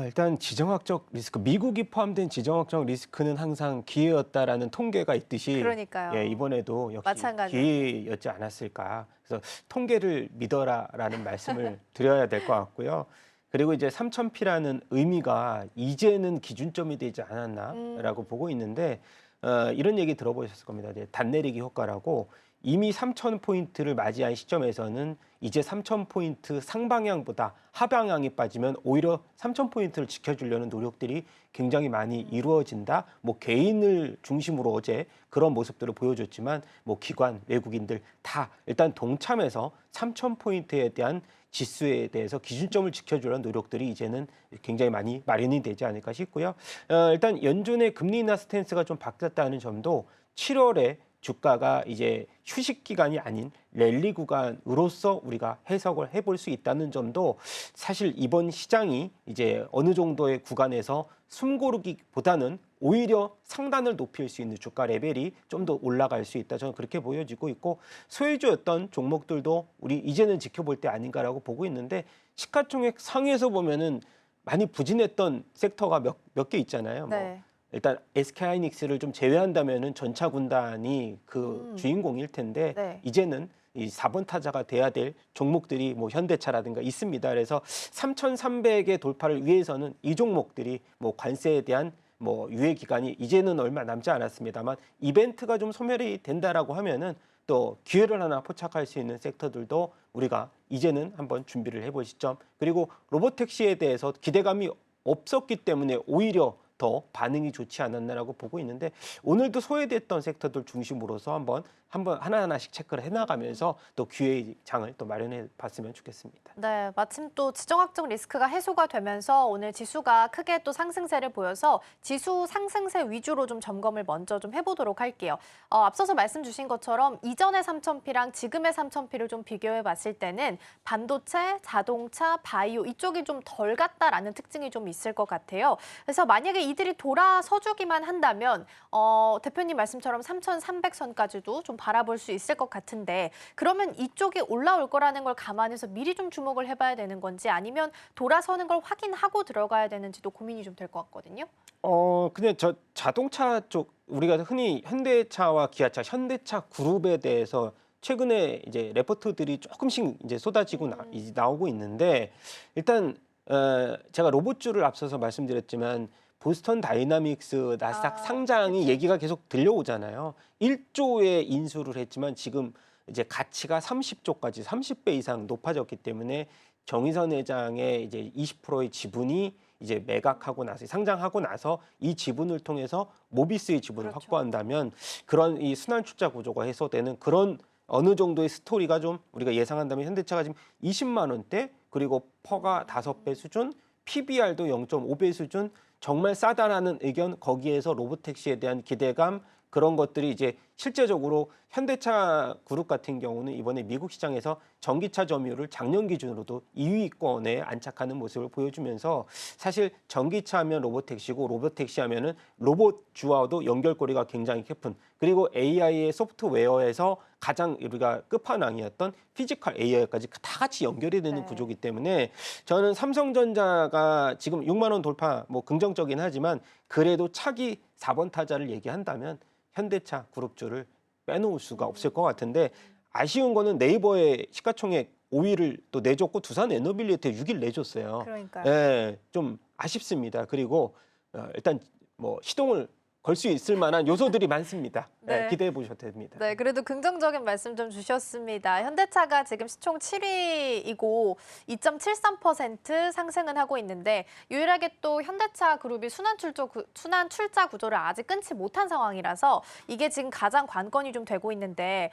일단 지정학적 리스크, 미국이 포함된 지정학적 리스크는 항상 기회였다라는 통계가 있듯이 그러니까요. 예, 이번에도 역시 마찬가지로. 기회였지 않았을까. 그래서 통계를 믿어라라는 말씀을 드려야 될 것 같고요. 그리고 이제 3,000P라는 의미가 이제는 기준점이 되지 않았나라고 보고 있는데 이런 얘기 들어보셨을 겁니다. 이제 단내리기 효과라고 이미 3,000포인트를 맞이한 시점에서는 이제 3,000포인트 상방향보다 하방향이 빠지면 오히려 3,000포인트를 지켜주려는 노력들이 굉장히 많이 이루어진다. 뭐 개인을 중심으로 어제 그런 모습들을 보여줬지만 뭐 기관, 외국인들 다 일단 동참해서 3,000포인트에 대한 지수에 대해서 기준점을 지켜주려는 노력들이 이제는 굉장히 많이 마련이 되지 않을까 싶고요. 일단 연준의 금리 인하 스탠스가 좀 바뀌었다는 점도 7월에 주가가 이제 휴식 기간이 아닌 랠리 구간으로서 우리가 해석을 해볼 수 있다는 점도 사실 이번 시장이 이제 어느 정도의 구간에서 숨고르기보다는 오히려 상단을 높일 수 있는 주가 레벨이 좀 더 올라갈 수 있다. 저는 그렇게 보여지고 있고 소외주였던 종목들도 우리 이제는 지켜볼 때 아닌가라고 보고 있는데 시가총액 상위에서 보면은 많이 부진했던 섹터가 몇 개 있잖아요. 네. 일단 SK하이닉스를 좀 제외한다면은 전차 군단이 그 주인공일 텐데 네. 이제는 이 4번 타자가 돼야 될 종목들이 뭐 현대차라든가 있습니다. 그래서 3,300의 돌파를 위해서는 이 종목들이 뭐 관세에 대한 뭐 유예 기간이 이제는 얼마 남지 않았습니다만 이벤트가 좀 소멸이 된다라고 하면은 또 기회를 하나 포착할 수 있는 섹터들도 우리가 이제는 한번 준비를 해볼 시점. 그리고 로보택시에 대해서 기대감이 없었기 때문에 오히려 더 반응이 좋지 않았나라고 보고 있는데 오늘도 소외됐던 섹터들 중심으로서 한번 하나하나씩 체크를 해나가면서 또 기회의 장을 또 마련해 봤으면 좋겠습니다. 네, 마침 또 지정학적 리스크가 해소가 되면서 오늘 지수가 크게 또 상승세를 보여서 지수 상승세 위주로 좀 점검을 먼저 좀 해보도록 할게요. 앞서서 말씀 주신 것처럼 이전의 3,000P랑 지금의 3,000P를 좀 비교해 봤을 때는 반도체, 자동차, 바이오 이쪽이 좀 덜 갔다라는 특징이 좀 있을 것 같아요. 그래서 만약에 이들이 돌아서주기만 한다면 대표님 말씀처럼 3,300선까지도 좀 바라볼 수 있을 것 같은데 그러면 이쪽이 올라올 거라는 걸 감안해서 미리 좀 주목을 해봐야 되는 건지 아니면 돌아서는 걸 확인하고 들어가야 되는지도 고민이 좀 될 것 같거든요. 그냥 저 자동차 쪽 우리가 흔히 현대차와 기아차, 현대차 그룹에 대해서 최근에 이제 레포트들이 조금씩 이제 쏟아지고 나오고 있는데 일단 제가 로봇주를 앞서서 말씀드렸지만 보스턴 다이나믹스 나스닥 상장이 얘기가 계속 들려오잖아요. 1조에 인수를 했지만 지금 이제 가치가 30조까지 30배 이상 높아졌기 때문에 정의선 회장의 이제 20%의 지분이 이제 매각하고 나서 상장하고 나서 이 지분을 통해서 모비스의 지분을 그렇죠. 확보한다면 그런 이 순환 출자 구조가 해소되는 그런 어느 정도의 스토리가 좀 우리가 예상한다면 현대차가 지금 20만 원대 그리고 퍼가 5배 수준, PBR도 0.5배 수준 정말 싸다라는 의견 거기에서 로보택시에 대한 기대감 그런 것들이 이제 실제적으로 현대차 그룹 같은 경우는 이번에 미국 시장에서 전기차 점유율을 작년 기준으로도 2위권에 안착하는 모습을 보여주면서 사실 전기차 하면 로보택시고 로보택시 하면은 로봇주와도 연결고리가 굉장히 깊은 그리고 AI의 소프트웨어에서 가장 우리가 끝판왕이었던 피지컬 AI까지 다 같이 연결이 되는 네. 구조이기 때문에 저는 삼성전자가 지금 6만 원 돌파 뭐 긍정적이긴 하지만 그래도 차기 4번 타자를 얘기한다면 현대차 그룹주를 빼놓을 수가 없을 것 같은데 아쉬운 거는 네이버의 시가총액 5위를 또 내줬고 두산 에너빌리티에 6위를 내줬어요. 그러니까요. 예, 좀 아쉽습니다. 그리고 일단 뭐 시동을 걸 수 있을 만한 요소들이 많습니다. 네. 예, 기대해 보셔도 됩니다. 네, 그래도 긍정적인 말씀 좀 주셨습니다. 현대차가 지금 시총 7위이고 2.73% 상승은 하고 있는데 유일하게 또 현대차 그룹이 순환 출자 구조를 아직 끊지 못한 상황이라서 이게 지금 가장 관건이 좀 되고 있는데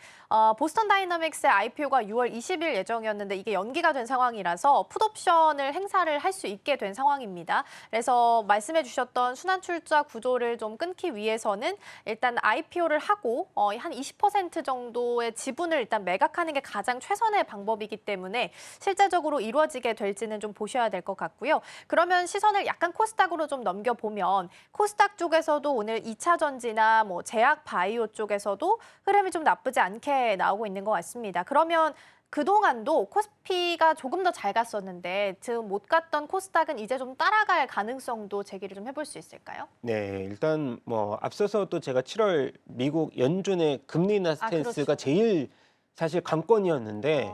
보스턴 다이나믹스의 IPO가 6월 20일 예정이었는데 이게 연기가 된 상황이라서 풋옵션을 행사를 할 수 있게 된 상황입니다. 그래서 말씀해 주셨던 순환 출자 구조를 좀 끊기 위해서는 일단 IPO를 하고 한 20% 정도의 지분을 일단 매각하는 게 가장 최선의 방법이기 때문에 실제적으로 이루어지게 될지는 좀 보셔야 될 것 같고요. 그러면 시선을 약간 코스닥으로 좀 넘겨보면 코스닥 쪽에서도 오늘 2차 전지나 뭐 제약 바이오 쪽에서도 흐름이 좀 나쁘지 않게 나오고 있는 것 같습니다. 그러면 그동안도 코스피가 조금 더 잘 갔었는데 지금 못 갔던 코스닥은 이제 좀 따라갈 가능성도 제기를 좀 해볼 수 있을까요? 네, 일단 뭐 앞서서도 제가 7월 미국 연준의 금리 인하 스탠스가 그렇죠. 제일 사실 관건이었는데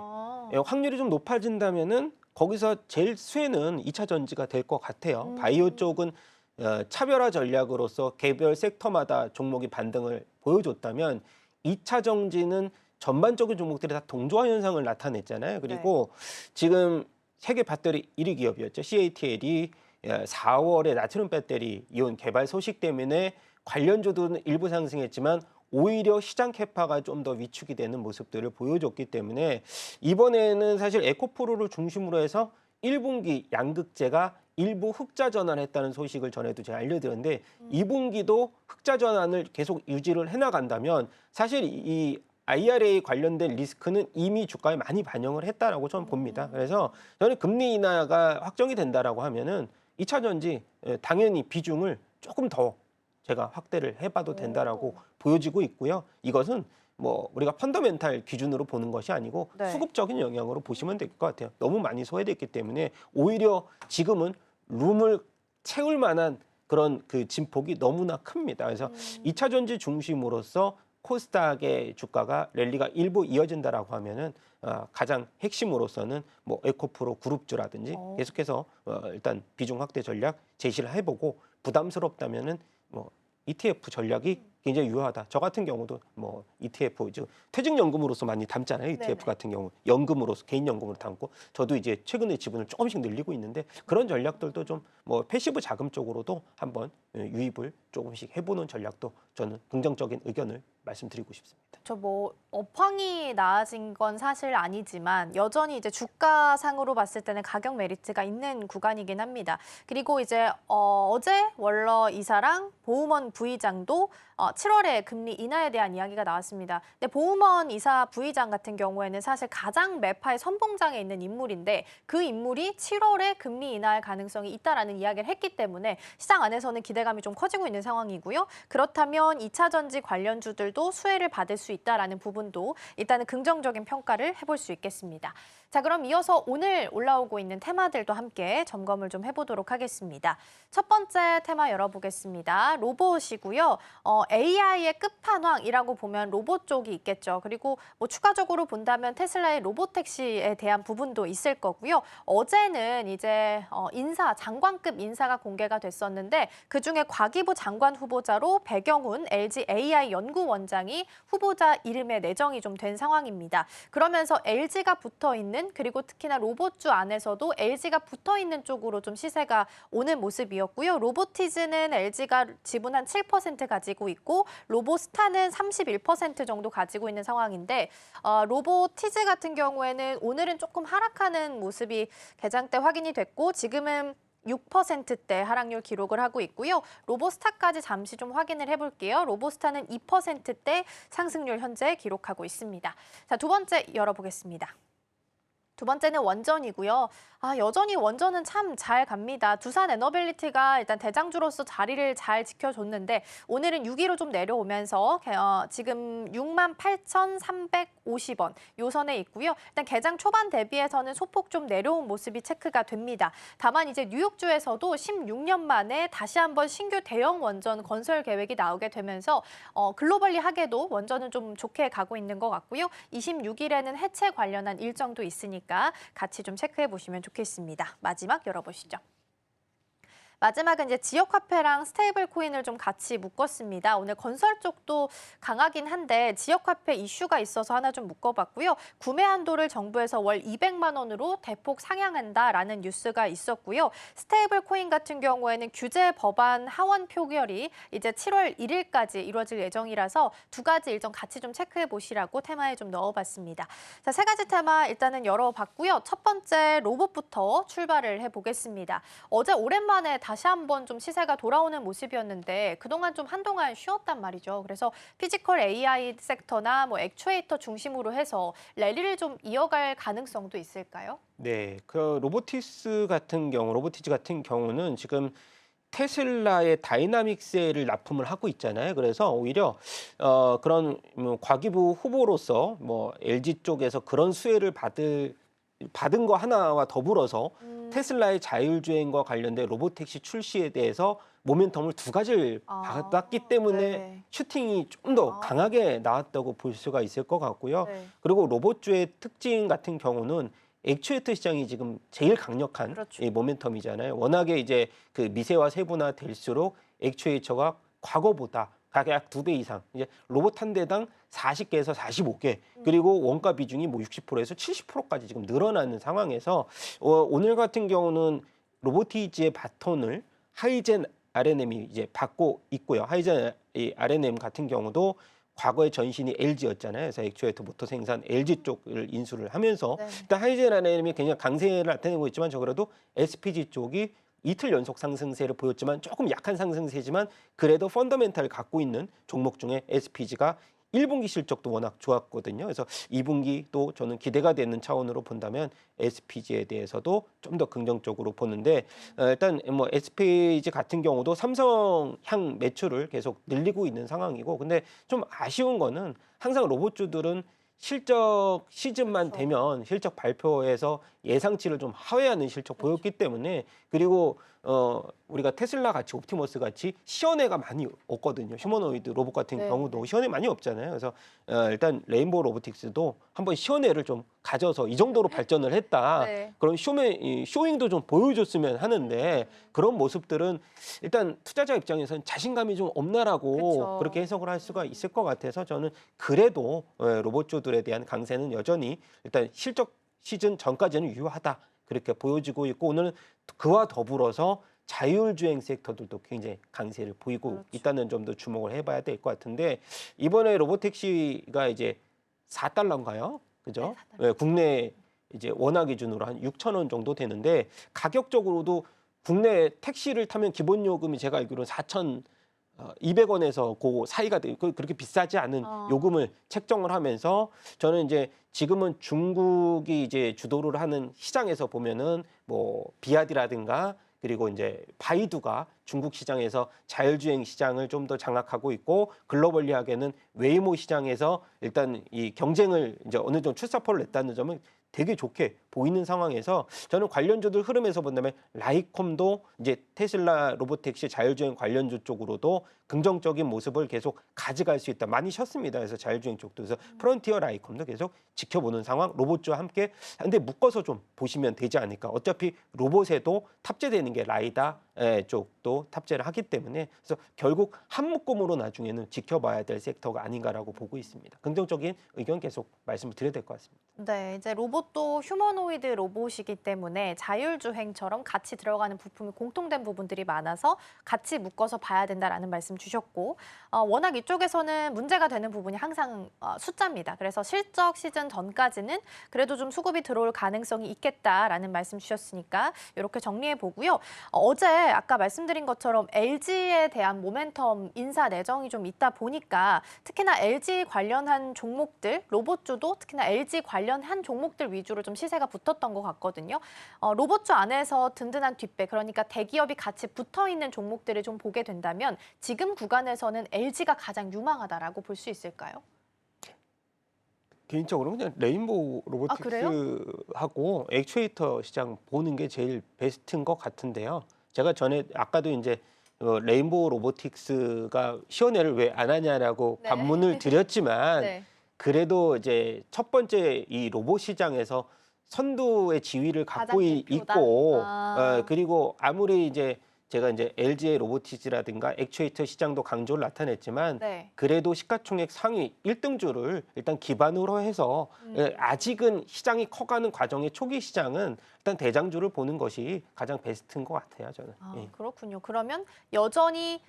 확률이 좀 높아진다면은 거기서 제일 수혜는 2차 전지가 될 것 같아요. 바이오 쪽은 차별화 전략으로서 개별 섹터마다 종목이 반등을 보여줬다면 2차 전지는 전반적인 종목들이 다 동조화 현상을 나타냈잖아요. 그리고 지금 세계 배터리 1위 기업이었죠. CATL이 4월에 나트륨 배터리 이온 개발 소식 때문에 관련주들은 일부 상승했지만 오히려 시장 캐파가 좀 더 위축이 되는 모습들을 보여줬기 때문에 이번에는 사실 에코프로를 중심으로 해서 1분기 양극재가 일부 흑자 전환했다는 소식을 전에도 제가 알려드렸는데 2분기도 흑자 전환을 계속 유지를 해나간다면 사실 이 IRA 관련된 리스크는 이미 주가에 많이 반영을 했다라고 저는 봅니다. 그래서 저는 금리 인하가 확정이 된다라고 하면은 2차 전지 당연히 비중을 조금 더 제가 확대를 해봐도 된다라고 보여지고 있고요. 이것은 뭐 우리가 펀더멘탈 기준으로 보는 것이 아니고 네. 수급적인 영향으로 보시면 될 것 같아요. 너무 많이 소외됐기 때문에 오히려 지금은 룸을 채울 만한 그런 그 진폭이 너무나 큽니다. 그래서 2차 전지 중심으로서 코스닥의 주가가 랠리가 일부 이어진다라고 하면은 가장 핵심으로서는 뭐 에코프로 그룹주라든지 계속해서 일단 비중 확대 전략 제시를 해보고 부담스럽다면은 뭐 ETF 전략이 굉장히 유효하다. 저 같은 경우도 뭐 ETF 즉 퇴직연금으로서 많이 담잖아요. ETF 네네. 같은 경우 연금으로서 개인연금으로 담고 저도 이제 최근에 지분을 조금씩 늘리고 있는데 그런 전략들도 좀 뭐 패시브 자금 쪽으로도 한번 유입을 조금씩 해보는 전략도 저는 긍정적인 의견을 말씀드리고 싶습니다. 저 뭐 업황이 나아진 건 사실 아니지만 여전히 이제 주가상으로 봤을 때는 가격 메리트가 있는 구간이긴 합니다. 그리고 이제 어제 월러 이사랑 보우먼 부의장도 7월에 금리 인하에 대한 이야기가 나왔습니다. 근데 보우먼 이사 부의장 같은 경우에는 사실 가장 매파의 선봉장에 있는 인물인데 그 인물이 7월에 금리 인하할 가능성이 있다라는 이야기를 했기 때문에 시장 안에서는 기대감이 좀 커지고 있는 상황이고요. 그렇다면 2차 전지 관련주들도 수혜를 받을 수 있다라는 부분도 일단은 긍정적인 평가를 해볼 수 있겠습니다. 자, 그럼 이어서 오늘 올라오고 있는 테마들도 함께 점검을 좀 해보도록 하겠습니다. 첫 번째 테마 열어보겠습니다. 로봇이고요. AI의 끝판왕이라고 보면 로봇 쪽이 있겠죠. 그리고 뭐 추가적으로 본다면 테슬라의 로봇택시에 대한 부분도 있을 거고요. 어제는 이제 장관급 인사가 공개가 됐었는데 그중에 과기부 장관 후보자로 배경훈 LG AI 연구원장이 후보자 이름에 내정이 좀 된 상황입니다. 그러면서 LG가 붙어 있는 그리고 특히나 로봇주 안에서도 LG가 붙어 있는 쪽으로 좀 시세가 오는 모습이었고요. 로보티즈는 LG가 지분 한 7% 가지고 있고 로보스타는 31% 정도 가지고 있는 상황인데 로보티즈 같은 경우에는 오늘은 조금 하락하는 모습이 개장 때 확인이 됐고 지금은 6%대 하락률 기록을 하고 있고요. 로보스타까지 잠시 좀 확인을 해볼게요. 로보스타는 2%대 상승률 현재 기록하고 있습니다. 자, 두 번째 열어보겠습니다. 두 번째는 원전이고요. 여전히 원전은 참 잘 갑니다. 두산 에너빌리티가 일단 대장주로서 자리를 잘 지켜줬는데 오늘은 6위로 좀 내려오면서 지금 68,350원 요 선에 있고요. 일단 개장 초반 대비해서는 소폭 좀 내려온 모습이 체크가 됩니다. 다만 이제 뉴욕주에서도 16년 만에 다시 한번 신규 대형 원전 건설 계획이 나오게 되면서 글로벌리하게도 원전은 좀 좋게 가고 있는 것 같고요. 26일에는 해체 관련한 일정도 있으니까 같이 좀 체크해 보시면 좋겠습니다. 마지막 열어보시죠. 마지막은 이제 지역화폐랑 스테이블 코인을 좀 같이 묶었습니다. 오늘 건설 쪽도 강하긴 한데 지역화폐 이슈가 있어서 하나 좀 묶어봤고요. 구매 한도를 정부에서 월 200만 원으로 대폭 상향한다라는 뉴스가 있었고요. 스테이블 코인 같은 경우에는 규제 법안 하원 표결이 이제 7월 1일까지 이루어질 예정이라서 두 가지 일정 같이 좀 체크해 보시라고 테마에 좀 넣어봤습니다. 자, 세 가지 테마 일단은 열어봤고요. 첫 번째 로봇부터 출발을 해보겠습니다. 어제 오랜만에 다시 한번 좀 시세가 돌아오는 모습이었는데 그동안 좀 한동안 쉬었단 말이죠. 그래서 피지컬 AI 섹터나 뭐 액추에이터 중심으로 해서 랠리를 좀 이어갈 가능성도 있을까요? 네, 그 로보티즈 같은 경우는 지금 테슬라의 다이나믹 셀을 납품을 하고 있잖아요. 그래서 오히려 그런 과기부 후보로서 뭐 LG 쪽에서 그런 수혜를 받은 거 하나와 더불어서 테슬라의 자율주행과 관련된 로보택시 출시에 대해서 모멘텀을 두 가지를 받았기 때문에 네. 슈팅이 좀 더 강하게 나왔다고 볼 수가 있을 것 같고요. 네. 그리고 로봇주의 특징 같은 경우는 액추에이터 시장이 지금 제일 강력한 그렇죠. 이 모멘텀이잖아요. 워낙에 이제 그 미세화 세분화 될수록 액추에이터가 과거보다 약 2배 이상, 이제 로봇 한 대당 40개에서 45개, 그리고 원가 비중이 뭐 60%에서 70%까지 지금 늘어나는 상황에서 오늘 같은 경우는 로보티즈의 바톤을 하이젠 R&M이 이제 받고 있고요. 하이젠 R&M 같은 경우도 과거의 전신이 LG였잖아요. 그래서 액추에이터 모터 생산 LG 쪽을 인수를 하면서 네. 일단 하이젠아이엠이 굉장히 강세를 나타내고 있지만 적어도 SPG 쪽이 이틀 연속 상승세를 보였지만 조금 약한 상승세지만 그래도 펀더멘탈을 갖고 있는 종목 중에 SPG가 1분기 실적도 워낙 좋았거든요. 그래서 2분기도 저는 기대가 되는 차원으로 본다면 SPG에 대해서도 좀 더 긍정적으로 보는데 일단 뭐 SPG 같은 경우도 삼성향 매출을 계속 늘리고 있는 상황이고 근데 좀 아쉬운 거는 항상 로봇주들은 실적 시즌만 되면 실적 발표에서 예상치를 좀 하회하는 실적 보였기 때문에 그리고 우리가 테슬라 같이 옵티머스 같이 시연회가 많이 없거든요. 휴머노이드 로봇 같은 네, 경우도 시연회 많이 없잖아요. 그래서 일단 레인보우 로보틱스도 한번 시연회를 좀 가져서 이 정도로 발전을 했다. 네. 그런 쇼잉도 좀 보여줬으면 하는데 그런 모습들은 일단 투자자 입장에서는 자신감이 좀 없나라고 그쵸. 그렇게 해석을 할 수가 있을 것 같아서 저는 그래도 로봇주들에 대한 강세는 여전히 일단 실적 시즌 전까지는 유효하다. 그렇게 보여지고 있고 오늘은 그와 더불어서 자율주행 섹터들도 굉장히 강세를 보이고 그렇죠. 있다는 점도 주목을 해봐야 될 것 같은데 이번에 로보택시가 이제 4달러인가요? 그죠? 네, 국내 이제 원화 기준으로 한 6천 원 정도 되는데 가격적으로도 국내 택시를 타면 기본 요금이 제가 알기로는 4,200원에서 그 사이가 되고 그렇게 비싸지 않은 요금을 책정을 하면서 저는 이제 지금은 중국이 이제 주도를 하는 시장에서 보면은 뭐 비아디라든가 그리고 이제 바이두가 중국 시장에서 자율주행 시장을 좀 더 장악하고 있고 글로벌리하게는 웨이모 시장에서 일단 이 경쟁을 이제 어느 정도 출사표를 냈다는 점은 되게 좋게 보이는 상황에서 저는 관련주들 흐름에서 본다면 라이콤도 이제 테슬라 로보택시 자율주행 관련주 쪽으로도 긍정적인 모습을 계속 가져갈 수 있다. 많이 쉬었습니다. 그래서 자율주행 쪽도 그래서 프론티어 라이콤도 계속 지켜보는 상황. 로봇주와 함께 근데 묶어서 좀 보시면 되지 않을까. 어차피 로봇에도 탑재되는 게 라이다 쪽도 탑재를 하기 때문에 그래서 결국 한 묶음으로 나중에는 지켜봐야 될 섹터가 아닌가라고 보고 있습니다. 긍정적인 의견 계속 말씀을 드려야 될 것 같습니다. 네, 이제 로봇도 휴머노이드 로봇이기 때문에 자율주행처럼 같이 들어가는 부품이 공통된 부분들이 많아서 같이 묶어서 봐야 된다라는 말씀 주셨고 워낙 이쪽에서는 문제가 되는 부분이 항상 숫자입니다. 그래서 실적 시즌 전까지는 그래도 좀 수급이 들어올 가능성이 있겠다라는 말씀 주셨으니까 이렇게 정리해 보고요. 어제 아까 말씀드린 것처럼 LG에 대한 모멘텀 인사 내정이 좀 있다 보니까 특히나 LG 관련한 종목들, 로봇주도 특히나 LG 관련한 종목들 위주로 좀 시세가 붙었던 것 같거든요. 로봇주 안에서 든든한 뒷배, 그러니까 대기업이 같이 붙어있는 종목들을 좀 보게 된다면 지금 구간에서는 LG가 가장 유망하다라고 볼 수 있을까요? 개인적으로 그냥 레인보우 그래요? 로보틱스하고 액추에이터 시장 보는 게 제일 베스트인 것 같은데요. 제가 전에 아까도 이제 레인보우 로보틱스가 시연회를 왜 안 하냐라고 네. 반문을 드렸지만 네. 그래도 이제 첫 번째 이 로봇 시장에서 선두의 지위를 갖고 가장 대표다? 있고 아. 그리고 아무리 이제 제가 이제 LG의 로보티지라든가 액추에이터 시장도 강조를 나타냈지만 네. 그래도 시가총액 상위 1등주를 일단 기반으로 해서 아직은 시장이 커가는 과정의 초기 시장은 일단 대장주를 보는 것이 가장 베스트인 것 같아요, 저는. 예. 그렇군요. 그러면 여전히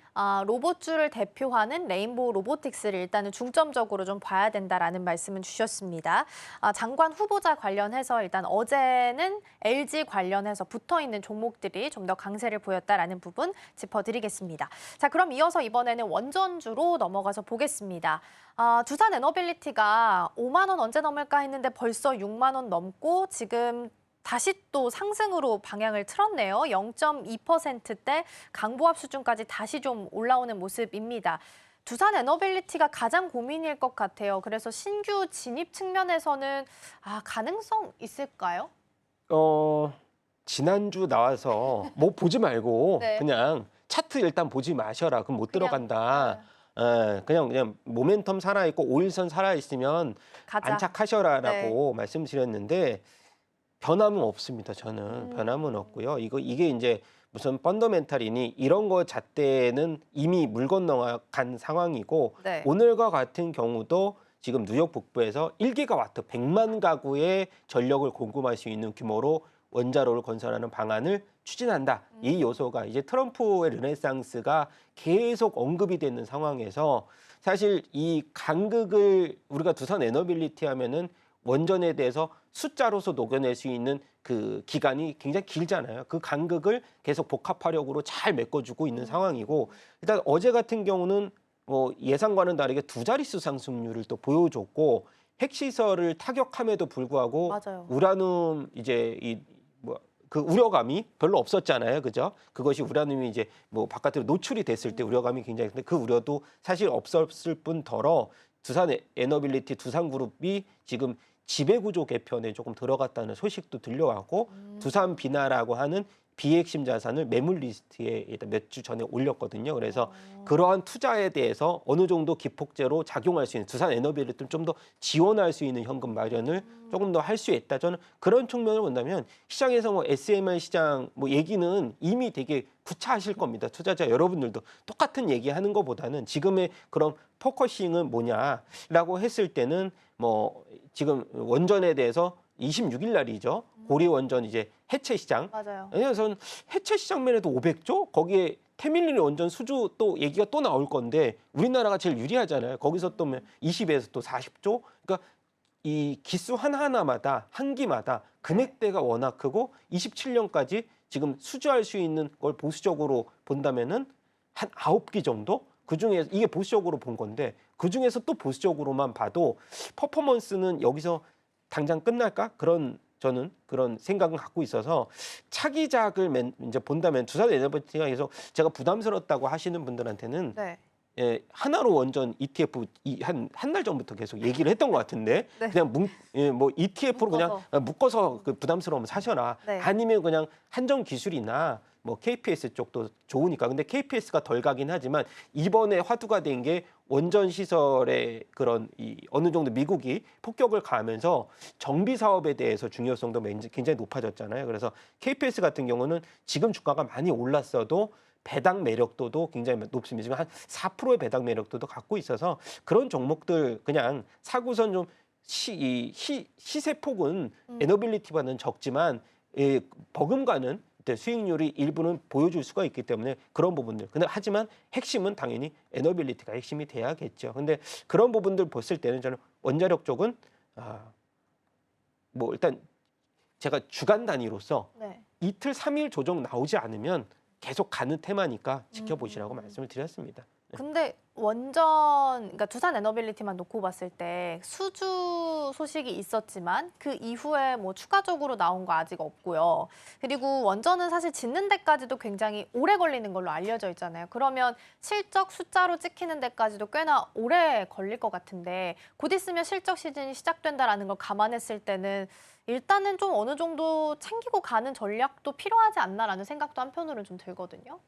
로봇주를 대표하는 레인보우 로보틱스를 일단은 중점적으로 좀 봐야 된다라는 말씀은 주셨습니다. 장관 후보자 관련해서 일단 어제는 LG 관련해서 붙어있는 종목들이 좀 더 강세를 보였다라는 부분 짚어드리겠습니다. 자, 그럼 이어서 이번에는 원전주로 넘어가서 보겠습니다. 두산 에너빌리티가 5만 원 언제 넘을까 했는데 벌써 6만 원 넘고 지금 다시 또 상승으로 방향을 틀었네요. 0.2%대 강보합 수준까지 다시 좀 올라오는 모습입니다. 두산 에너빌리티가 가장 고민일 것 같아요. 그래서 신규 진입 측면에서는 가능성 있을까요? 지난주 나와서 뭐 보지 말고 네. 그냥 차트 일단 보지 마셔라. 그럼 못 들어간다. 그냥 모멘텀 살아있고 5일선 살아있으면 가자. 안착하셔라라고 말씀드렸는데 변함은 없습니다. 저는 변함은 없고요. 이게 이제 무슨 펀더멘탈이니 이런 거 잣대는 이미 물 건너간 상황이고 네. 오늘과 같은 경우도 지금 뉴욕 북부에서 1기가와트 100만 가구의 전력을 공급할 수 있는 규모로 원자로를 건설하는 방안을 추진한다. 이 요소가 이제 트럼프의 르네상스가 계속 언급이 되는 상황에서 사실 이 간극을 우리가 두산 에너빌리티 하면은 원전에 대해서 숫자로서 녹여낼 수 있는 그 기간이 굉장히 길잖아요. 그 간극을 계속 복합화력으로 잘 메꿔주고 있는 상황이고, 일단 어제 같은 경우는 뭐 예상과는 다르게 두 자릿수 상승률을 또 보여줬고, 핵시설을 타격함에도 불구하고 맞아요. 우라늄 이제 그 우려감이 별로 없었잖아요, 그죠? 그것이 우라늄이 이제 뭐 바깥으로 노출이 됐을 때 우려감이 굉장히 근데 그 우려도 사실 없었을 뿐더러 두산 에너빌리티 두산그룹이 지금 지배구조 개편에 조금 들어갔다는 소식도 들려왔고 두산 비나라고 하는 비핵심 자산을 매물 리스트에 일단 몇 주 전에 올렸거든요. 그래서 그러한 투자에 대해서 어느 정도 기폭제로 작용할 수 있는 두산 에너빌리티를 좀 더 지원할 수 있는 현금 마련을 조금 더 할 수 있다. 저는 그런 측면을 본다면 시장에서 뭐 SMR 시장 뭐 얘기는 이미 되게 구차하실 겁니다. 투자자 여러분들도 똑같은 얘기하는 것보다는 지금의 그런 포커싱은 뭐냐라고 했을 때는 뭐 지금 원전에 대해서 26일 날이죠. 고리 원전 이제 해체 시장. 맞아요. 왜냐하면 해체 시장만 해도 500조? 거기에 태밀리니 원전 수주 또 얘기가 또 나올 건데 우리나라가 제일 유리하잖아요. 거기서 또 20에서 또 40조? 그러니까 이 기수 하나하나마다 한 기마다 금액대가 워낙 크고 27년까지 지금 수주할 수 있는 걸 보수적으로 본다면은 한 9기 정도? 그중에 이게 보수적으로 본 건데 그중에서 또 보수적으로만 봐도 퍼포먼스는 여기서 당장 끝날까? 저는 그런 생각을 갖고 있어서 차기작을 이제 본다면 두산 에너빌리티가 계속 제가 부담스럽다고 하시는 분들한테는 네. 하나로 원전 ETF 한 달 전부터 계속 얘기를 했던 것 같은데 네. 그냥 뭐 ETF로 그냥 묶어서 그 부담스러우면 사셔라. 네. 아니면 그냥 한정 기술이나 뭐 KPS 쪽도 좋으니까. 근데 KPS가 덜 가긴 하지만 이번에 화두가 된 게 원전 시설의 그런 어느 정도 미국이 폭격을 가하면서 정비 사업에 대해서 중요성도 굉장히 높아졌잖아요. 그래서 KPS 같은 경우는 지금 주가가 많이 올랐어도 배당 매력도도 굉장히 높습니다. 지금 한 4%의 배당 매력도도 갖고 있어서 그런 종목들 그냥 사고선 좀 시세폭은 에너빌리티보다는 적지만 버금가는 수익률이 일부는 보여줄 수가 있기 때문에 그런 부분들. 근데 하지만 핵심은 당연히 에너빌리티가 핵심이 돼야겠죠. 근데 그런 부분들 봤을 때는 저는 원자력 쪽은 뭐 일단 제가 주간 단위로서 네. 이틀 3일 조정 나오지 않으면 계속 가는 테마니까 지켜보시라고 말씀을 드렸습니다. 근데 그러니까 두산 에너빌리티만 놓고 봤을 때 수주 소식이 있었지만 그 이후에 뭐 추가적으로 나온 거 아직 없고요. 그리고 원전은 사실 짓는 데까지도 굉장히 오래 걸리는 걸로 알려져 있잖아요. 그러면 실적 숫자로 찍히는 데까지도 꽤나 오래 걸릴 것 같은데 곧 있으면 실적 시즌이 시작된다라는 걸 감안했을 때는 일단은 좀 어느 정도 챙기고 가는 전략도 필요하지 않나라는 생각도 한편으로는 좀 들거든요.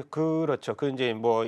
그렇죠. 그 이제 뭐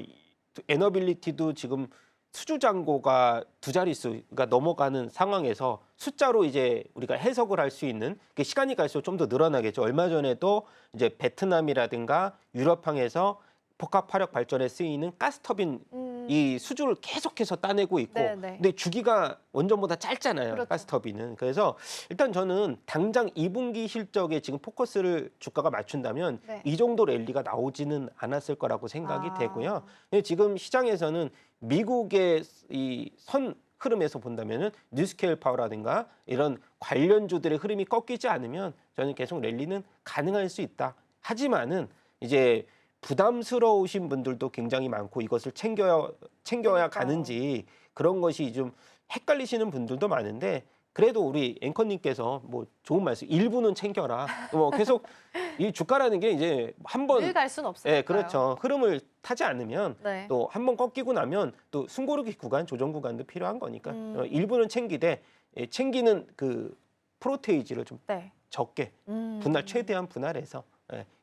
에너빌리티도 지금 수주 잔고가 두 자릿수가 넘어가는 상황에서 숫자로 이제 우리가 해석을 할 수 있는 시간이 갈수록 좀 더 늘어나겠죠. 얼마 전에도 이제 베트남이라든가 유럽항에서 복합화력 발전에 쓰이는 가스터빈 이 수주를 계속해서 따내고 있고 네네. 근데 주기가 원전보다 짧잖아요. 그렇죠. 가스터빈은. 그래서 일단 저는 당장 2분기 실적에 지금 포커스를 주가가 맞춘다면 네. 이 정도 랠리가 나오지는 않았을 거라고 생각이 아. 되고요. 근데 지금 시장에서는 미국의 이 선 흐름에서 본다면은 뉴스케일 파워라든가 이런 관련주들의 흐름이 꺾이지 않으면 저는 계속 랠리는 가능할 수 있다. 하지만은 이제 부담스러우신 분들도 굉장히 많고 이것을 챙겨야 그러니까요. 가는지 그런 것이 좀 헷갈리시는 분들도 많은데 그래도 우리 앵커님께서 뭐 좋은 말씀 일부는 챙겨라. 뭐 계속 이 주가라는 게 이제 한번 늘 갈 수는 없으니까요. 네, 그렇죠. 흐름을 타지 않으면 네. 또 한 번 꺾이고 나면 또 숨고르기 구간, 조정 구간도 필요한 거니까 일부는 챙기되 챙기는 그 프로테이지를 좀 네. 적게 최대한 분할해서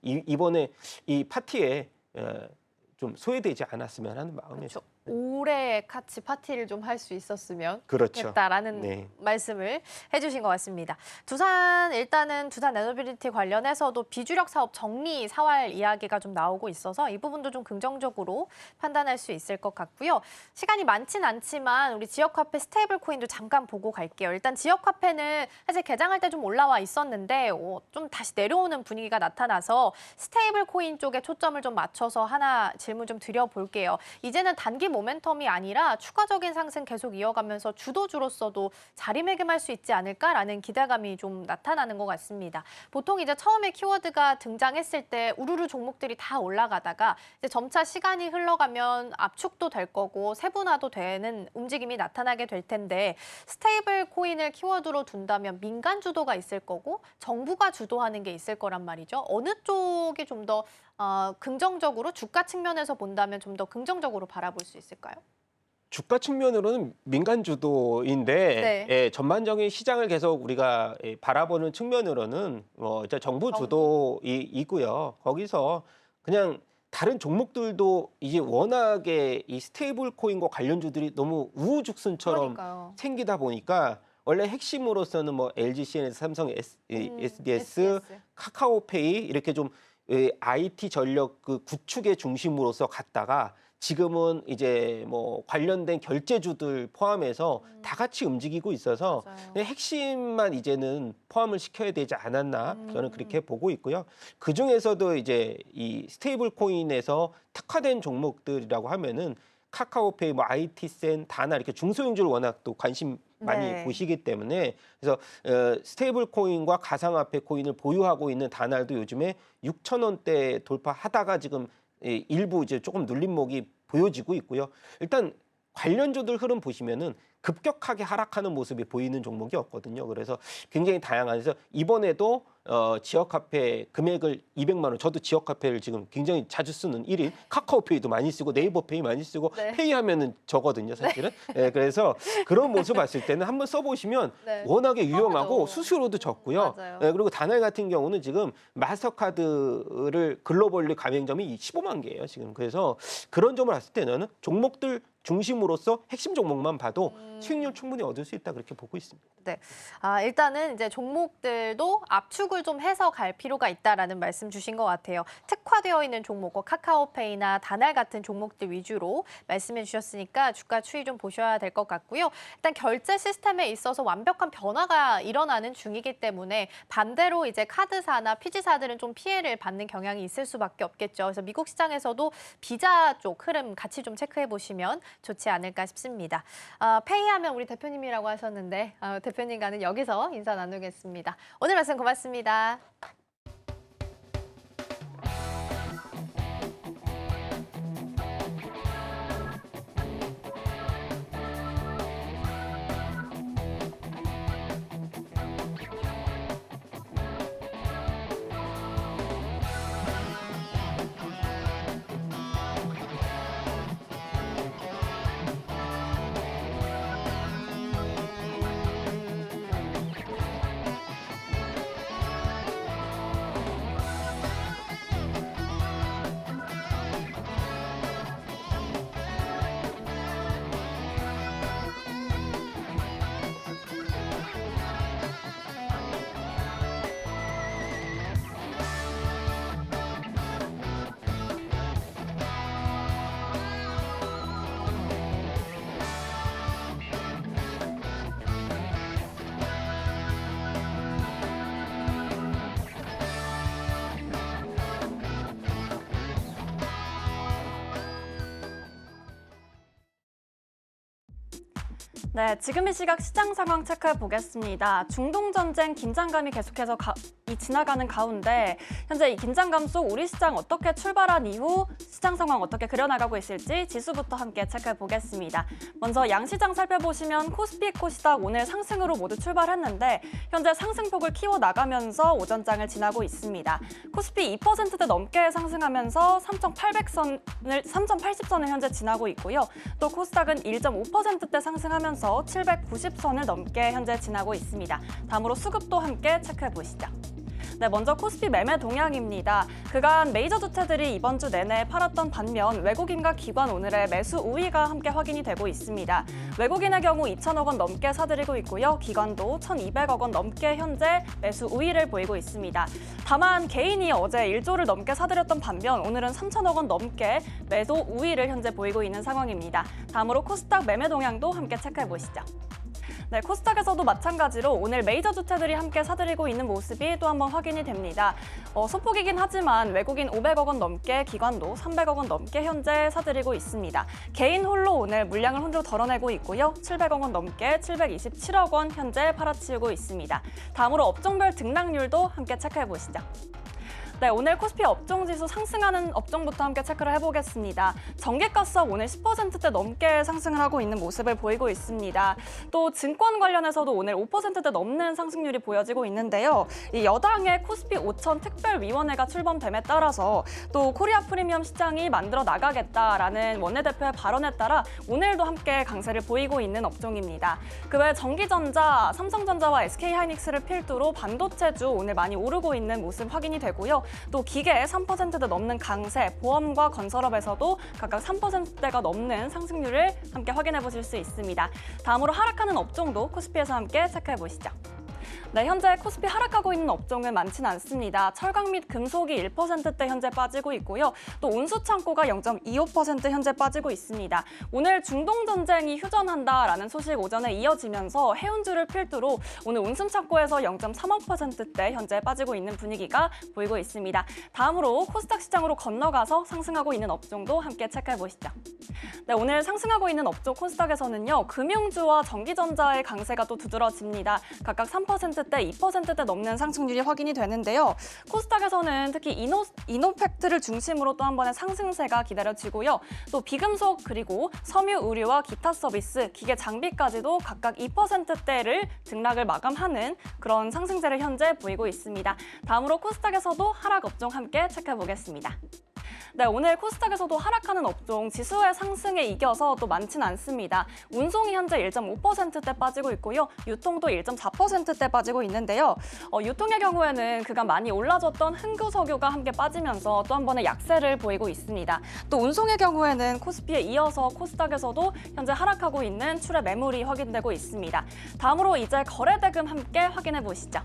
이번에 이 파티에 좀 소외되지 않았으면 하는 마음에서. 그렇죠. 올해 같이 파티를 좀 할 수 있었으면 그렇죠. 좋겠다라는 네. 말씀을 해주신 것 같습니다. 일단은 두산 에너빌리티 관련해서도 비주력 사업 정리 사활 이야기가 좀 나오고 있어서 이 부분도 좀 긍정적으로 판단할 수 있을 것 같고요. 시간이 많진 않지만 우리 지역화폐 스테이블 코인도 잠깐 보고 갈게요. 일단 지역화폐는 사실 개장할 때 좀 올라와 있었는데 좀 다시 내려오는 분위기가 나타나서 스테이블 코인 쪽에 초점을 좀 맞춰서 하나 질문 좀 드려볼게요. 이제는 단기 모멘텀이 아니라 추가적인 상승 계속 이어가면서 주도주로서도 자리매김할 수 있지 않을까라는 기대감이 좀 나타나는 것 같습니다. 보통 이제 처음에 키워드가 등장했을 때 우르르 종목들이 다 올라가다가 이제 점차 시간이 흘러가면 압축도 될 거고 세분화도 되는 움직임이 나타나게 될 텐데 스테이블 코인을 키워드로 둔다면 민간 주도가 있을 거고 정부가 주도하는 게 있을 거란 말이죠. 어느 쪽이 좀 더 긍정적으로 주가 측면에서 본다면 좀 더 긍정적으로 바라볼 수 있을까요? 주가 측면으로는 민간 주도인데 네. 예, 전반적인 시장을 계속 우리가 바라보는 측면으로는 이제 정부 주도이고요. 거기서 그냥 다른 종목들도 이제 워낙에 이 스테이블 코인과 관련주들이 너무 우후죽순처럼 그러니까요. 생기다 보니까 원래 핵심으로서는 뭐 LG CNS, 삼성 SDS, 카카오페이 이렇게 좀 IT 전력 그 구축의 중심으로서 갔다가 지금은 이제 뭐 관련된 결제주들 포함해서 다 같이 움직이고 있어서 맞아요. 그냥 핵심만 이제는 포함을 시켜야 되지 않았나 저는 그렇게 보고 있고요. 그 중에서도 이제 이 스테이블 코인에서 특화된 종목들이라고 하면은 카카오페이, 뭐 IT센, 다나 이렇게 중소형주를 워낙 또 관심 많이 네. 보시기 때문에 그래서 스테이블 코인과 가상화폐 코인을 보유하고 있는 다날도 요즘에 6,000원대 돌파하다가 지금 일부 이제 조금 눌림목이 보여지고 있고요. 일단 관련주들 흐름 보시면은 급격하게 하락하는 모습이 보이는 종목이 없거든요. 그래서 굉장히 다양해서 이번에도 지역화폐 금액을 200만 원, 저도 지역화폐를 지금 굉장히 자주 쓰는 1인, 카카오페이도 많이 쓰고 네이버페이 많이 쓰고 네. 페이하면은 저거든요, 사실은. 네, 그래서 그런 모습 봤을 때는 한번 써보시면 네. 워낙에 유용하고 편하죠. 수수료도 적고요. 맞아요. 네, 그리고 다날 같은 경우는 지금 마스터카드를 글로벌리 가맹점이 15만 개예요, 지금. 그래서 그런 점을 봤을 때는 종목들 중심으로서 핵심 종목만 봐도 수익률 충분히 얻을 수 있다 그렇게 보고 있습니다. 네. 일단은 이제 종목들도 압축을 좀 해서 갈 필요가 있다라는 말씀 주신 것 같아요. 특화되어 있는 종목, 카카오페이나 다날 같은 종목들 위주로 말씀해 주셨으니까 주가 추이 좀 보셔야 될 것 같고요. 일단 결제 시스템에 있어서 완벽한 변화가 일어나는 중이기 때문에 반대로 이제 카드사나 피지사들은 좀 피해를 받는 경향이 있을 수밖에 없겠죠. 그래서 미국 시장에서도 비자 쪽 흐름 같이 좀 체크해 보시면 좋지 않을까 싶습니다. 페이하면 우리 대표님이라고 하셨는데 대표님과는 여기서 인사 나누겠습니다. 오늘 말씀 고맙습니다. 네, 지금 이 시각 시장 상황 체크해 보겠습니다. 중동 전쟁 긴장감이 계속해서 지나가는 가운데 현재 이 긴장감 속 우리 시장 어떻게 출발한 이후 시장 상황 어떻게 그려나가고 있을지 지수부터 함께 체크해 보겠습니다. 먼저 양시장 살펴보시면 코스피, 코시닥 오늘 상승으로 모두 출발했는데 현재 상승폭을 키워나가면서 오전장을 지나고 있습니다. 코스피 2%대 넘게 상승하면서 3,080선을 현재 지나고 있고요. 또 코스닥은 1.5%대 상승하면서 790선을 넘게 현재 지나고 있습니다. 다음으로 수급도 함께 체크해 보시죠. 네, 먼저 코스피 매매 동향입니다. 그간 메이저 주체들이 이번 주 내내 팔았던 반면 외국인과 기관 오늘의 매수 우위가 함께 확인이 되고 있습니다. 외국인의 경우 2천억 원 넘게 사들이고 있고요. 기관도 1,200억 원 넘게 현재 매수 우위를 보이고 있습니다. 다만 개인이 어제 1조를 넘게 사들였던 반면 오늘은 3천억 원 넘게 매도 우위를 현재 보이고 있는 상황입니다. 다음으로 코스닥 매매 동향도 함께 체크해 보시죠. 네, 코스닥에서도 마찬가지로 오늘 메이저 주체들이 함께 사들이고 있는 모습이 또 한 번 확인이 됩니다. 소폭이긴 하지만 외국인 500억 원 넘게, 기관도 300억 원 넘게 현재 사들이고 있습니다. 개인 홀로 오늘 물량을 혼자 덜어내고 있고요. 700억 원 넘게 727억 원 현재 팔아치우고 있습니다. 다음으로 업종별 등락률도 함께 체크해 보시죠. 네, 오늘 코스피 업종지수 상승하는 업종부터 함께 체크를 해보겠습니다. 전기가스업 오늘 10%대 넘게 상승을 하고 있는 모습을 보이고 있습니다. 또 증권 관련해서도 오늘 5%대 넘는 상승률이 보여지고 있는데요. 이 여당의 코스피 5천 특별위원회가 출범됨에 따라서 또 코리아 프리미엄 시장이 만들어 나가겠다라는 원내대표의 발언에 따라 오늘도 함께 강세를 보이고 있는 업종입니다. 그 외 전기전자, 삼성전자와 SK하이닉스를 필두로 반도체주 오늘 많이 오르고 있는 모습 확인이 되고요. 또 기계 3%대 넘는 강세, 보험과 건설업에서도 각각 3%대가 넘는 상승률을 함께 확인해 보실 수 있습니다. 다음으로 하락하는 업종도 코스피에서 함께 체크해 보시죠. 네, 현재 코스피 하락하고 있는 업종은 많지는 않습니다. 철강 및 금속이 1%대 현재 빠지고 있고요. 또 운수창고가 0.25% 현재 빠지고 있습니다. 오늘 중동 전쟁이 휴전한다라는 소식 오전에 이어지면서 해운주를 필두로 오늘 운수창고에서 0.35%대 현재 빠지고 있는 분위기가 보이고 있습니다. 다음으로 코스닥 시장으로 건너가서 상승하고 있는 업종도 함께 체크해 보시죠. 네, 오늘 상승하고 있는 업종 코스닥에서는요. 금융주와 전기전자의 강세가 또 두드러집니다. 각각 3%대, 2%대 넘는 상승률이 확인이 되는데요. 코스닥에서는 특히 이노팩트를 중심으로 또 한 번의 상승세가 기다려지고요. 또 비금속 그리고 섬유 의류와 기타 서비스, 기계 장비까지도 각각 2%대를 등락을 마감하는 그런 상승세를 현재 보이고 있습니다. 다음으로 코스닥에서도 하락 업종 함께 체크해 보겠습니다. 네, 오늘 코스닥에서도 하락하는 업종 지수의 상승에 이겨서 또 많지는 않습니다. 운송이 현재 1.5%대 빠지고 있고요. 유통도 1.4%대 빠지고 있는데요. 유통의 경우에는 그간 많이 올라졌던 흥구석유가 함께 빠지면서 또 한 번의 약세를 보이고 있습니다. 또 운송의 경우에는 코스피에 이어서 코스닥에서도 현재 하락하고 있는 출애 매물이 확인되고 있습니다. 다음으로 이제 거래대금 함께 확인해 보시죠.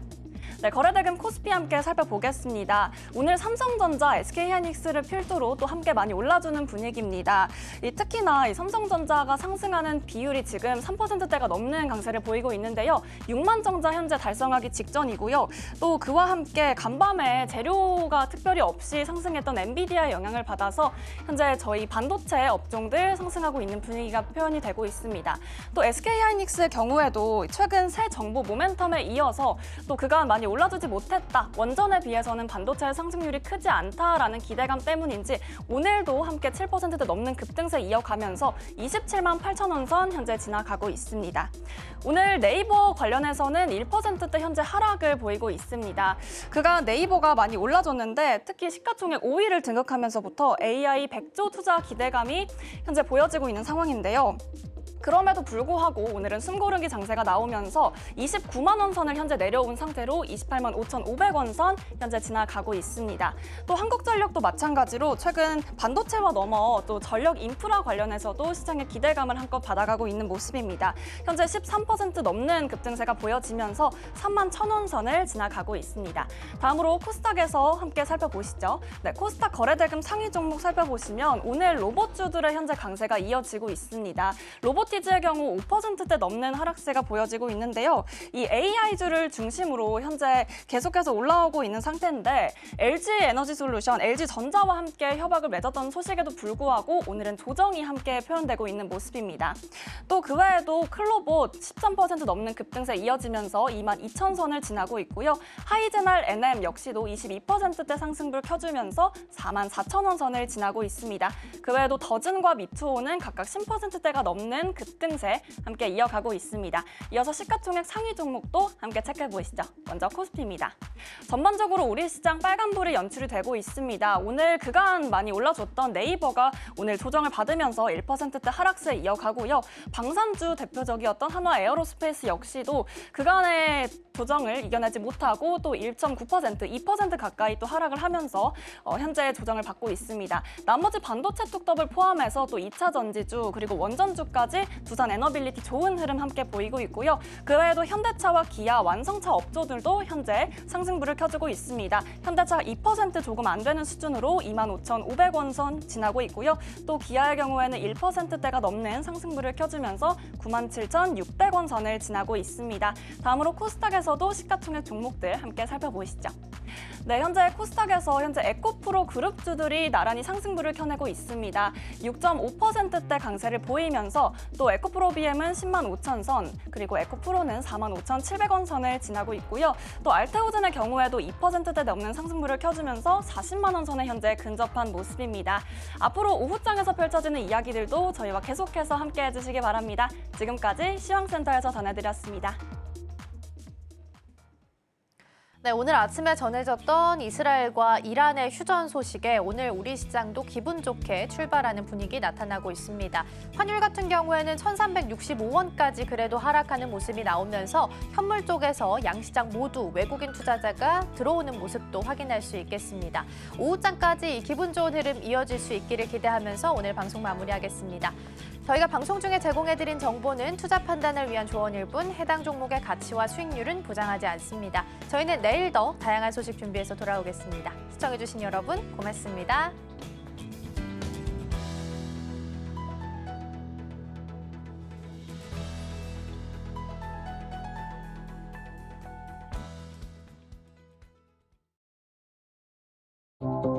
네, 거래대금 코스피 함께 살펴보겠습니다. 오늘 삼성전자, SK하이닉스를 필두로 또 함께 많이 올라주는 분위기입니다. 특히나 이 삼성전자가 상승하는 비율이 지금 3%대가 넘는 강세를 보이고 있는데요. 6만 정자 현재 달성하기 직전이고요. 또 그와 함께 간밤에 재료가 특별히 없이 상승했던 엔비디아의 영향을 받아서 현재 저희 반도체 업종들 상승하고 있는 분위기가 표현이 되고 있습니다. 또 SK하이닉스의 경우에도 최근 새 정부 모멘텀에 이어서 또 그간 많이 올라주지 못했다. 원전에 비해서는 반도체의 상승률이 크지 않다라는 기대감 때문인지 오늘도 함께 7%대 넘는 급등세 이어가면서 27만 8천 원 선 현재 지나가고 있습니다. 오늘 네이버 관련해서는 1%대 현재 하락을 보이고 있습니다. 그간 네이버가 많이 올라줬는데 특히 시가총액 5위를 등극하면서부터 AI 100조 투자 기대감이 현재 보여지고 있는 상황인데요. 그럼에도 불구하고 오늘은 숨고르기 장세가 나오면서 29만 원 선을 현재 내려온 상태로 28만 5,500원 선 현재 지나가고 있습니다. 또 한국전력도 마찬가지로 최근 반도체와 넘어 또 전력 인프라 관련해서도 시장의 기대감을 한껏 받아가고 있는 모습입니다. 현재 13% 넘는 급등세가 보여지면서 3만 1,000원 선을 지나가고 있습니다. 다음으로 코스닥에서 함께 살펴보시죠. 네, 코스닥 거래대금 상위 종목 살펴보시면 오늘 로봇주들의 현재 강세가 이어지고 있습니다. 로보티즈의 경우 5%대 넘는 하락세가 보여지고 있는데요. 이 AI주를 중심으로 현재 계속해서 올라오고 있는 상태인데 LG에너지솔루션, LG전자와 함께 협약을 맺었던 소식에도 불구하고 오늘은 조정이 함께 표현되고 있는 모습입니다. 또 그 외에도 클로봇 13% 넘는 급등세 이어지면서 22,000선을 지나고 있고요. 하이제날 NM 역시도 22%대 상승불 켜주면서 44,000원 선을 지나고 있습니다. 그 외에도 더즌과 미투호는 각각 10%대가 넘는 급등세 함께 이어가고 있습니다. 이어서 시가총액 상위 종목도 함께 체크해 보시죠. 먼저 코스피입니다. 전반적으로 우리 시장 빨간불이 연출이 되고 있습니다. 오늘 그간 많이 올라줬던 네이버가 오늘 조정을 받으면서 1%대 하락세 이어가고요. 방산주 대표적이었던 한화 에어로스페이스 역시도 그간의 조정을 이겨내지 못하고 또 1.9%, 2% 가까이 또 하락을 하면서 현재 조정을 받고 있습니다. 나머지 반도체 뚝더블 포함해서 또 2차 전지주 그리고 원전주까지 두산 에너빌리티 좋은 흐름 함께 보이고 있고요. 그 외에도 현대차와 기아, 완성차 업종들도 현재 상승불을 켜주고 있습니다. 현대차 2% 조금 안 되는 수준으로 25,500원 선 지나고 있고요. 또 기아의 경우에는 1%대가 넘는 상승불을 켜주면서 97,600원 선을 지나고 있습니다. 다음으로 코스닥에서도 시가총액 종목들 함께 살펴보시죠. 네, 현재 코스닥에서 에코프로 그룹주들이 나란히 상승불을 켜내고 있습니다. 6.5%대 강세를 보이면서 또 에코프로 BM은 10만 5천 선, 그리고 에코프로는 4만 5,700원 선을 지나고 있고요. 또 알테오젠의 경우에도 2%대 넘는 상승불을 켜주면서 40만 원 선에 현재 근접한 모습입니다. 앞으로 오후장에서 펼쳐지는 이야기들도 저희와 계속해서 함께 해주시기 바랍니다. 지금까지 시황센터에서 전해드렸습니다. 네, 오늘 아침에 전해졌던 이스라엘과 이란의 휴전 소식에 오늘 우리 시장도 기분 좋게 출발하는 분위기 나타나고 있습니다. 환율 같은 경우에는 1,365원까지 그래도 하락하는 모습이 나오면서 현물 쪽에서 양시장 모두 외국인 투자자가 들어오는 모습도 확인할 수 있겠습니다. 오후장까지 이 기분 좋은 흐름 이어질 수 있기를 기대하면서 오늘 방송 마무리하겠습니다. 저희가 방송 중에 제공해드린 정보는 투자 판단을 위한 조언일 뿐 해당 종목의 가치와 수익률은 보장하지 않습니다. 저희는 내일 더 다양한 소식 준비해서 돌아오겠습니다. 시청해주신 여러분 고맙습니다. you